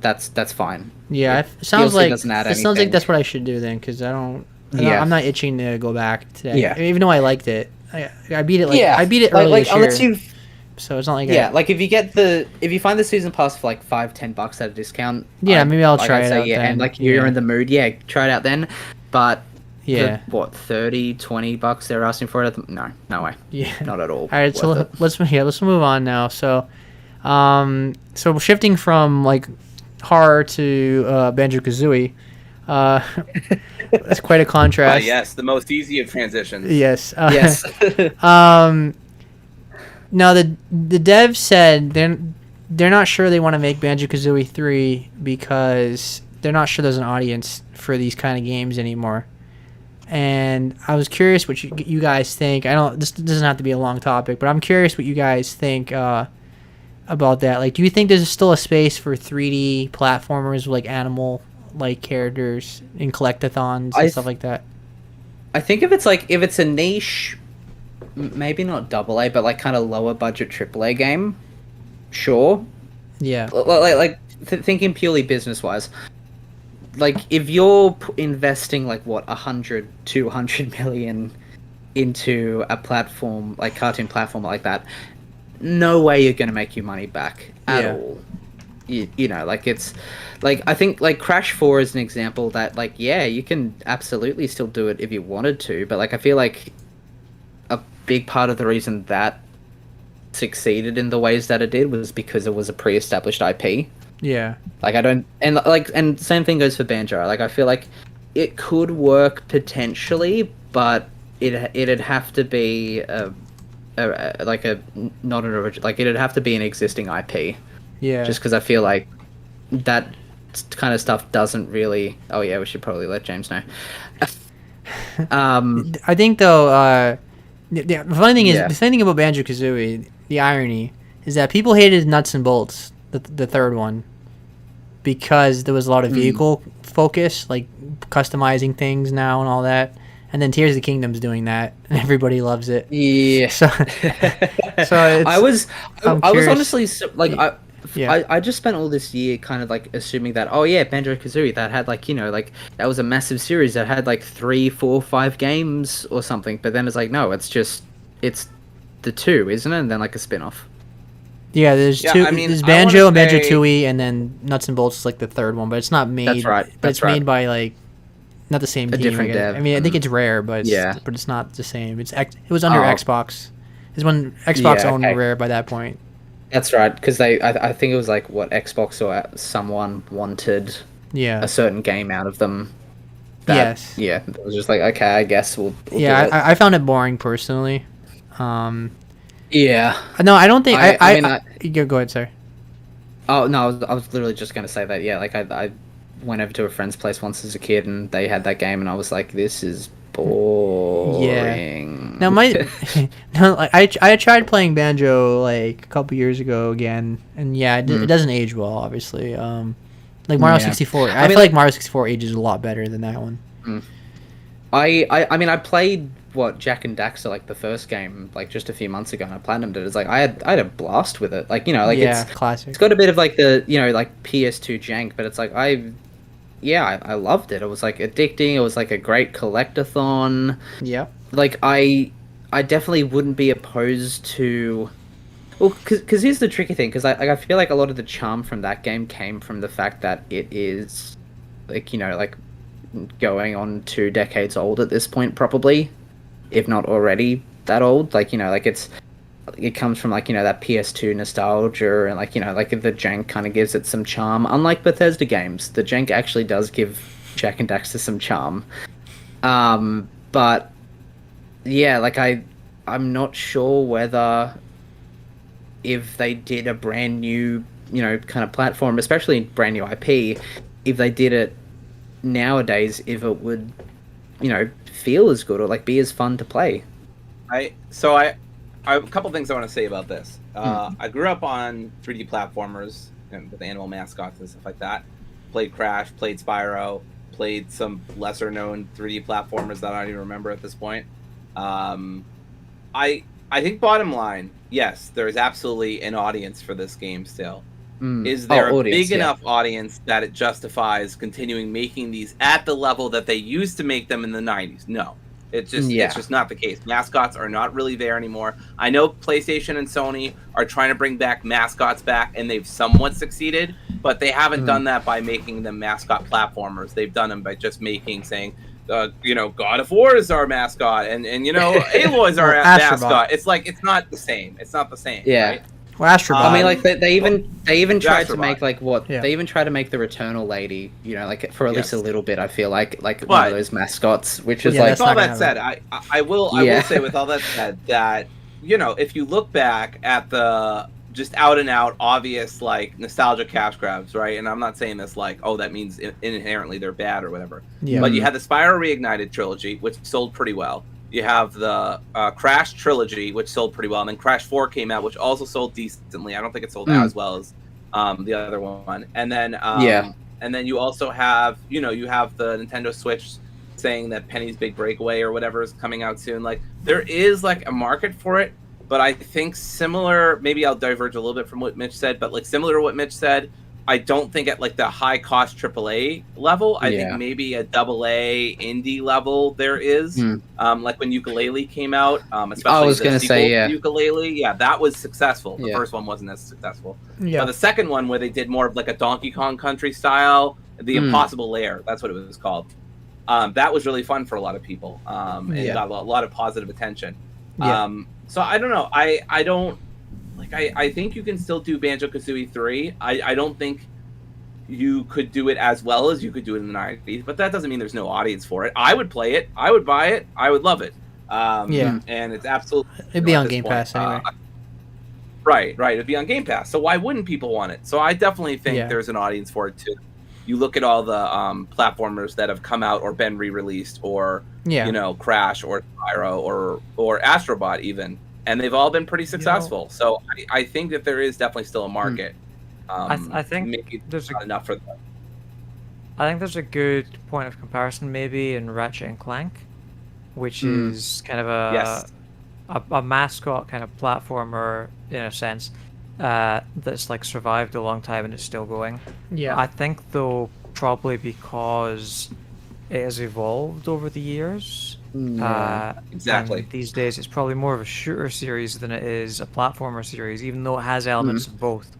that's fine. Yeah. It sounds DLC like doesn't add it sounds like anything. that's what I should do then, because I'm Yeah. not itching to go back today. Yeah. Even though I liked it, I beat it Yeah, I beat it earlier this unless year. you've So it's not like like if you find the season pass for like $5-10 at a discount, Yeah, maybe I'll try I'd it say, out yeah, then. and like you're Yeah. in the mood, yeah, try it out then. But Yeah. for, what, $30-20 they're asking for it? No way, Yeah. not at all. All right, so worth it. let's move on now. So, so shifting from like horror to Banjo-Kazooie, that's quite a contrast. Yes, the most easy of transitions. Yes. Yes. Now the devs said they're not sure they want to make Banjo-Kazooie 3 because they're not sure there's an audience for these kind of games anymore. And I was curious what you guys think. I don't. This doesn't have to be a long topic, but I'm curious what you guys think about that. Like, do you think there's still a space for 3D platformers with like animal-like characters in collectathons and stuff like that? I think if it's a niche, maybe not AA, but like kind of lower budget AAA game, sure. Yeah. Thinking purely business wise, like if you're investing like what 100-200 million into a platform like cartoon platform like that, no way you're gonna make your money back at all. You know, like it's like I think like Crash 4 is an example that like yeah, you can absolutely still do it if you wanted to, but like I feel like a big part of the reason that succeeded in the ways that it did was because it was a pre-established IP. Yeah. Like I don't and same thing goes for Banjo. Like I feel like it could work potentially, but it'd have to be not an original. Like it'd have to be an existing IP. Yeah. Just because I feel like that kind of stuff doesn't really. Oh yeah, we should probably let James know. I think though, the funny thing is Yeah. the funny thing about Banjo-Kazooie, the irony is that people hated Nuts and Bolts, the third one, because there was a lot of vehicle focus, like customizing things now and all that. And then Tears of the Kingdom's doing that, and everybody loves it. Yeah. So it's, I was curious. honestly Yeah. I just spent all this year kind of like assuming that Banjo-Kazooie that had like like that was a massive series that had like 3, 4, 5 games or something, but then it's like no, it's the 2, isn't it? And then like a spin-off. Yeah, there's Yeah, two. I mean, there's I Banjo and wanna say- Banjo-Tooie, and then Nuts and Bolts is like the third one, but it's not made. That's right, But that's it's right. made by like not the same team. different I guess. dev. I mean, I think it's Rare, but it's not the same. It was under Oh. Xbox. It's when Xbox Yeah, owned okay. Rare by that point. That's right, because I think it was like what Xbox or someone wanted Yeah. a certain game out of them. Yes. Yeah, it was just like okay, I guess we'll Yeah, do it. I found it boring personally. Yeah. No, I don't think I mean, you go ahead, sir. Oh no, I was literally just gonna say that. Yeah, like I went over to a friend's place once as a kid, and they had that game, and I was like, "This is boring." Now no, like I tried playing Banjo like a couple years ago again, and yeah, it doesn't age well, obviously. Like Mario Yeah. 64, I mean, feel like Mario 64 ages a lot better than that one. I mean, I played Jack and Daxter like the first game like just a few months ago, and I platinumed it. It's like I had a blast with it. Like like Yeah, it's classic. got a bit of like the like PS2 jank, but it's like I loved it. It was like addicting. It was like a great collectathon. Yep. Like I definitely wouldn't be opposed to. Well, because here's the tricky thing. Because I feel like a lot of the charm from that game came from the fact that it is, like like going on 2 decades old at this point, probably, if not already that old. Like like it comes from like that PS2 nostalgia, and like like the jank kind of gives it some charm. Unlike Bethesda games, the jank actually does give Jack and Daxter some charm. But yeah, like I'm not sure whether if they did a brand new kind of platform, especially brand new IP, if they did it nowadays, if it would feel as good or like be as fun to play. I a couple things I want to say about this. I grew up on 3D platformers and with animal mascots and stuff like that. Played Crash, played Spyro, played some lesser known 3D platformers that I don't even remember at this point. I think bottom line, yes, there is absolutely an audience for this game still. Is there a big enough audience that it justifies continuing making these at the level that they used to make them in the 90s? No. It's just not the case. Mascots are not really there anymore. I know PlayStation and Sony are trying to bring back mascots back, and they've somewhat succeeded, but they haven't done that by making them mascot platformers. They've done them by just saying, God of War is our mascot, and Aloy's our mascot. It's like it's not the same. It's not the same. Yeah. Right? Well, Astrobot. I mean, like they even tried to make Yeah. they even tried to make the Returnal lady, like for at least a little bit. I feel like one of those mascots, which is like. that's With all not that said, I will say with all that said that if you look back at the just out and out obvious like nostalgia cash grabs, right? And I'm not saying this like that means inherently they're bad or whatever. Yeah. But you had the Spyro Reignited trilogy, which sold pretty well. You have the Crash trilogy, which sold pretty well, and then Crash 4 came out, which also sold decently. I don't think it sold out as well as the other one. And then and then you also have you have the Nintendo Switch saying that Penny's Big Breakaway or whatever is coming out soon. Like there is like a market for it, but I think similar. Maybe I'll diverge a little bit from what Mitch said, but like similar to what Mitch said. I don't think at like the high cost AAA level. I think maybe a AA indie level there is. Like when Ukulele came out, especially I was gonna say Ukulele. Yeah, that was successful. The first one wasn't as successful. Yeah. But the second one where they did more of like a Donkey Kong Country style, the Impossible Lair, that's what it was called. That was really fun for a lot of people. And got a lot of positive attention. Yeah. So I don't know. I don't. Like I think you can still do Banjo-Kazooie 3. I don't think you could do it as well as you could do it in the 90s, but that doesn't mean there's no audience for it. I would play it. I would buy it. I would love it. And it's absolutely... It'd be on Game Pass anyway. Right. It'd be on Game Pass. So why wouldn't people want it? So I definitely think there's an audience for it too. You look at all the platformers that have come out or been re-released or, Crash or Spyro or Astrobot even. And they've all been pretty successful. So I think that there is definitely still a market. I think there's not enough for them. I think there's a good point of comparison maybe in Ratchet and Clank, which is kind of a mascot kind of platformer in a sense that's like survived a long time and it's still going. Yeah. I think though probably because it has evolved over the years. Exactly. And these days, it's probably more of a shooter series than it is a platformer series, even though it has elements of both.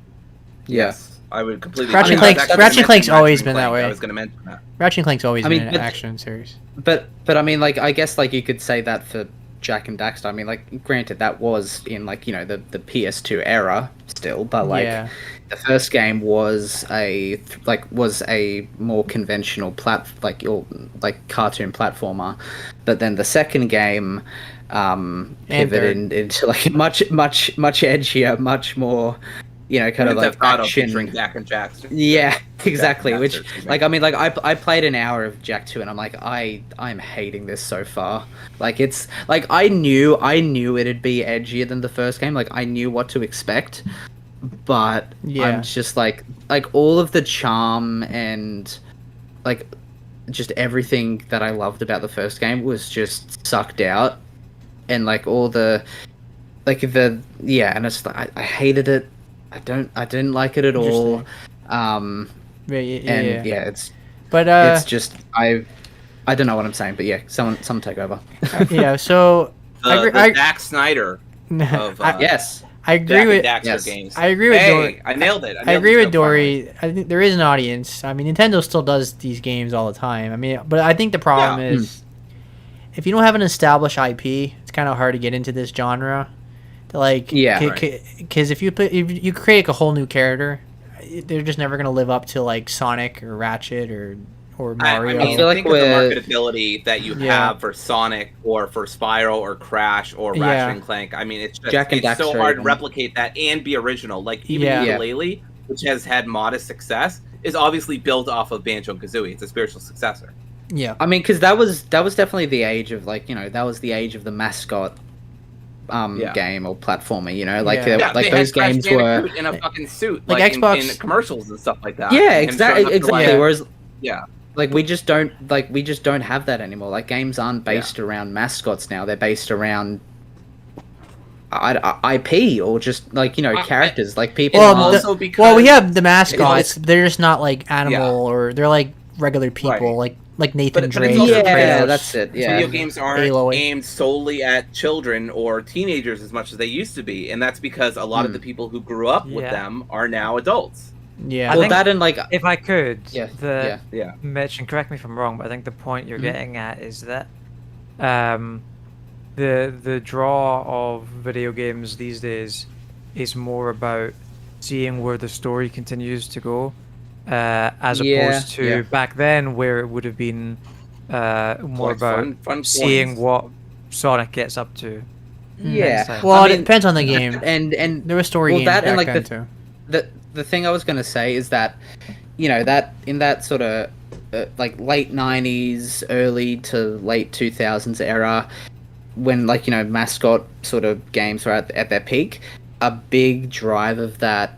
Yes, I would completely. Ratchet and Clank's always been that way. I was going to mention that. Ratchet and Clank's always been an action series. But I mean, like I guess like you could say that for Jack and Daxter. I mean, like granted that was in like the PS2 era still, but like the first game was a more conventional cartoon platformer, but then the second game pivoted into like much edgier, much more kind of like action. Yeah, exactly. Which like I mean like I played an hour of Jak 2 and I'm like I'm hating this so far. Like it's like I knew it'd be edgier than the first game. Like I knew what to expect. But I'm just like all of the charm and like just everything that I loved about the first game was just sucked out, and like all the and it's like, I hated it. I didn't like it at all. It's just I don't know what I'm saying, but someone take over. So the Zack Snyder of yes. I agree with games. I agree with Dory. I nailed it. I agree with Dory. I think there is an audience. I mean, Nintendo still does these games all the time. I mean, but I think the problem is if you don't have an established IP, it's kind of hard to get into this genre. Because if you create like a whole new character, they're just never gonna live up to like Sonic or Ratchet or Mario. I mean, think of the marketability that you have for Sonic or for Spyro or Crash or Ratchet and Clank. I mean, it's just it's so hard to replicate that and be original. Like even Ukulele, which has had modest success, is obviously built off of Banjo-Kazooie. It's a spiritual successor. Yeah, I mean, because that was definitely the age of that was the age of the mascot game or platformer. You know, like Yeah. like they those had Crash games were. Bandicoot in a fucking suit, Like like Xbox in commercials and stuff like that. Yeah, Him showing up to, exactly. Yeah. Whereas yeah, like we just don't have that anymore. Like games aren't based around mascots now. They're based around IP or just like characters. Like people. Well, aren't- also because well, we have the mascots. It's- They're just not like animal or they're like regular people, Right. like Nathan But Drake. it's also or because yeah, Kratos. that's it. Yeah. video games aren't Aloy. aimed solely at children or teenagers as much as they used to be, and that's because a lot of the people who grew up with Yeah. them are now adults. Yeah. I Well, think- that and like If I could, yeah. Mitch, and correct me if I'm wrong, but I think the point you're Mhm. getting at is that the draw of video games these days is more about seeing where the story continues to go, as Yeah, opposed to yeah. back then where it would have been more Like about fun seeing points. what Sonic gets up to. Yeah. next time. Well, I it mean- depends on the game. and There were story well, games that back and, like, then the- too. the thing I was gonna say is that, that in that sort of like late '90s, early to late 2000s era, when mascot sort of games were at their peak, a big drive of that,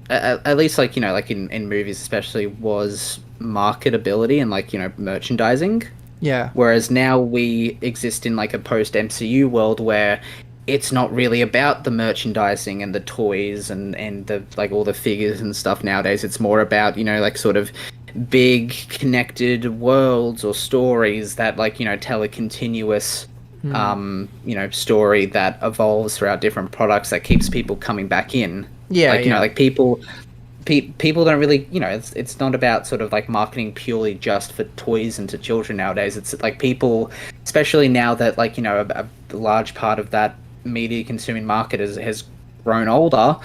at least like in movies especially, was marketability and merchandising. Yeah. Whereas now we exist in like a post MCU world where it's not really about the merchandising and the toys and the like all the figures and stuff nowadays. It's more about sort of big connected worlds or stories that tell a continuous story that evolves throughout different products that keeps people coming back in. Yeah. People don't really, it's not about sort of like marketing purely just for toys and to children nowadays. It's like people, especially now that a large part of that media consuming market has grown older,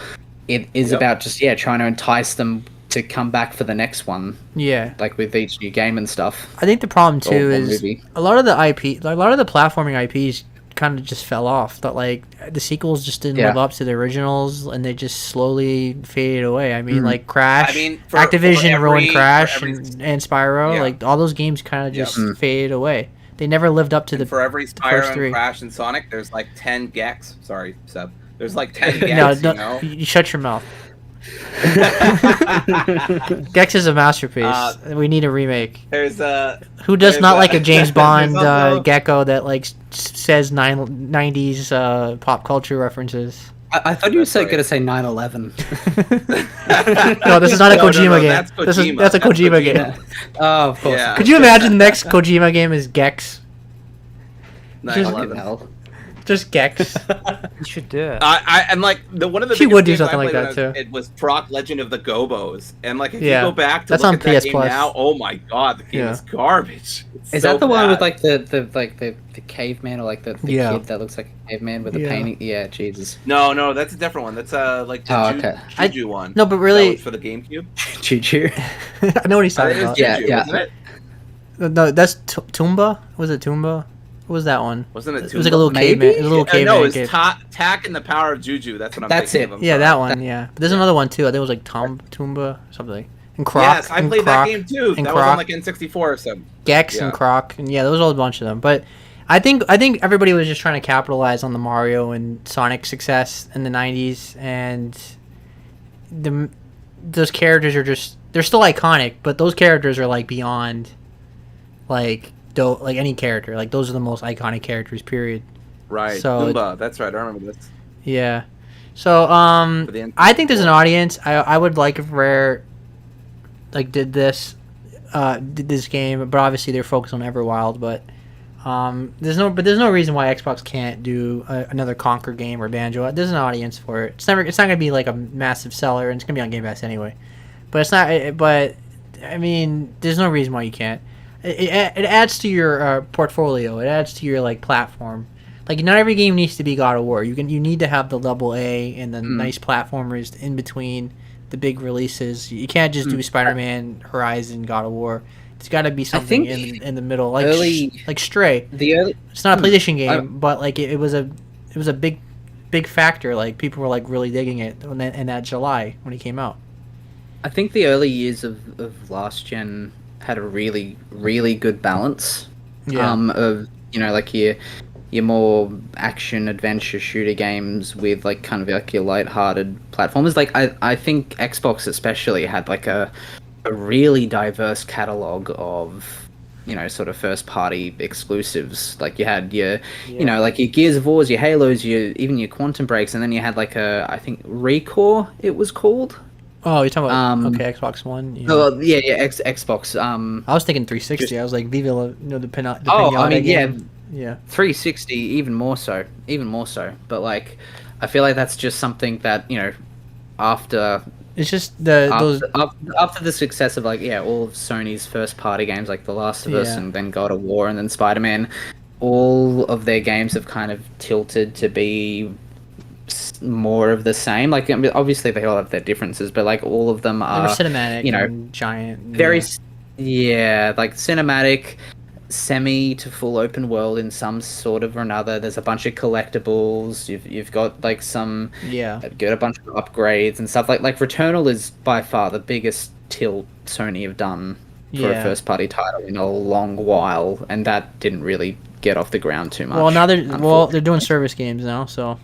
it is about just trying to entice them to come back for the next one, Yeah. like with each new game and stuff. I think the problem too Or is movie. a lot of the IP, like a lot of the platforming IPs, kind of just fell off. That like the sequels just didn't live up to the originals, and they just slowly faded away. I mean, like Crash, I mean, Activision for ruined Crash every- and Spyro. Yeah. Like all those games kind of just faded away. They never lived up to the for every first Spyro three. and Crash and Sonic, there's like 10 Gex. Sorry, Seb. There's like 10 Gex, No, you know? you shut your mouth. Gex is a masterpiece. We need a remake. There's Who does there's not like a James Bond there's also- gecko that like says 90s pop culture references? I thought you were That's right. going to say 9/11. No, this is not a No, Kojima game. that's This is Kojima. that's a That's Kojima Kojima. game. Oh, of course. Yeah. Could you imagine the next Kojima game is Gex? 9/11. Hell. Just Gex. You should do it. And like one of the She biggest would do games I something like played that, when I was- too. It was Proc Legend of the Gobos, and like if Yeah. you go back to That's look on at that PS game Plus. now, oh my god, the game Yeah. is garbage. It's Is so that the one with bad. like the caveman or like the Yeah. kid that looks like a caveman with the Yeah. painting? Yeah, Jesus. No, that's a different one. That's like the Oh, okay. Juju one. No, but That really, was for the GameCube. Choo choo. I know what he's It talking is about. Yeah, Juju, yeah. wasn't it? No, that's Toomba. Was it Toomba? What was that one? Wasn't it? It was like a little Maybe? caveman. It was a little caveman. no, it's cave. Tak and the Power of Juju. That's what I'm That's thinking it. of. I'm Yeah, sorry. that one. Yeah, but there's another one too. I think it was like Toomba something. And Croc. Yes, I and played Croc, that game too. and That was Croc. on like N64 or something. Gex Yeah. and Croc, and yeah, there was a bunch of them. But I think everybody was just trying to capitalize on the Mario and Sonic success in the '90s, and those characters are they're still iconic, but those characters are like beyond like any character. Like those are the most iconic characters. Period. Right. So- Goomba. That's right. I remember this. Yeah. So For the I think there's an audience. I would like if Rare did this game, but obviously they're focused on Everwild. But there's no reason why Xbox can't do another Conquer game or Banjo. There's an audience for it. It's not gonna be like a massive seller, and it's gonna be on Game Pass anyway. But it's not. But I mean, there's no reason why you can't. It adds to your portfolio. It adds to your platform. Like not every game needs to be God of War. You need to have the double A and the nice platformers in between the big releases. You can't just do Spider-Man, Horizon, God of War. It's got to be something think in the middle, like early- like Stray. The early. It's not a PlayStation game, but like it was a big factor. Like people were like really digging it in that July when it came out. I think the early years of last gen had a really, really good balance. Yeah. Of like your more action adventure shooter games with like kind of like your light-hearted platformers. Like I think Xbox especially had like a really diverse catalog of, you know, sort of first party exclusives. Like you had your, you know, like your Gears of Wars, your Halos, even your Quantum Breaks, and then you had like I think Recore it was called. Oh, you're talking about okay, Xbox One. Yeah. Oh yeah, Xbox. I was thinking 360. I was like Viva, you know, the pinata. I mean, game. Yeah. 360, even more so. But like, I feel like that's just something that, you know, after it's just after the success of like all of Sony's first party games like The Last of Us and then God of War and then Spider-Man, all of their games have kind of tilted to be more of the same. Like, I mean, obviously they all have their differences, but like all of them are cinematic, you know, and giant, very like cinematic, semi to full open world in some sort of or another. There's a bunch of collectibles. You've got like some got a bunch of upgrades and stuff. Like Returnal is by far the biggest tilt Sony have done for a first party title in a long while, and that didn't really get off the ground too much. Well, now they're doing service games now, so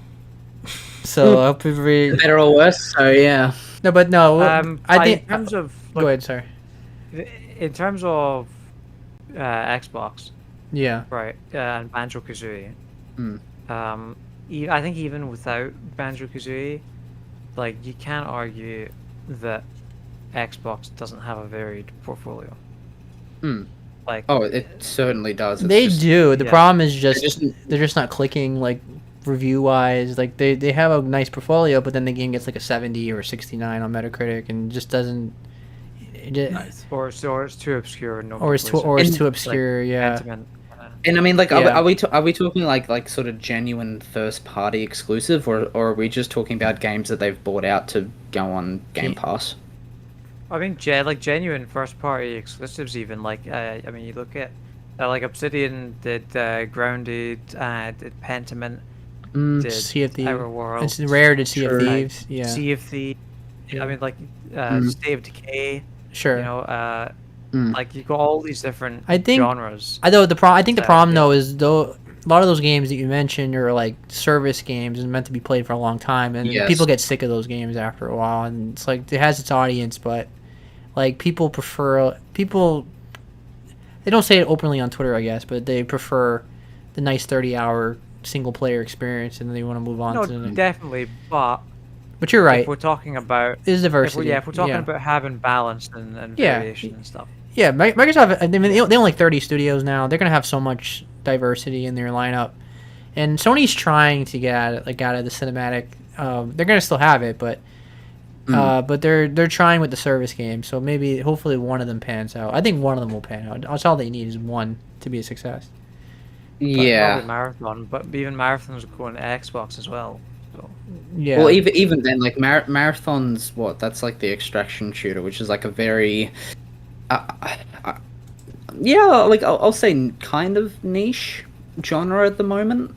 I hope better or worse. So yeah. No, but no. I think in terms of go ahead. Sorry. In terms of Xbox, right, and Banjo-Kazooie. I think even without Banjo-Kazooie, like you can't argue that Xbox doesn't have a varied portfolio. Like, it certainly does. They do. The problem is they're just not clicking like review wise. Like they have a nice portfolio, but then the game gets like a 70 or 69 on Metacritic, and just doesn't. Nice. Or it's too obscure. It's too obscure. Like, yeah. And I mean, like, are we talking like sort of genuine first party exclusive, or are we just talking about games that they've bought out to go on Game Pass? I mean, genuine first party exclusives. Even like, I mean, you look at like Obsidian did Grounded, did Pentiment, did Sea of Thieves. Outer Worlds. It's rare to Sea of Thieves. Yeah. Sea of Thieves. I mean, like State of Decay. Sure. You know, like you got all these different genres. I think the problem though is a lot of those games that you mentioned are like service games and meant to be played for a long time, and people get sick of those games after a while, and it's like it has its audience, but like people they don't say it openly on Twitter, I guess, but they prefer the nice 30-hour single player experience, and then they want to move on to the definitely, but you're right. If we're talking about diversity. If we're talking about having balance and variation and stuff. Yeah, Microsoft. I mean, they own like 30 studios now. They're gonna have so much diversity in their lineup, and Sony's trying to get out of the cinematic. They're gonna still have it, but they're trying with the service game. So hopefully, one of them pans out. I think one of them will pan out. That's all they need is one to be a success. Probably Marathon, but even Marathon's going to Xbox as well. So. Yeah. Well, even then, like Marathon's that's like the extraction shooter, which is like a very, like I'll say kind of niche genre at the moment.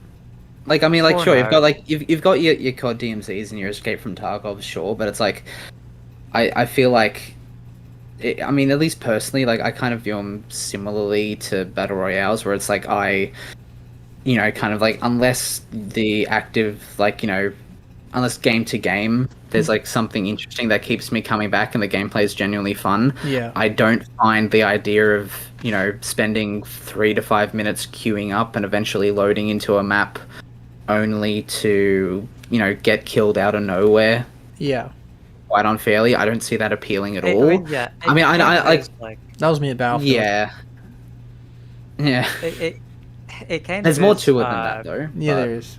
Like I mean, like sure, you've got your COD DMZs and your Escape from Tarkov, sure, but it's like, I feel like, I mean, at least personally, like I kind of view them similarly to battle royales, where it's like kind of like unless the active unless game to game there's like something interesting that keeps me coming back and the gameplay is genuinely fun. I don't find the idea of spending 3 to 5 minutes queuing up and eventually loading into a map only to get killed out of nowhere quite unfairly. I don't see that appealing at all. I like that was me at Battlefield. It kind there's of more is, to it than that though. Yeah, there is.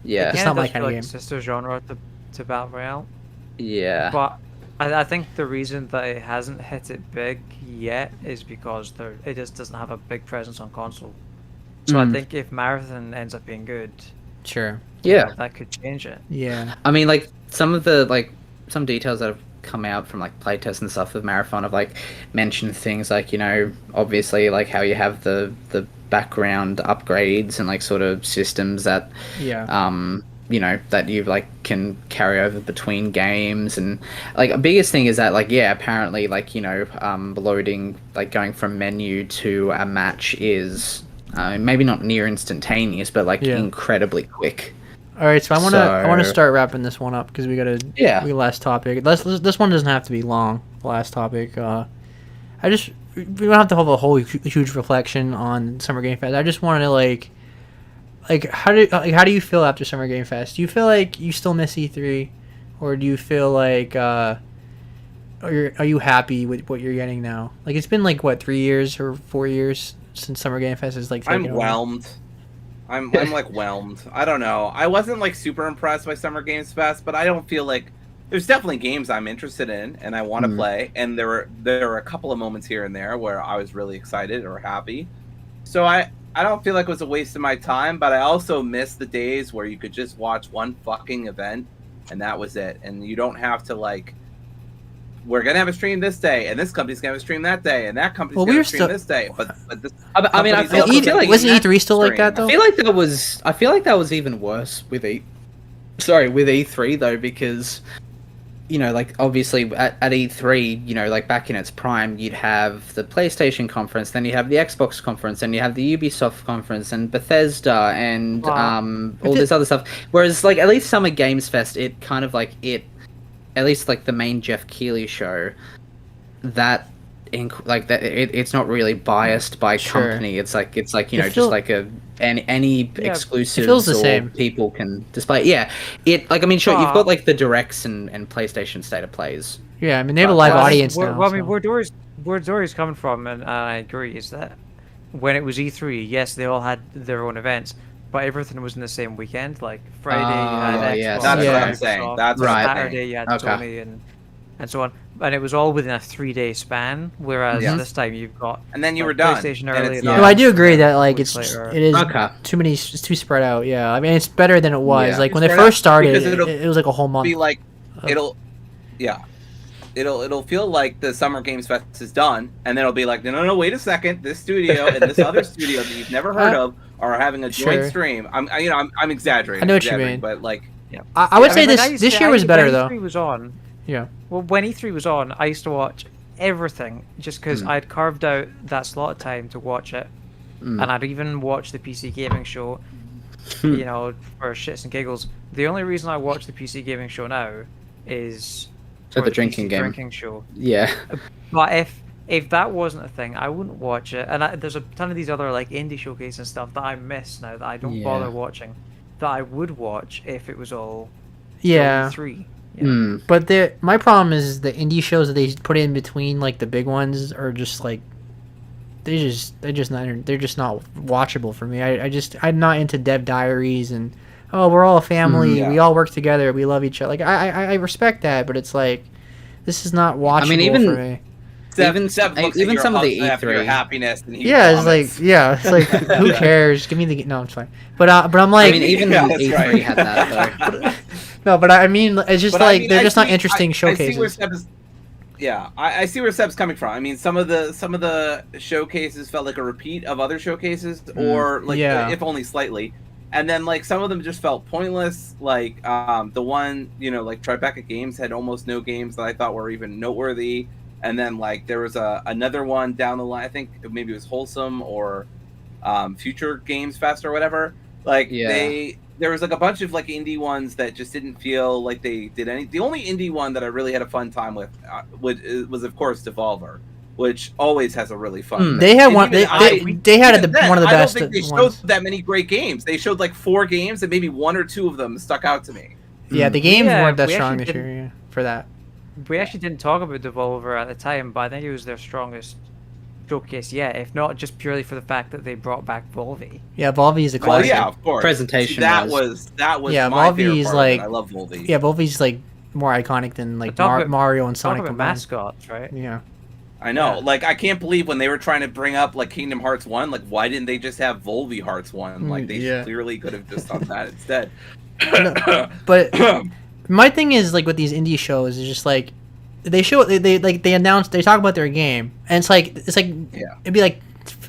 It's not my kind of game. Sister genre to Battle Royale. Yeah. But I think the reason that it hasn't hit it big yet is because it just doesn't have a big presence on console. So I think if Marathon ends up being good, sure, that could change it. Yeah. I mean, like some of the some details that have come out from like playtests and stuff with Marathon have like mentioned things like obviously like how you have the background upgrades and like sort of systems that that you like can carry over between games, and like a biggest thing is that like apparently like loading, like going from menu to a match is maybe not near instantaneous, but like incredibly quick. All right, so I want to start wrapping this one up because we got we last topic. This one doesn't have to be long. The last topic. We don't have to have a whole huge reflection on Summer Game Fest. I just wanted to like how do you feel after Summer Game Fest? Do you feel like you still miss E3, or do you feel like are you happy with what you're getting now? Like it's been like what 3 years or 4 years since Summer Game Fest is like. I'm whelmed. I'm like whelmed. I don't know. I wasn't like super impressed by Summer Games Fest, but I don't feel like there's definitely games I'm interested in and I want to play. And there were a couple of moments here and there where I was really excited or happy. So I don't feel like it was a waste of my time, but I also miss the days where you could just watch one fucking event and that was it. And you don't have to like, we're gonna have a stream this day, and this company's gonna have a stream that day, and that company's gonna have a stream this day. But this I mean, I feel like wasn't E3 still like that though? I feel like that was even worse with E3 though, because you know, like obviously at E3, you know, like back in its prime, you'd have the PlayStation conference, then you have the Xbox conference, and you have the Ubisoft conference, and Bethesda, and all this other stuff. Whereas like at least Summer Games Fest, it kind of like at least like the main Jeff Keighley show, it's not really biased by company. It's like you know, just like any exclusives same. People can display. Yeah, it like I mean, sure, you've got like the directs and PlayStation State of Plays. Yeah, I mean they have a live audience now. Well, I mean, where Dory's coming from, and I agree, is that when it was E3, yes, they all had their own events. But everything was in the same weekend. Like Friday, you had Xbox, that's what I'm saying. That's right. Saturday, you had Sony, and so on. And it was all within a 3-day span. Whereas this time you've got and then you were done. PlayStation early. No, I do agree that like it is too many. It's too spread out. Yeah, I mean it's better than it was. Yeah. Like when they first started, it was like a whole month. Be like it'll feel like the Summer Games Fest is done, and then it'll be like, no, wait a second, this studio and this other studio that you've never heard of are having a joint stream. I'm exaggerating. I know what you mean, but like, I would say this year was better though. E3 was on. Yeah. Well, when E3 was on, I used to watch everything just because I'd carved out that slot of time to watch it, and I'd even watch the PC gaming show, you know, for shits and giggles. The only reason I watch the PC gaming show now is for the drinking game. Drinking show. Yeah. But if that wasn't a thing, I wouldn't watch it. And there's a ton of these other like indie showcases and stuff that I miss now that I don't bother watching, that I would watch if it was all E3. Yeah. But my problem is the indie shows that they put in between like the big ones are just like they're just not watchable for me. I'm not into Dev Diaries and we're all a family, we all work together, we love each other. Like I respect that, but it's like this is not watchable. I mean, even for me. Even some of the E3 happiness. And it's like who cares? Give me the no, I'm fine. But I'm like, I mean, even E3 had that though. No, but I mean, it's just they're just not interesting showcases. I see where Seb's coming from. I mean, some of the showcases felt like a repeat of other showcases, or like if only slightly. And then like some of them just felt pointless. Like the one, you know, like Tribeca Games had almost no games that I thought were even noteworthy. And then like there was another one down the line. I think maybe it was Wholesome or Future Games Fest or whatever. Like there was like a bunch of like indie ones that just didn't feel like they did any. The only indie one that I really had a fun time with was of course Devolver, which always has a really fun. They had one. They had one of the best. I don't think they showed that many great games. They showed like 4 games, and maybe 1 or 2 of them stuck out to me. Yeah, the games weren't that strong this year for that. We actually didn't talk about Devolver at the time, but I think it was their strongest showcase yet, if not just purely for the fact that they brought back Volvi. Yeah, Volvi is a classic. Well, yeah, of course. Presentation. That was my favorite part. Like, I love Volvi. Yeah, Volvi's like more iconic than like Mario and Sonic combined. Mascots, right? Yeah. I know. Like, I can't believe when they were trying to bring up like Kingdom Hearts 1, like why didn't they just have Volvi Hearts 1? Like they clearly could have just done that instead. But my thing is like with these indie shows is just like they announce, they talk about their game, and it's like it'd be like,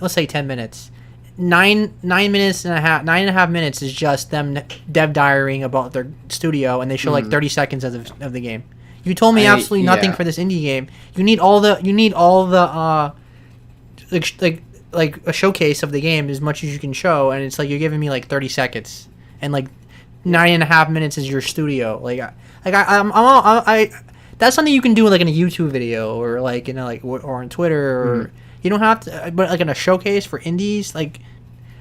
let's say 10 minutes, 9.5 minutes is just them dev diarying about their studio, and they show like 30 seconds of the game. You told me absolutely nothing for this indie game. You need all the like a showcase of the game as much as you can show, and it's like you're giving me like 30 seconds, and like 9.5 minutes is your studio. I that's something you can do like in a YouTube video or like or on Twitter or you don't have to, but like in a showcase for indies, like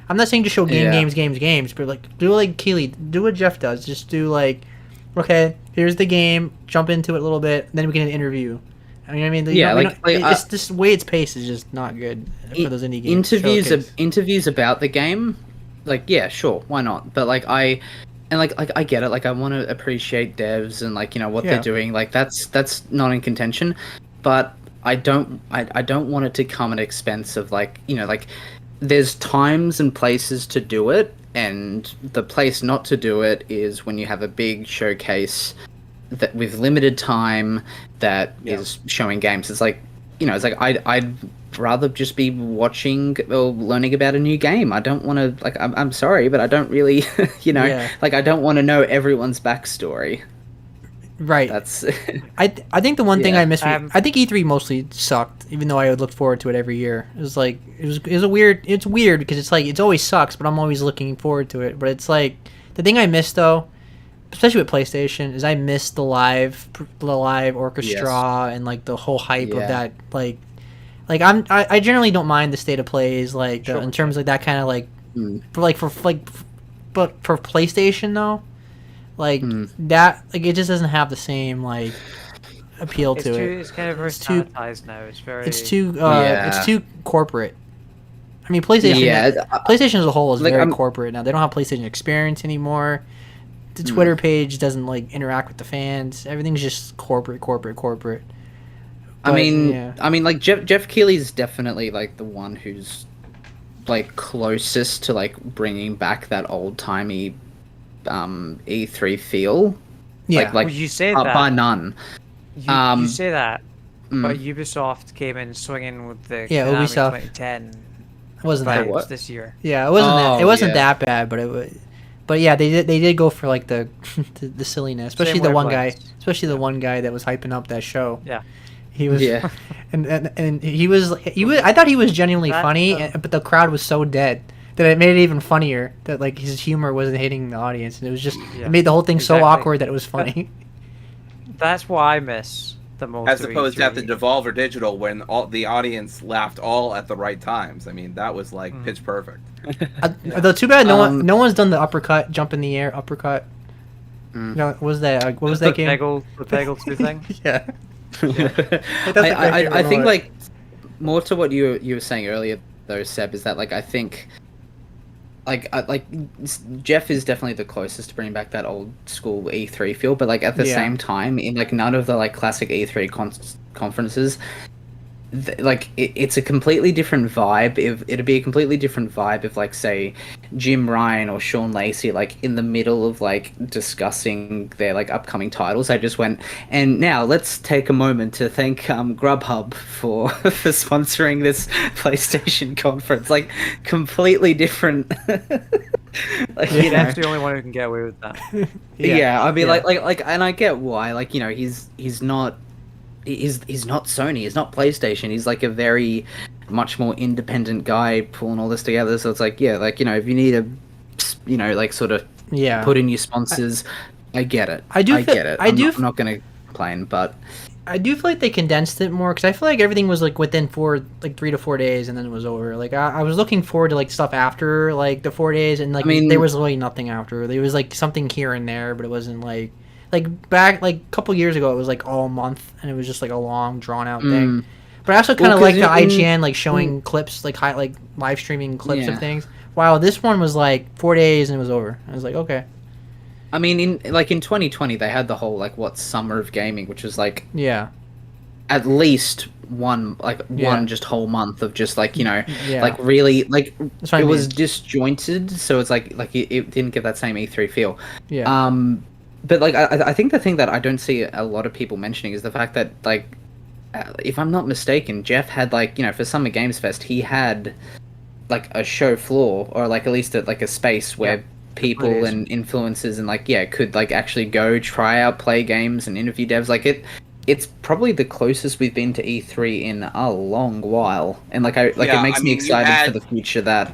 I'm not saying just show games, but like do like Keely, do what Jeff does, just do like, okay, here's the game, jump into it a little bit, then we can interview. I mean, it's this way it's paced is just not good for those indie games. Interviews about the game, like yeah, sure, why not? But like I get it. Like I want to appreciate devs and like what they're doing. Like that's not in contention, but I don't want it to come at expense of like there's times and places to do it, and the place not to do it is when you have a big showcase that with limited time that is showing games. It's like it's like I'd rather just be watching or learning about a new game. I don't want to like I'm sorry, but I don't really like I don't want to know everyone's backstory. Right. That's I think the one thing I missed. I think E3 mostly sucked, even though I would look forward to it every year. It was like it's weird because it's like it always sucks, but I'm always looking forward to it. But it's like the thing I missed though, especially with PlayStation, is I missed the live orchestra and like the whole hype of that. Like I generally don't mind the state of plays like in terms of that kind of like but for PlayStation though. Like that, like it just doesn't have the same like appeal to it. It's kind of very sanitized now. It's too corporate. I mean, PlayStation as a whole is very corporate now. They don't have PlayStation Experience anymore. The Twitter page doesn't like interact with the fans. Everything's just corporate. But, I mean, like Jeff Keighley's definitely like the one who's like closest to like bringing back that old timey E3 feel. Yeah, like you say that by none. You say that, but Ubisoft came in swinging with the Ubisoft 2010. Wasn't that this year? Yeah, it wasn't that bad, but it was. But yeah, they did go for like the silliness, especially the one guy that was hyping up that show. Yeah. He was, and he was. I thought he was genuinely funny, but the crowd was so dead that it made it even funnier. That like his humor wasn't hitting the audience, and it was just it made the whole thing so awkward that it was funny. That's what I miss the most. As opposed to at the Devolver Digital when all the audience laughed all at the right times. I mean, that was like pitch perfect. Though too bad no one's done the uppercut, jump in the air uppercut. No, what was that? What was that game? The Peggle 2 thing. Yeah. I think like more to what you were saying earlier though, Seb, is that like I think like Jeff is definitely the closest to bringing back that old school E3 feel, but like at the same time in like none of the like classic E3 conferences like it's a completely different vibe. It'd be a completely different vibe if like say Jim Ryan or Sean Lacey like in the middle of like discussing their like upcoming titles I just went, and now let's take a moment to thank Grubhub for sponsoring this PlayStation conference. Like completely different. Like that's the only one who can get away with that. I mean like and I get why, like he's not Sony, he's not PlayStation, he's like a very much more independent guy pulling all this together. So it's like if you need to like sort of put in your sponsors, I get it. I get it. I'm not gonna complain, but I do feel like they condensed it more because I feel like everything was like within 3 to 4 days and then it was over. Like I was looking forward to like stuff after like the 4 days, and like there was really nothing after. There was like something here and there, but it wasn't like back like a couple years ago it was like all month and it was just like a long drawn out thing. But I also kind of like the IGN like showing clips like live streaming clips of things. Wow, this one was like 4 days and it was over. I was like, okay. I mean, in 2020 they had the whole like summer of gaming, which was like at least one just whole month of just like like really like it was disjointed, so it's like it didn't give that same E3 feel. But like I think the thing that I don't see a lot of people mentioning is the fact that like if I'm not mistaken, Jeff had like for Summer Games Fest he had like a show floor, or like at least like a space where people and influencers and like could like actually go try out, play games and interview devs. Like it's probably the closest we've been to E3 in a long while, and like it makes me excited for the future. That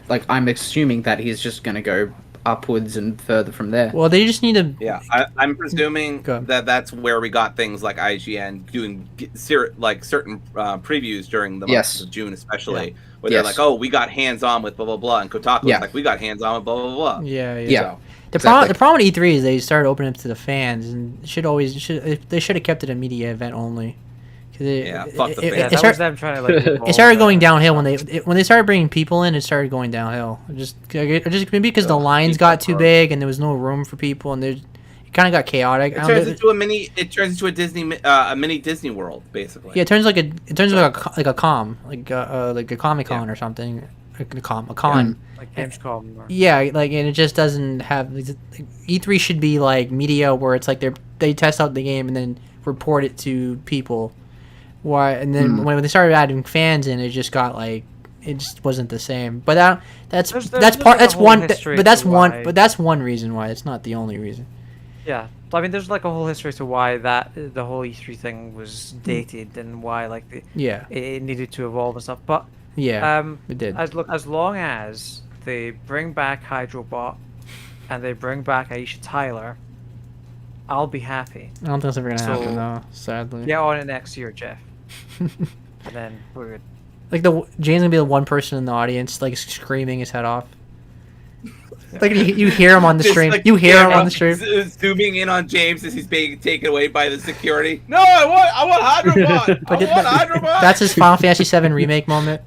like I'm assuming that he's just gonna go upwards and further from there. Well, they just need to. Yeah, I'm presuming that that's where we got things like IGN doing certain previews during the month of June, especially where they're like, "Oh, we got hands on with blah blah blah," and Kotaku was like, "We got hands on with blah blah blah." Yeah. The problem with E3 is they started opening up to the fans, and they should have kept it a media event only. Fuck the fans. That was them trying to like. It started going downhill when they started bringing people in. It started going downhill. Just maybe because the lines got too big and there was no room for people, and it kind of got chaotic. It turns into a mini. It turns into a mini Disney World, basically. Yeah, it turns like a Comic Con or something. A con. Like Gamescom. Yeah, like, and it just doesn't have. E3 should be like media, where it's like they test out the game and then report it to people. Why? And then when they started adding fans in, it just got like it just wasn't the same. But that's one reason why. It's not the only reason. Yeah, I mean, there's like a whole history to why the whole E3 thing was dated and why like it needed to evolve and stuff. But it did. As long as they bring back Hydrobot and they bring back Aisha Tyler, I'll be happy. I don't think that's ever gonna happen though, sadly. Get on it next year, Jeff. And then we're good. Like Jane's gonna be the one person in the audience like screaming his head off. Like you hear him on the stream. Like, you hear him on the stream. Zooming in on James as he's being taken away by the security. No, I want Hydrobot. I want Hydrobot. That's his Final Fantasy VII remake moment.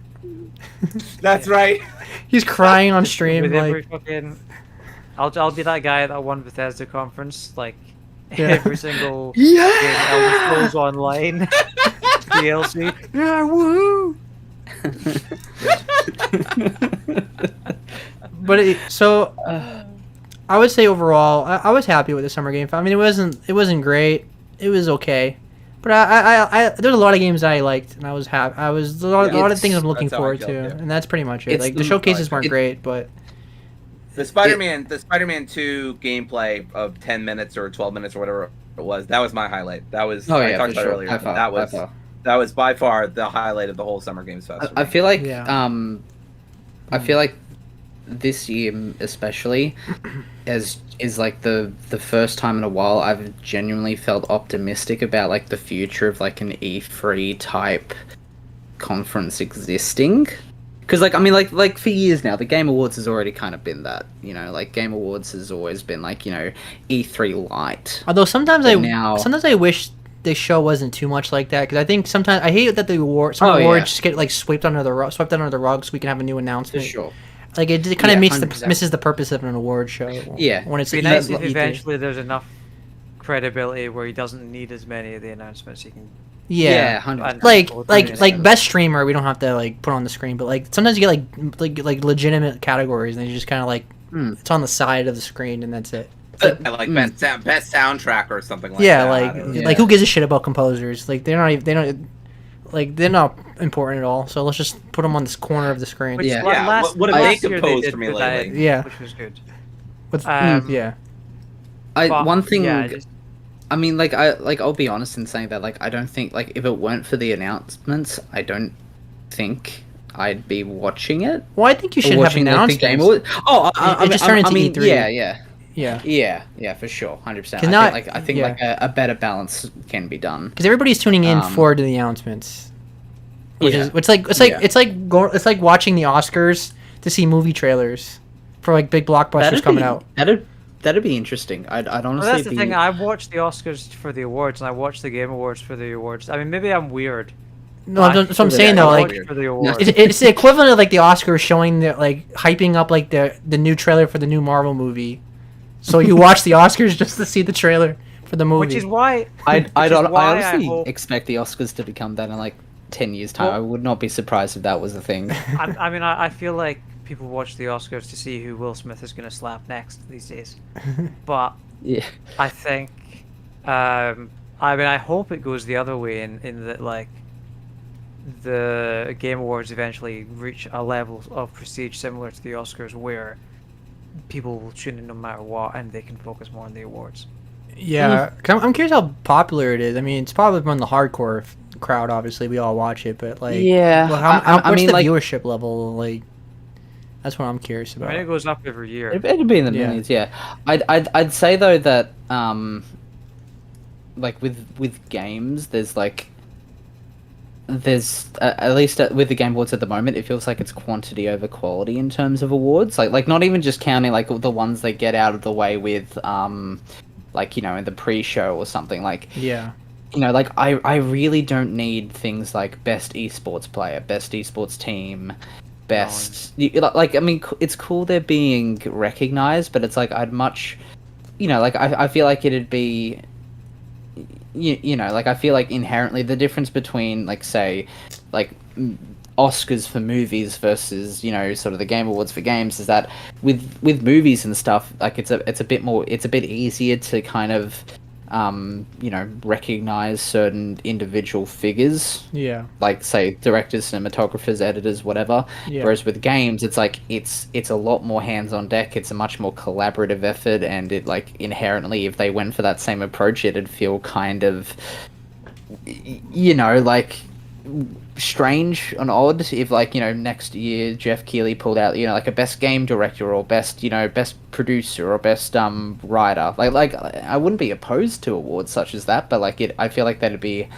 That's right. He's crying on stream. With like, every fucking, I'll be that guy at that one Bethesda conference. Like every single game Elder Scrolls Online DLC. Yeah, woohoo! But I would say overall, I was happy with the Summer Game Fest. I mean, it wasn't great. It was okay. But I there's a lot of games that I liked, and I was happy. A lot of things I'm looking forward to, and that's pretty much it. Like the showcases weren't great, but the Spider-Man 2 gameplay of 10 minutes or 12 minutes or whatever it was, that was my highlight. That was I talked about earlier. That was by far the highlight of the whole Summer Games Fest. I feel like I feel like this year especially is like the first time in a while I've genuinely felt optimistic about like the future of like an E3 type conference existing. Because like I mean like for years now the Game Awards has already kind of been that, like Game Awards has always been like, E3 light. Although sometimes I wish the show wasn't too much like that, because I think sometimes I hate that the awards just get like swept under the rug so we can have a new announcement. For sure. Like it kind of misses the purpose of an award show. Yeah, when it's it'd be nice if eventually there's enough credibility where he doesn't need as many of the announcements. He can. Yeah, 100%. like best streamer, we don't have to like put on the screen, but like sometimes you get like legitimate categories, and you just kind of like it's on the side of the screen, and that's it. Like best soundtrack or something like that. Like who gives a shit about composers? Like they're not important at all. So let's just put them on this corner of the screen. What have they composed for me lately? Yeah, which was good. I mean, like I'll be honest in saying that, like, I don't think, like, if it weren't for the announcements, I don't think I'd be watching it. Well, I think you should have announcements. I just turned into E3. Yeah, for sure, 100%. I think a better balance can be done because everybody's tuning in for the announcements. It's like watching the Oscars to see movie trailers for like big blockbusters coming out. That'd be interesting. I'd honestly. Well, that's the thing. I watched the Oscars for the awards, and I watched the Game Awards for the awards. I mean, maybe I'm weird. No, that's what I'm saying though. Like, it's the equivalent of like the Oscars showing the hyping up like the new trailer for the new Marvel movie. So you watch the Oscars just to see the trailer for the movie. Which is why I honestly expect the Oscars to become that in like 10 years time. I would not be surprised if that was the thing. I feel like people watch the Oscars to see who Will Smith is going to slap next these days. But yeah, I think I hope it goes the other way in that like the Game Awards eventually reach a level of prestige similar to the Oscars where people will tune in no matter what and they can focus more on the awards. Yeah, 'cause I'm curious how popular it is. I mean, it's probably among the hardcore crowd. Obviously, we all watch it, but like, Yeah, well, I what's mean, the like, viewership level? Like, that's what I'm curious I mean, about. it goes up every year. it'd be in the Yeah. millions. Yeah, I'd say though that like with games, there's at least with the Game Awards at the moment, it feels like it's quantity over quality in terms of awards. Like not even just counting like the ones they get out of the way with like in the pre-show or something. Like Yeah. like I really don't need things like best esports player, best esports team, best like I mean it's cool they're being recognized, but it's like I'd much like I feel like it'd be like I feel like inherently the difference between like say like Oscars for movies versus sort of the Game Awards for games is that with movies and stuff like it's a bit easier to kind of recognize certain individual figures, Yeah. like say directors, cinematographers, editors, whatever. Yeah. Whereas with games, it's like it's a lot more hands on deck. It's a much more collaborative effort, and it like inherently, if they went for that same approach, it'd feel kind of like strange and odd if like next year Jeff Keighley pulled out like a best game director or best best producer or best writer. Like I wouldn't be opposed to awards such as that, but like I feel like they'd be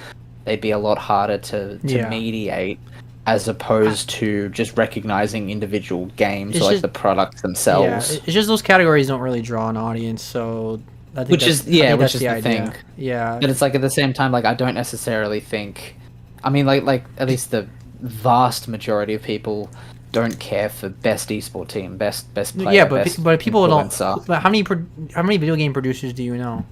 a lot harder to Yeah. mediate as opposed to just recognizing individual games It's or like just- the products Yeah. themselves. It's just those categories don't really draw an audience, so I think Which that's- is- I yeah, think which that's is the idea. thing. Yeah. But it's like at the same time, like I don't necessarily think. I mean, like at least the vast majority of people don't care for best esport team, best player. Yeah, but best but people influencer. don't. But how many video game producers do you know,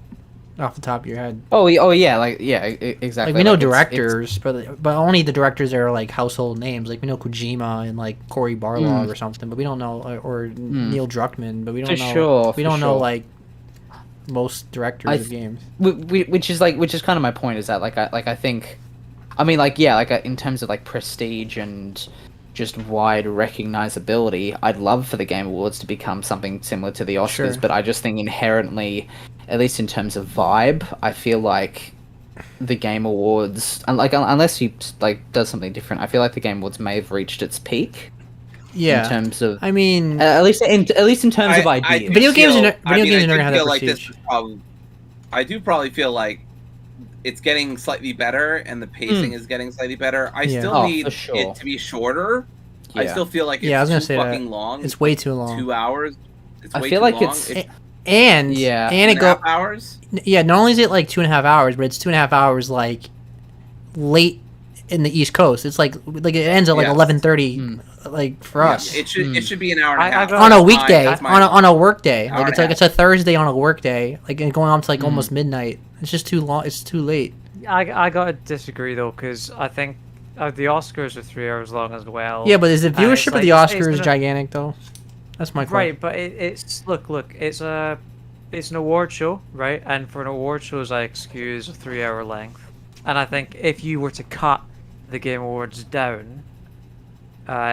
off the top of your head? Oh yeah, like yeah, exactly. Like we know Like, it's- directors, but only the directors that are like household names. Like we know Kojima and like Cory Barlog or something, but we don't know or Neil Druckmann, but we don't For know. sure, we for don't know sure. like most directors of games. which is kind of my point is that I think, I mean like yeah, like in terms of like prestige and just wide recognizability, I'd love for the Game Awards to become something similar to the Oscars, Sure. but I just think inherently, at least in terms of vibe, I feel like the Game Awards, and like unless you like does something different, I feel like the Game Awards may have reached its peak. Yeah, In terms of I mean, at least in terms of ideas. Video games are never I gonna have do that feel like this prestige. is probably. I do probably feel like it's getting slightly better, and the pacing is getting slightly better. I Yeah. still Oh, need for sure. it to be shorter. I Yeah. still feel like it's Yeah, I was gonna too say that. fucking long. it's way too long. 2 hours. It's I way feel too like long. it's- And Yeah. and it 2.5 go hours. yeah. Not only is it like 2.5 hours, but it's 2.5 hours like late in the East Coast. It's like it ends at like Yes. 11:30, like for Yeah, us it should be an hour and a I half. got- on a That's weekday, that's on a work day. Hour Like and it's a like half. it's a Thursday on a work day, like and going on to like almost midnight. It's just too long. It's too late. I gotta disagree though, because I think the Oscars are 3 hours long as well. Yeah, but is the it's viewership of like- the it's Oscars gonna- gigantic though? That's my question. Right, but it's look, it's an award show, right? And for an award shows, I excuse a 3 hour length. And I think if you were to cut the Game Awards down,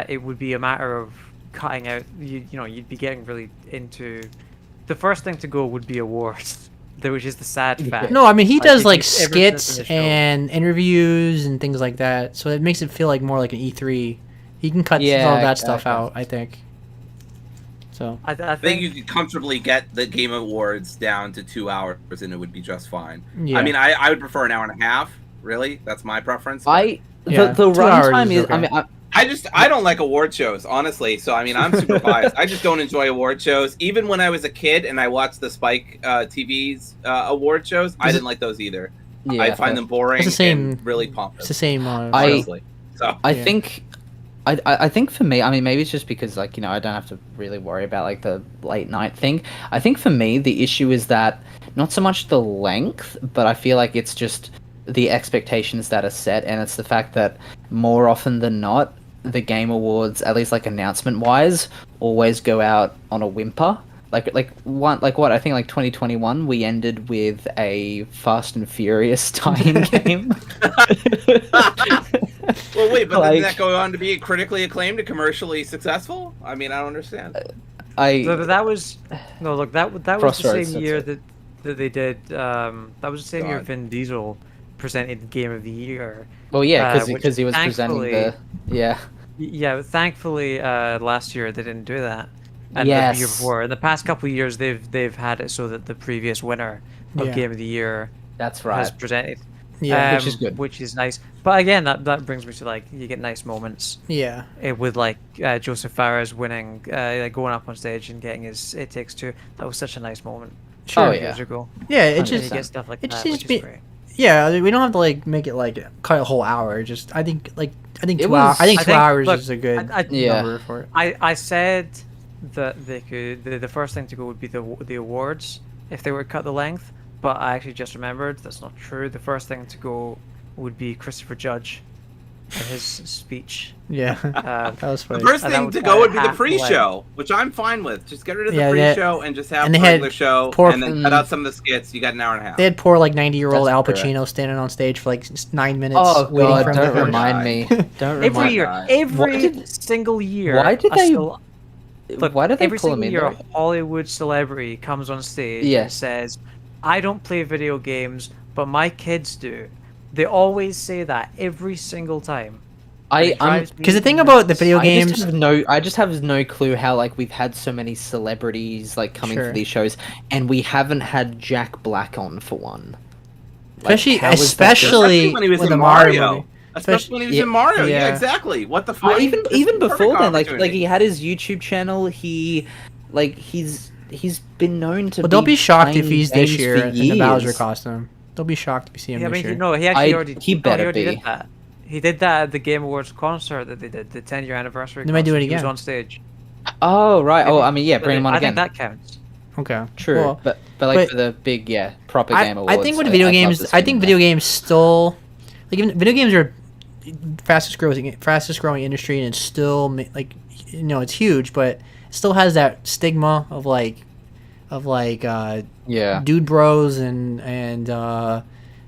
it would be a matter of cutting out. You'd be getting really into. The first thing to go would be awards, which is the sad fact. No, I mean he Like, does if like you've ever listened to skits the show- and interviews and things like that, so it makes it feel like more like an E3. He can cut Yeah, all that stuff exactly. out, I think. So I I think think you could comfortably get the Game Awards down to 2 hours, and it would be just fine. yeah, I mean, I would prefer an hour and a half. Really, that's my preference. Yeah, The 2 hours runtime is is. I okay. mean, I don't like award shows, honestly. So I mean, I'm super biased. I just don't enjoy award shows. Even when I was a kid and I watched the Spike TV's award shows, I Is it- didn't like those either. yeah, I find them boring It's the same- and really it's pompous. the same. Honestly, so I Yeah. think, I think for me, I mean, maybe it's just because like I don't have to really worry about like the late night thing. I think for me the issue is that not so much the length, but I feel like it's just the expectations that are set, and it's the fact that more often than not, the Game Awards, at least like announcement wise, always go out on a whimper. Like what I think like 2021 we ended with a Fast and Furious tie-in game. well, wait, but Like- didn't that go on to be critically acclaimed and commercially successful? I mean, I don't understand. that was no look that was the Crossroads, same that's year it. that that they did. That was the same year God. Vin Diesel presented Game of the Year. Well, yeah, which because he was presenting the Yeah, thankfully, last year they didn't do that, and the year Yes. before. In the past couple of years, they've had it so that the previous winner of Yeah. Game of the Year That's has right. presented. Yeah. Which is good. Which is nice. But again, that brings me to like you get nice moments Yeah. with like Joseph Fares winning, like going up on stage and getting his It Takes Two. That was such a nice moment. Sure. Oh, Years yeah. ago. Yeah. It And just you get stuff like it that, just which be- is great. Yeah, we don't have to like make it like cut a whole hour. Just I think It 2 was- hours. I think I 2 think- hours look, is a good Yeah. number for it. I said that they could. The first thing to go would be the awards if they were to cut the length. But I actually just remembered that's not true. The first thing to go would be Christopher Judge and his speech. Yeah, Uh, that was The funny. first And that thing was to kinda go would be the half the length. pre-show, which I'm fine with. Just get rid of the Yeah, pre-show and just have and the they had regular show, poor- and then cut out some of the skits. You got an hour and a half. They had poor like 90-year-old That's Al correct. Pacino standing on stage for like 9 minutes Oh waiting god, for him don't to finish. remind me. Don't every remind year, God. every Why did- single year. why did a they- cel- Look, Why did they every pull him single in year, there? a Hollywood celebrity comes on stage and Yes. says, "I don't play video games, but my kids do." They always say that every single time. I'm Because the thing about the video I games, just have no clue how like we've had so many celebrities like coming Sure. to these shows, and we haven't had Jack Black on for one. Like, especially how is that especially when he was with in the Mario Mario. movie. Especially when he was Yeah, in Mario. Yeah, yeah. exactly. What the Well, fuck? even This is even the perfect before then, like opportunity. he had his YouTube channel. He's been known to. Well, don't be shocked if playing he's this games year for in the Bowser years. costume. Don't be shocked if you see him Yeah, I this mean, year. no, he actually I- already. he no, better already be. did that. He did that at the Game Awards concert that they did, the 10-year anniversary. They might do it concert. He was again. on stage. Oh right. Oh, I mean, yeah, But bring him on I again. think that counts. Okay, True, Well, but like but- for the big proper I, game awards. I think with video I'd love games, to see I him think there. video games still like even video games are fastest growing industry, and it's still like it's huge, but it still has that stigma of like Yeah. dude bros and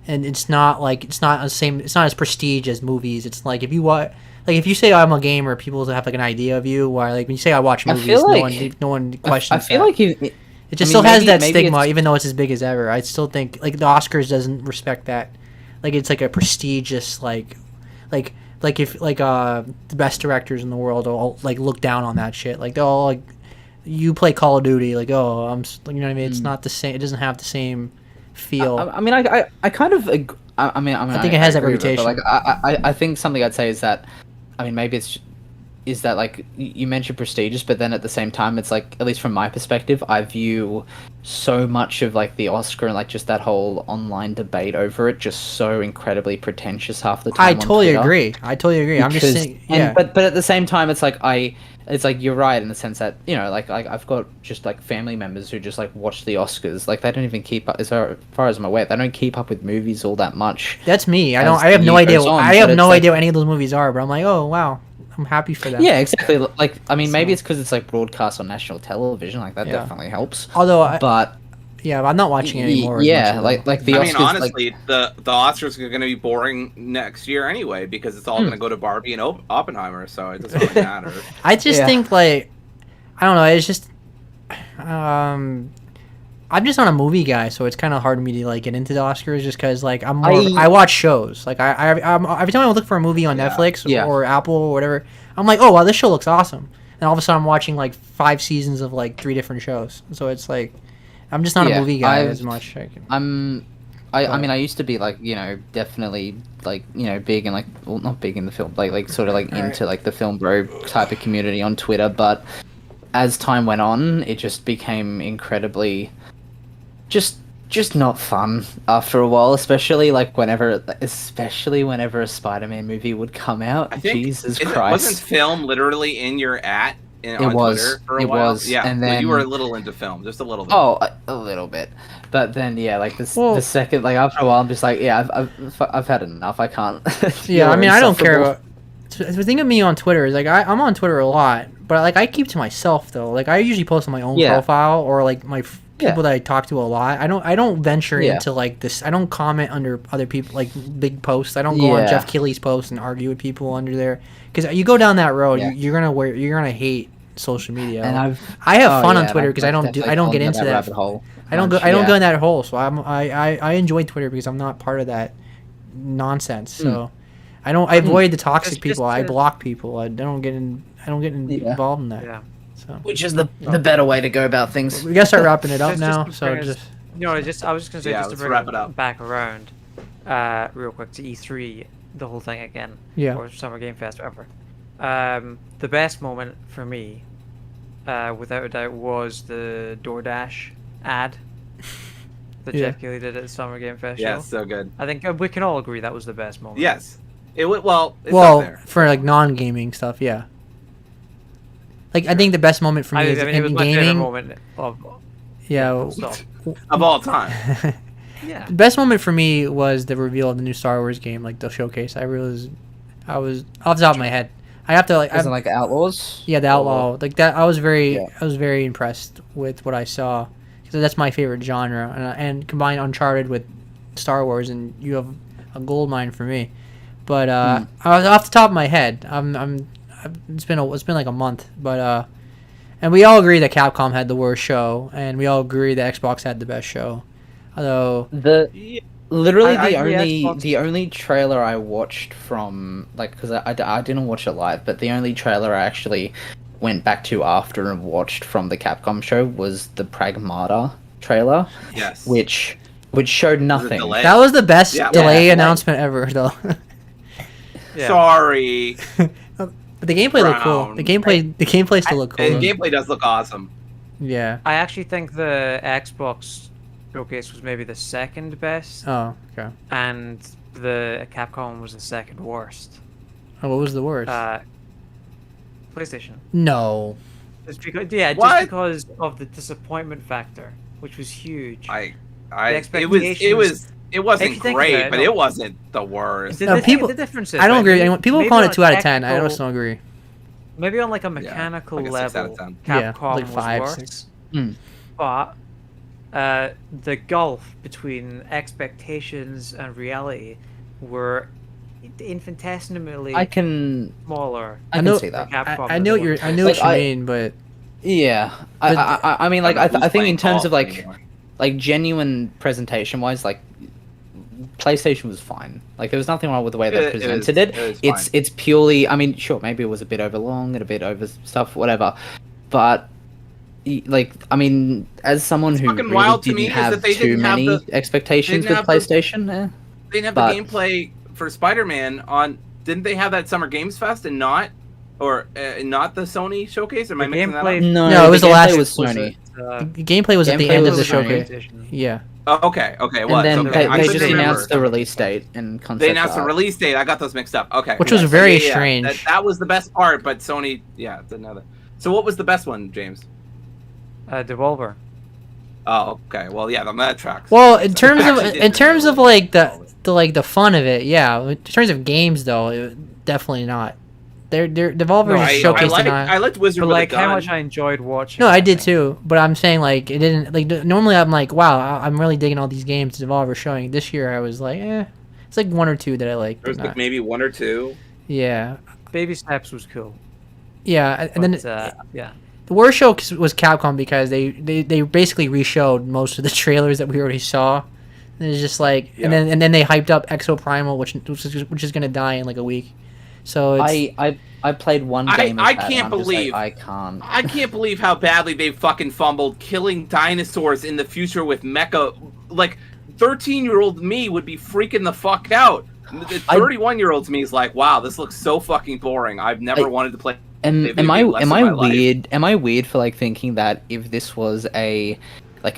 it's not as prestige as movies. It's like if you say I'm a gamer, people have like an idea of you. Why like when you say I watch I movies, feel no like- one questions. I feel that. like It just I mean, still has that maybe stigma, it's- even though it's as big as ever. I still think like the Oscars doesn't respect that. Like it's like a prestigious like if the best directors in the world all like look down on that shit. Like they'll all like you play Call of Duty, like you know what I mean. It's not the same. It doesn't have the same feel. I mean, I kind of. I think it has that agree with it, but, reputation. like, I think something I'd say is that, I mean, maybe is that like you mentioned prestigious, but then at the same time, it's like at least from my perspective, I view so much of like the Oscar and like just that whole online debate over it just so incredibly pretentious half the time. I on totally Twitter. agree. I'm just Because- saying. Yeah. but at the same time, it's like it's like you're right in the sense that like I've got just like family members who just like watch the Oscars. Like they don't even keep up, as far as I'm aware, they don't keep up with movies all that much. That's me. as I have the no year idea. goes on, I but have it's no like- idea what any of those movies are. But I'm like, oh wow, I'm happy for them. Yeah, exactly. Like I mean, maybe So- it's because it's like broadcast on national television. Like that Yeah. definitely helps. Although, But I'm not watching it anymore. as yeah, much, like the I Oscars. mean, like, honestly, the Oscars are going to be boring next year anyway because it's all going to go to Barbie and Oppenheimer, so it doesn't really matter. I just Yeah. think like I don't know. It's just I'm just not a movie guy, so it's kind of hard for me to like get into the Oscars just because like I watch shows. Like I'm every time I look for a movie on Yeah. Netflix Yeah. or Apple or whatever, I'm like, oh wow, this show looks awesome. And all of a sudden I'm watching like 5 seasons of like 3 different shows. So it's like I'm just not a Yeah, movie guy I've- as much. I But- mean, I used to be like, definitely like, big in like, well, not big in the film, like sort of like Alright. into like the film bro type of community on Twitter. But as time went on, it just became incredibly, just not fun after a while. Especially whenever a Spider-Man movie would come out. I think Jesus wasn't Christ! film literally in your on was. Twitter for a It while? was, Yeah, and so then- you were a little into film, just a little bit. Oh, a little bit, but then like this, Well- the second, like after a while, I'm just like, yeah, I've had enough. I can't. Yeah, I You're mean, I don't care. insufferable. The thing of me on Twitter is like I'm on Twitter a lot, but like I keep to myself though. Like I usually post on my own Yeah. profile or like my Yeah. people that I talk to a lot. I don't venture Yeah. into like this. I don't comment under other people like big posts. I don't go on Yeah. Jeff Keighley's post and argue with people under there because you go down that road, Yeah. you're gonna hate social media. And I have oh, fun on yeah, Twitter I've because I don't definitely get fallen into down that. rabbit hole. I don't go in that hole. So I enjoy Twitter because I'm not part of that nonsense. So I avoid the toxic people. I block people. I don't get involved in that. Yeah. So Which is the better way to go about things. we gotta start wrapping it up Just now. to So bring us- just I was just gonna say, Yeah, just to let's bring wrap it up. back around, real quick to E3, the whole thing again, Yeah. or Summer Game Fest, whatever. The best moment for me, without a doubt, was the DoorDash ad that Yeah. Jeff Keighley did at the Summer Game Fest Yeah, show. so good. I think we can all agree that was the best moment. Yes. It went well. It's well up there. for like non-gaming stuff, yeah. Like I think the best moment for me is it was in my favorite gaming. moment of Yeah. stuff. Of all time. Yeah. The best moment for me was the reveal of the new Star Wars game, like the showcase. I was off the top of my head. I have to like. Isn't like Outlaws? Yeah, the Outlaw, like that. I was very Yeah. impressed with what I saw because that's my favorite genre, and combine Uncharted with Star Wars, and you have a gold mine for me. But I was off the top of my head. It's been like a month, but and we all agree that Capcom had the worst show, and we all agree that Xbox had the best show. Although Literally I the agree, only Xbox- the only trailer I watched from because I didn't watch it live, but the only trailer I actually went back to after and watched from the Capcom show was the Pragmata trailer, Yes. which showed Was it nothing. delayed? that was the best Yeah. delay Yeah. announcement ever, though. Yeah. Sorry. But the gameplay looked cool. Brown. The gameplay still looked cool. The though. gameplay does look awesome. Yeah. I actually think the Xbox showcase was maybe the second best, Oh, okay. and the Capcom was the second worst. Oh, what was the worst? PlayStation. No. Just because, What? just because of the disappointment factor, which was huge. It expectations- wasn't If you think great, about it, but no. it wasn't the worst. The, No, the, people- the difference is, I don't right, agree with maybe- anyone. People maybe calling on it 2 out of 10. I technical- just don't agree. Maybe on like a mechanical like a 6 out of level, 10. Yeah, Capcom like was 5, worse. 6. But the gulf between expectations and reality were infinitesimally I can smaller. I know- can see that. Capcom I than know the what you're. one- I know what Like, you I- mean, but Yeah, But- I mean, like, I don't know think who's in terms playing of like golf anymore. genuine presentation wise, like PlayStation was fine. Like there was nothing wrong with the way they It was- presented it was It's fine. it's purely. I mean, sure, maybe it was a bit over long and a bit over stuff, whatever. But like, I mean, as someone who fucking really wild to didn't me is have that they too didn't have many the- expectations didn't with have the- PlayStation, They didn't have but- the gameplay for Spider-Man on. Didn't they have that Summer Games Fest and not the Sony showcase? Am I The mixing that gameplay- up? No, it was the gameplay last- was Sony. the gameplay was at the Gameplay end of was the showcase. PlayStation. Yeah. Oh, okay, it was. And then okay. I they couldn't just remember. announced the release date and concept They announced the art. release date. I got those mixed up. Okay. Which was So very strange. That was the best part, but Sony, didn't have that. So what was the best one, James? Devolver. Oh, okay. Well, yeah, then that tracks. Well, in terms of Actually in terms of didn't like the fun of it, yeah. In terms of games, though, definitely not. They're Devolver No, is I showcasing. I liked Wizard But with like a gun. how much I enjoyed watching. No, I that did thing. too, but I'm saying like it didn't like normally I'm like wow I'm really digging all these games Devolver showing. This year I was like it's like 1 or 2 that I liked. There was like maybe 1 or 2. Yeah, Baby Steps was cool. yeah, and then But, yeah. the worst show was Capcom because they basically reshowed most of the trailers that we already saw. And it's just like and then they hyped up Exo Primal, which is gonna die in like a week. So it's, I played one game. I of that, can't and I'm just like, believe- I can't. I can't believe how badly they fucking fumbled killing dinosaurs in the future with mecha. Like, 13-year-old me would be freaking the fuck out. The 31-year-old me is like, wow, this looks so fucking boring. I've never wanted to play. Am They made less of my life. weird? Am I weird for like thinking that if this was a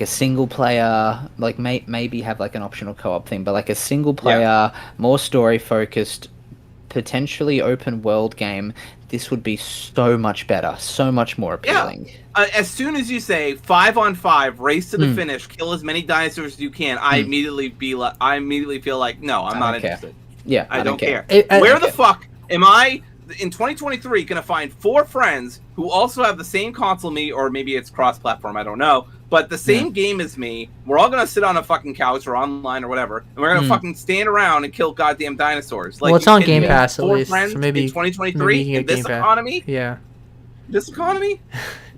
single player, like maybe have like an optional co-op thing, but like a single player, more story focused, potentially open world game, this would be so much better, so much more appealing. As soon as you say 5-on-5, race to the finish, kill as many dinosaurs as you can, I immediately feel like, no, I'm not don't care. interested. Yeah, I don't care. I- Where the fuck am I in 2023 gonna find 4 friends who also have the same console me, or maybe it's cross-platform, I don't know, but the same game as me? We're all gonna sit on a fucking couch or online or whatever, and we're gonna fucking stand around and kill goddamn dinosaurs. Like, well, it's you on kidding Game me? Pass at 4 least, friends so maybe in 2023 maybe you in can get this Game Pass. economy. Yeah. This economy?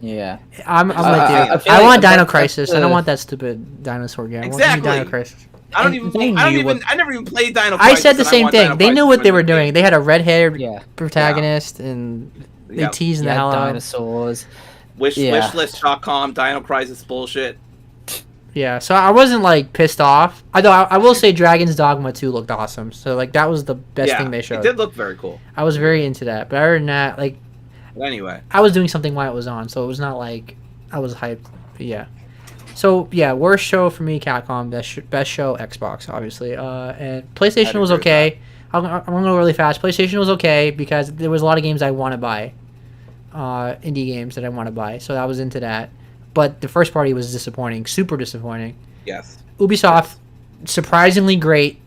Yeah. I'm like, I dude, feel I like want Dino that's Crisis. I don't the- want that stupid dinosaur game. I want Exactly. Dino Crisis. I they knew what- never even played Dino I Crisis. said the and I same want Dino thing. They knew Crisis what they when were it doing. came. They had a red-haired Yeah. protagonist, and they Yep. teased the Yeah, hell out. dinosaurs. Wishlist.com, Dino Crisis bullshit. Yeah, so I wasn't like pissed off. Although I will say Dragon's Dogma 2 looked awesome. So like that was the best thing they It showed. did look very cool. I was very into that. But other than that, like But anyway, I was doing something while it was on, so it was not like I was hyped. But yeah. So yeah, worst show for me, Capcom. Best show, Xbox, obviously. And PlayStation was agree with okay. I'm gonna go really fast. PlayStation was okay because there was a lot of games I want to buy, indie games that I want to buy. So I was into that. But the first party was disappointing, super disappointing. yes. Ubisoft, surprisingly great.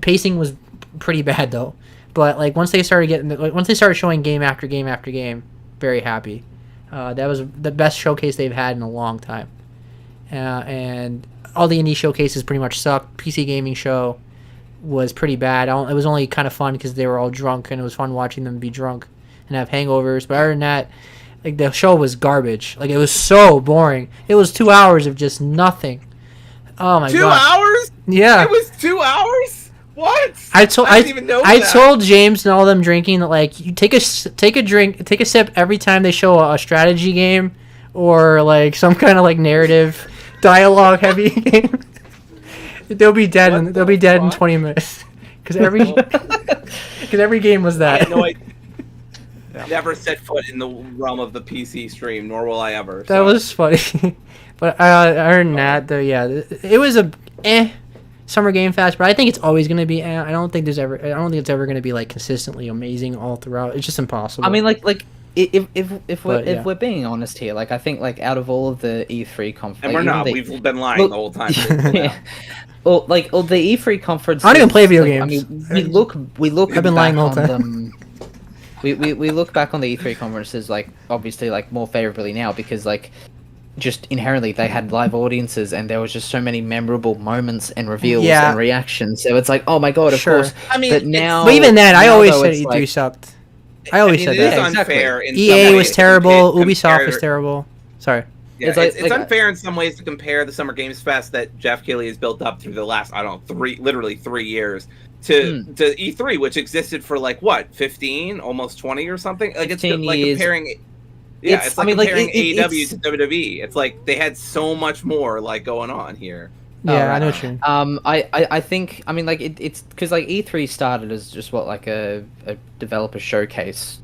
Pacing was pretty bad though. But like once they started showing game after game after game, very happy. That was the best showcase they've had in a long time. And all the indie showcases pretty much sucked. PC gaming show was pretty bad. It was only kind of fun because they were all drunk, and it was fun watching them be drunk and have hangovers. But other than that, like the show was garbage. Like it was so boring. It was 2 hours of just nothing. Oh my god. 2 hours? Yeah. It was 2 hours? What? I didn't even know I that. told James and all them drinking that like you take a sip every time they show a strategy game or like some kind of like narrative dialogue heavy game. They'll be dead in 20 minutes because every game was I that. had no idea. Never set foot in the realm of the PC stream, nor will I ever. That was funny. But other than that, though, yeah, it was a Summer Game Fest, but I think it's always gonna be. I don't think it's ever gonna be like consistently amazing all throughout. It's just impossible. I mean, like if But, we're being honest here, like I think like out of all of the E3 conference, And we're not. We've been lying the whole time. yeah. Well, like the E3 conference. I don't even play video like, games. I mean, we look. I've been lying the whole back time. on them- We look back on the E3 conferences like obviously like more favorably now because like just inherently they had live audiences and there was just so many memorable moments and reveals Yeah. and reactions. So it's like, oh my god, of Sure. course. I mean, But now, but even then, I now, always though, said it's E3 like- sucked. I always said it is that. unfair. In some EA ways was to terrible. compare- Ubisoft was terrible. Sorry. Yeah, It's it's, like- unfair in some ways to compare the Summer Games Fest that Jeff Keighley has built up through the last, I don't know, literally 3 years to E3, which existed for like what, 15, almost 20 or something. Like it's 15 like years. comparing. Yeah, It's- it's like I mean, like, comparing AEW it's- to WWE. It's like they had so much more like going on here. Yeah, right. I know what you mean. I think I mean like it's because like E3 started as just what like a developer showcase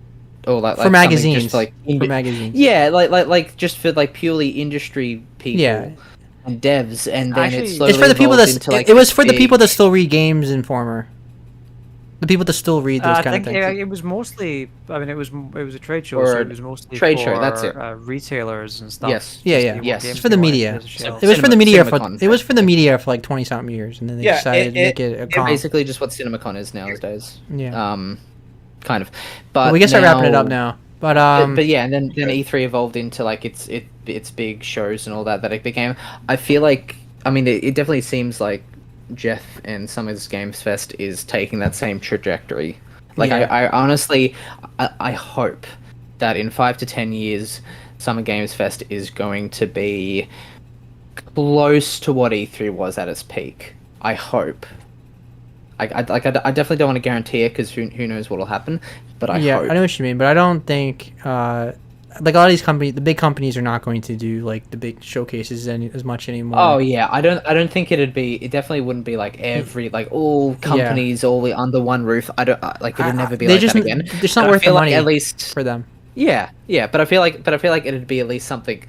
or like For something magazines. just like For magazines. yeah like just for like purely industry people Yeah. and devs and then Actually, it it's slowly It's for the people evolved that into, like, it was this for the big- people that still read Games Informer. The people that still read those I kind of think things. it was mostly. I mean, it was a trade show, Or so a it was mostly trade for show, that's it. Retailers and stuff. Yes. Yeah, Just yeah. the Yes. games It's for the they wanted media. to put as a shelf. It was for the media for CinemaCon. it was for the media for like 20 something years, and then they Yeah, decided to make it a con. basically just what CinemaCon is nowadays. Yeah. Kind of. But Well, we can start wrapping it up now. But but yeah, and then E3 evolved into like its big shows and all that it became. I feel like I mean it definitely seems like Jeff and Summer's Games Fest is taking that same trajectory. Like Yeah. I honestly I hope that in 5 to 10 years Summer Games Fest is going to be close to what E3 was at its peak. I hope. I definitely don't want to guarantee it because who knows what will happen, but I yeah, hope. I know what you mean, but I don't think like a lot of these companies, the big companies, are not going to do like the big showcases as much anymore. Oh yeah, I don't think it definitely wouldn't be like every like all companies all under one roof. I don't like it would never be they like just, that again. They're just not But I worth the feel like money at least for them. yeah, but I feel like it'd be at least something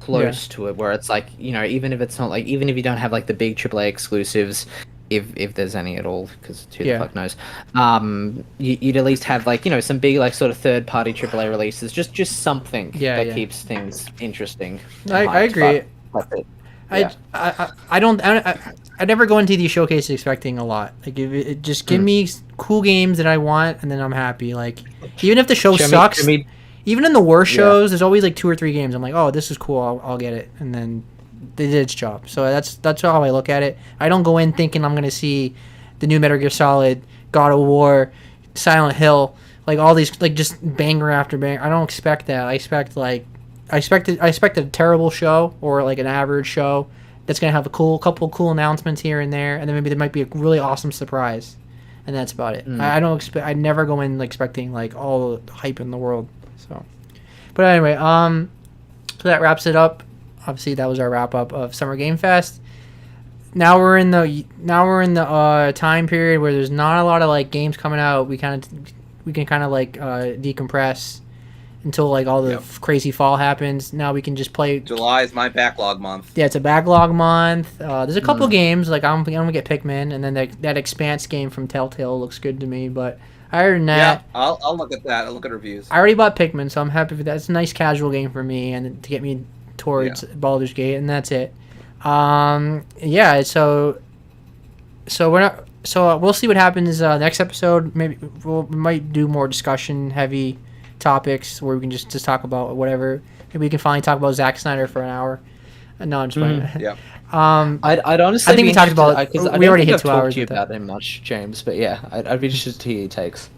close to it where it's like, you know, even if it's not like even if you don't have like the big AAA exclusives, if there's any at all, because who the fuck knows, you'd at least have like, you know, some big like sort of third party AAA releases, just something that keeps things interesting. I agree. But that's it. I never go into these showcases expecting a lot. Like it just give me cool games that I want, and then I'm happy. Like even if the show sucks, even in the worst shows, there's always like 2 or 3 games. I'm like, oh, this is cool. I'll get it, and then they did its job. So that's how I look at it. I don't go in thinking I'm gonna see the new Metal Gear Solid, God of War, Silent Hill, like all these like just banger after banger. I don't expect that. I expect like I expected a terrible show or like an average show that's gonna have a couple cool announcements here and there, and then maybe there might be a really awesome surprise, and that's about it. I don't expect. I never go in expecting like all the hype in the world. So, but anyway, so that wraps it up. Obviously, that was our wrap up of Summer Game Fest. Now we're in the time period where there's not a lot of like games coming out. We can kind of like decompress until like all the crazy fall happens. Now we can just play. July is my backlog month. Yeah, it's a backlog month. There's a couple games like I'm gonna get Pikmin, and then that Expanse game from Telltale looks good to me. But other than that, I'll look at that. I'll look at reviews. I already bought Pikmin, so I'm happy for that. It's a nice casual game for me, and to get me towards Baldur's Gate, and that's it. Yeah. So we're not. So we'll see what happens next episode. Maybe we might do more discussion heavy topics where we can just talk about whatever. Maybe we can finally talk about Zack Snyder for an hour. No, I'm just playing. Yeah. I'd honestly. I think we talked about. Because We already hit 2 hours. To you about him much, James. But yeah, I'd be interested to hear your takes,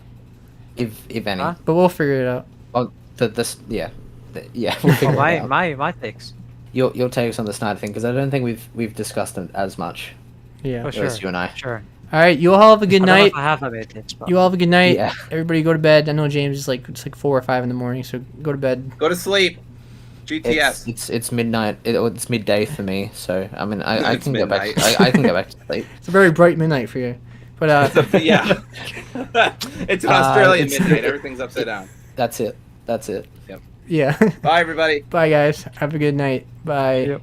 if any. But we'll figure it out. Oh, We'll figure it out. My takes. Your takes on the Snyder thing, because I don't think we've discussed it as much. Yeah. Oh, sure. You and I. Sure. All right. You all have a good I don't know night. if I have that many takes, but... You all have a good night. Yeah. Everybody go to bed. I know James is it's like 4 or 5 in the morning, so go to bed. Go to sleep. GTS. It's midnight. It's midday for me. So I mean, I It's can go back. midnight. I can go back to sleep. It's a very bright midnight for you. But Yeah. It's an Australian it's- midnight. Everything's upside down. That's it. yeah. Bye, everybody. Bye, guys. Have a good night. Bye. Yep.